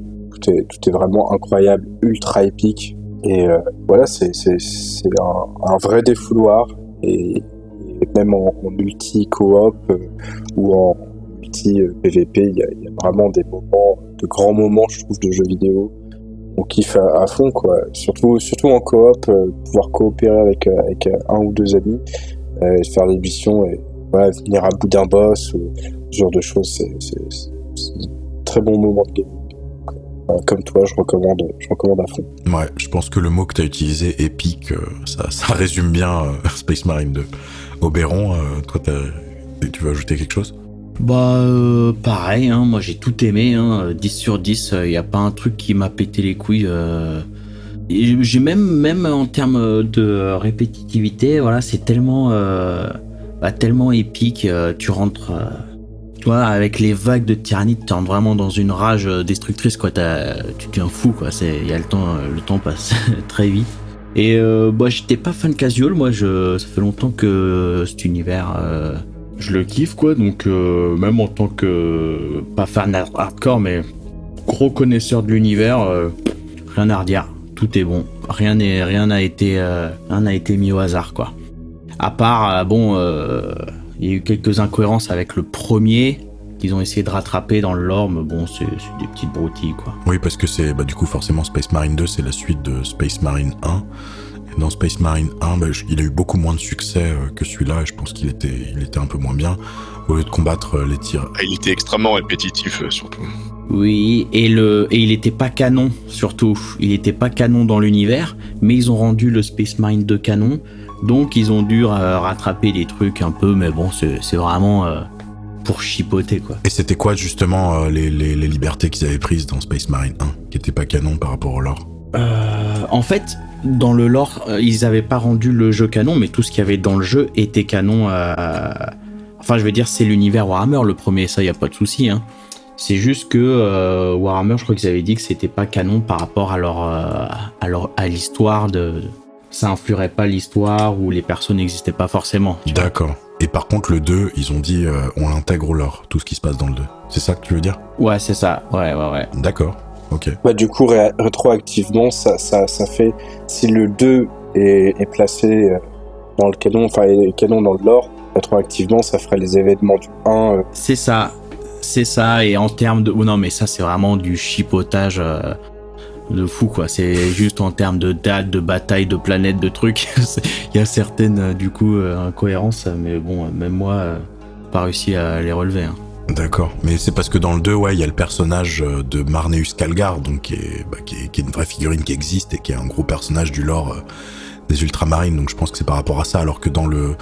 tout est vraiment incroyable, ultra épique. Et voilà, c'est un vrai défouloir. Et même en multi-coop ou en multi-PVP, il y a vraiment des moments, de grands moments, je trouve, de jeux vidéo. On kiffe à fond, quoi. Surtout en coop, pouvoir coopérer avec un ou deux amis. Faire des missions et voilà, venir à bout d'un boss ou ce genre de choses, c'est un très bon moment de gaming. Comme toi, je recommande à fond. Ouais, je pense que le mot que tu as utilisé, épique, ça résume bien Space Marine 2. Oberon, toi, tu veux ajouter quelque chose ? Pareil, hein, moi j'ai tout aimé, hein, 10 sur 10, y a pas un truc qui m'a pété les couilles Et j'ai même en termes de répétitivité, voilà, c'est tellement, tellement épique. Tu rentres, tu vois, avec les vagues de tyrannite, tu rentres vraiment dans une rage destructrice, quoi. Tu deviens fou, quoi. Il y a le temps passe très vite. Et j'étais pas fan casual, moi. Ça fait longtemps que cet univers, je le kiffe, quoi. Donc même en tant que pas fan hardcore, mais gros connaisseur de l'univers, rien à redire. Tout est bon, rien n'a été mis au hasard, quoi. À part, il y a eu quelques incohérences avec le premier qu'ils ont essayé de rattraper dans le lore, mais bon, c'est des petites broutilles, quoi. Oui, parce que c'est du coup forcément Space Marine 2, c'est la suite de Space Marine 1. Et dans Space Marine 1, il a eu beaucoup moins de succès que celui-là, et je pense qu'il était un peu moins bien. Au lieu de combattre les tirs. Il était extrêmement répétitif, surtout. Oui, et il était pas canon, surtout. Il était pas canon dans l'univers, mais ils ont rendu le Space Marine 2 canon, donc ils ont dû rattraper des trucs un peu, mais bon, c'est vraiment pour chipoter, quoi. Et c'était quoi, justement, les libertés qu'ils avaient prises dans Space Marine 1, qui étaient pas canon par rapport au lore? En fait, dans le lore, ils avaient pas rendu le jeu canon, mais tout ce qu'il y avait dans le jeu était canon. Enfin, je veux dire, c'est l'univers Warhammer, le premier, ça, y a pas de souci, hein. C'est juste que Warhammer, je crois qu'ils avaient dit que c'était pas canon par rapport à l'histoire de. Ça influerait pas l'histoire ou les personnes n'existaient pas forcément. D'accord. Et par contre, le 2, ils ont dit on l'intègre au lore, tout ce qui se passe dans le 2. C'est ça que tu veux dire? Ouais, c'est ça. Ouais. D'accord. Ok. Du coup, rétroactivement, ça fait. Si le 2 est placé dans le canon, enfin, est canon dans le lore, rétroactivement, ça ferait les événements du 1. C'est ça, et en termes de. Oh non, mais ça, c'est vraiment du chipotage de fou, quoi. C'est juste en termes de date, de bataille, de planète, de trucs. Il y a certaines, du coup, incohérences, mais bon, même moi, pas réussi à les relever, hein. D'accord, mais c'est parce que dans le 2, il y a le personnage de Marneus Calgar, donc qui est une vraie figurine qui existe et qui est un gros personnage du lore des Ultramarines, donc je pense que c'est par rapport à ça, alors que dans le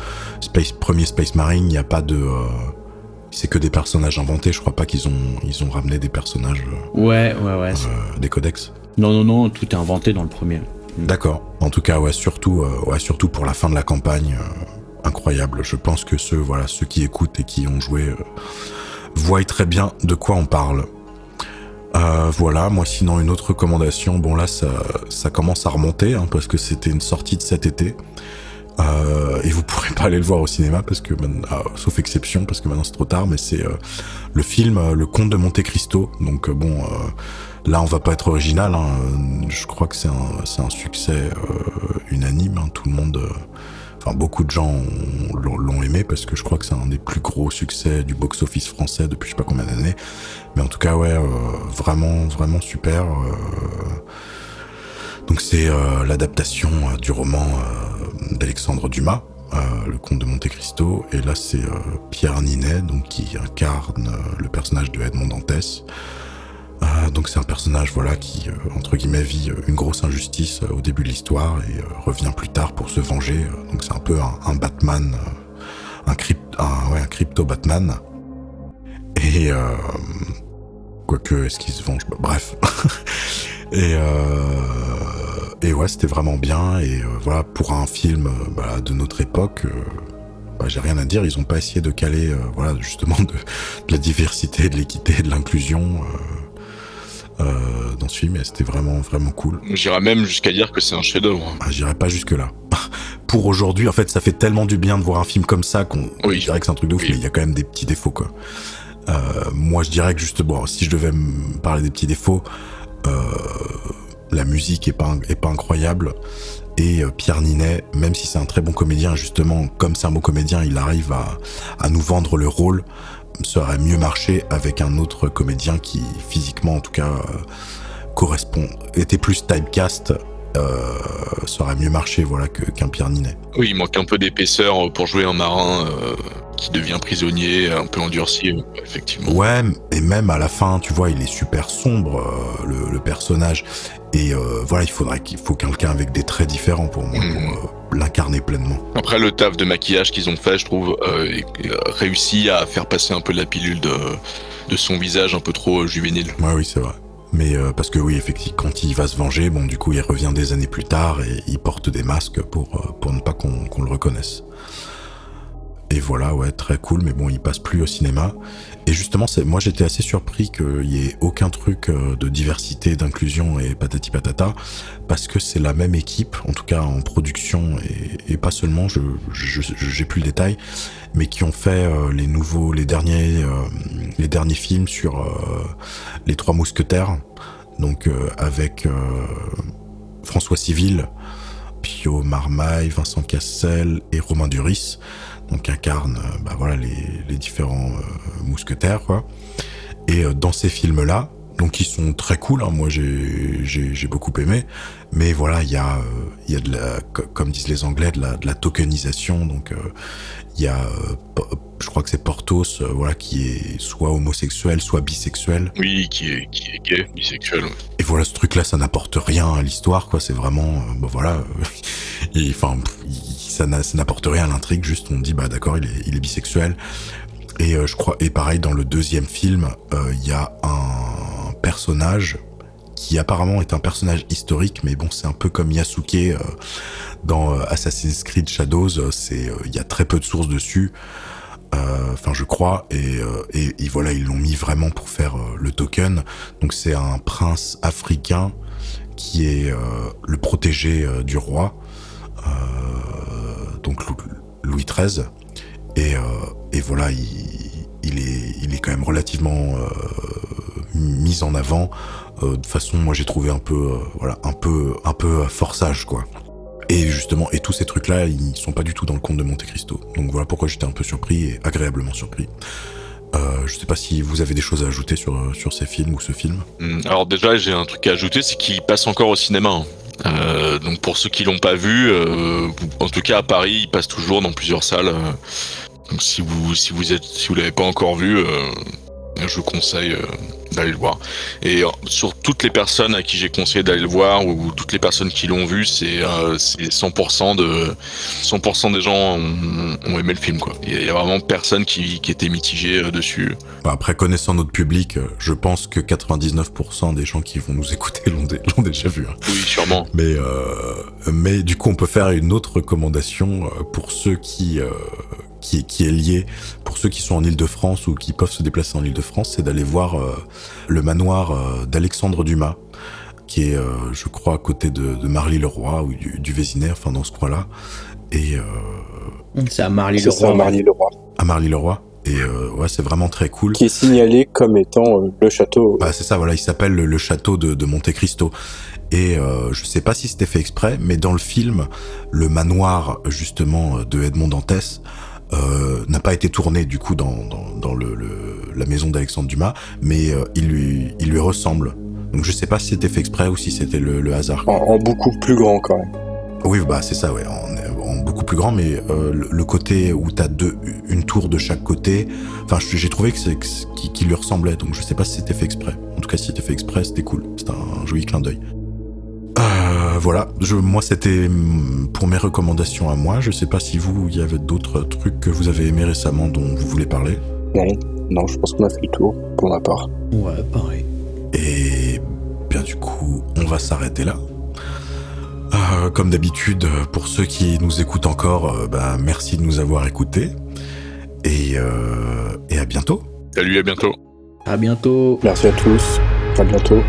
premier Space Marine, il n'y a pas de... c'est que des personnages inventés, je crois pas qu'ils ont ramené des personnages Ouais. des codex. Non, tout est inventé dans le premier. D'accord, en tout cas, surtout pour la fin de la campagne, incroyable. Je pense que ceux qui écoutent et qui ont joué voient très bien de quoi on parle. Moi sinon une autre recommandation, bon là ça commence à remonter, hein, parce que c'était une sortie de cet été, et vous pourrez pas aller le voir au cinéma parce que sauf exception, parce que maintenant c'est trop tard, mais c'est le film Le Comte de Monte Cristo. Donc là on va pas être original, hein, je crois que c'est un succès unanime, hein, tout le monde... beaucoup de gens l'ont aimé parce que je crois que c'est un des plus gros succès du box-office français depuis je sais pas combien d'années. Mais en tout cas, vraiment, vraiment super. Donc c'est l'adaptation du roman d'Alexandre Dumas, Le Comte de Monte Cristo. Et là, c'est Pierre Ninet, donc qui incarne le personnage de Edmond Dantès. Donc c'est un personnage qui, entre guillemets, vit une grosse injustice au début de l'histoire et revient plus tard pour se venger. Donc c'est un peu un Batman, un crypto-Batman. Et quoique, est-ce qu'il se venge? Bref. Et c'était vraiment bien. Et pour un film de notre époque... j'ai rien à dire, ils ont pas essayé de caler justement de la diversité, de l'équité, de l'inclusion dans ce film, et c'était vraiment vraiment cool. J'irais même jusqu'à dire que c'est un chef-d'œuvre. J'irais pas jusque là. Pour aujourd'hui, en fait, ça fait tellement du bien de voir un film comme ça qu'on dirait que c'est un truc de ouf, mais il y a quand même des petits défauts, quoi. Moi, je dirais que si je devais me parler des petits défauts, la musique est pas incroyable. Et Pierre Ninet, même si c'est un très bon comédien, justement, comme c'est un bon comédien, il arrive à nous vendre le rôle, ça aurait mieux marché avec un autre comédien qui, physiquement en tout cas, était plus typecast, ça aurait mieux marché qu'un Pierre Ninet. Oui, il manque un peu d'épaisseur pour jouer un marin qui devient prisonnier, un peu endurci, effectivement. Ouais, et même à la fin, tu vois, il est super sombre, le personnage. Et il faut quelqu'un avec des traits différents pour moi, pour l'incarner pleinement. Après, le taf de maquillage qu'ils ont fait, je trouve, réussi à faire passer un peu la pilule de son visage un peu trop juvénile. Ouais, oui, c'est vrai. Mais parce que oui, effectivement, quand il va se venger, bon, du coup, il revient des années plus tard et il porte des masques pour ne pas qu'on le reconnaisse. Et voilà, ouais, très cool, mais bon, il passe plus au cinéma. Et justement, moi j'étais assez surpris qu'il y ait aucun truc de diversité, d'inclusion et patati patata, parce que c'est la même équipe, en tout cas en production, et pas seulement, j'ai plus le détail, mais qui ont fait les derniers films sur les Trois Mousquetaires, donc avec François Civil, Pio Marmaille, Vincent Cassel et Romain Duris, donc incarnent voilà, les différents mousquetaires, quoi. Et dans ces films-là, donc ils sont très cool, hein, moi j'ai beaucoup aimé, mais voilà, il y a de la, comme disent les Anglais, de la tokenisation, donc il y a, je crois que c'est Porthos, voilà, qui est soit homosexuel, soit bisexuel. Oui, qui est gay, bisexuel. Ouais. Et voilà, ce truc-là, ça n'apporte rien à l'histoire, quoi. C'est vraiment, voilà, ça n'apporte rien à l'intrigue. Juste, on dit, d'accord, il est bisexuel. Et je crois, et pareil, dans le deuxième film, il y a un personnage qui apparemment est un personnage historique, mais bon, c'est un peu comme Yasuke dans Assassin's Creed Shadows. Il y a très peu de sources dessus. Je crois, et voilà, ils l'ont mis vraiment pour faire le token. Donc c'est un prince africain qui est le protégé du roi, donc Louis XIII, et voilà, il est quand même relativement mis en avant de façon, moi j'ai trouvé un peu forçage, quoi. Et justement, et tous ces trucs-là, ils sont pas du tout dans le Comte de Monte Cristo. Donc voilà pourquoi j'étais un peu surpris et agréablement surpris. Je sais pas si vous avez des choses à ajouter sur ces films ou ce film. Alors déjà, j'ai un truc à ajouter, c'est qu'il passe encore au cinéma. Donc pour ceux qui l'ont pas vu, en tout cas à Paris, il passe toujours dans plusieurs salles. Donc si vous l'avez pas encore vu, je vous conseille d'aller le voir. Et sur toutes les personnes à qui j'ai conseillé d'aller le voir, ou toutes les personnes qui l'ont vu, c'est 100% des gens ont aimé le film, quoi. Il y a vraiment personne qui était mitigé dessus. Après, connaissant notre public, je pense que 99% des gens qui vont nous écouter l'ont déjà vu. Hein. Oui, sûrement. Mais du coup, on peut faire une autre recommandation pour ceux qui est lié, pour ceux qui sont en Île-de-France ou qui peuvent se déplacer en Île-de-France, c'est d'aller voir le manoir d'Alexandre Dumas, qui est, je crois, à côté de Marly-le-Roi ou du Vésinet, enfin dans ce coin-là. Et c'est à Marly-le-Roi. C'est à Marly-le-Roi. À Marly-le-Roi. Et ouais, c'est vraiment très cool. Qui est signalé comme étant le château. C'est ça, voilà, il s'appelle le château de Monte Cristo. Et je sais pas si c'était fait exprès, mais dans le film, le manoir justement de Edmond Dantès n'a pas été tourné du coup dans la maison d'Alexandre Dumas, mais il lui ressemble. Donc je sais pas si c'était fait exprès ou si c'était le hasard. En beaucoup plus grand quand même. Oui, c'est ça, ouais, en beaucoup plus grand, mais le côté où t'as une tour de chaque côté, enfin j'ai trouvé qu'il lui ressemblait, donc je sais pas si c'était fait exprès. En tout cas, si c'était fait exprès, c'était cool, c'était un joli clin d'œil. Voilà, moi c'était pour mes recommandations à moi. Je sais pas si il y avait d'autres trucs que vous avez aimés récemment dont vous voulez parler. Non, je pense qu'on a fait le tour pour ma part. Ouais, pareil. Et bien du coup, on va s'arrêter là. Comme d'habitude, pour ceux qui nous écoutent encore, merci de nous avoir écoutés. Et à bientôt. Salut, à bientôt. À bientôt. Merci à tous. À bientôt.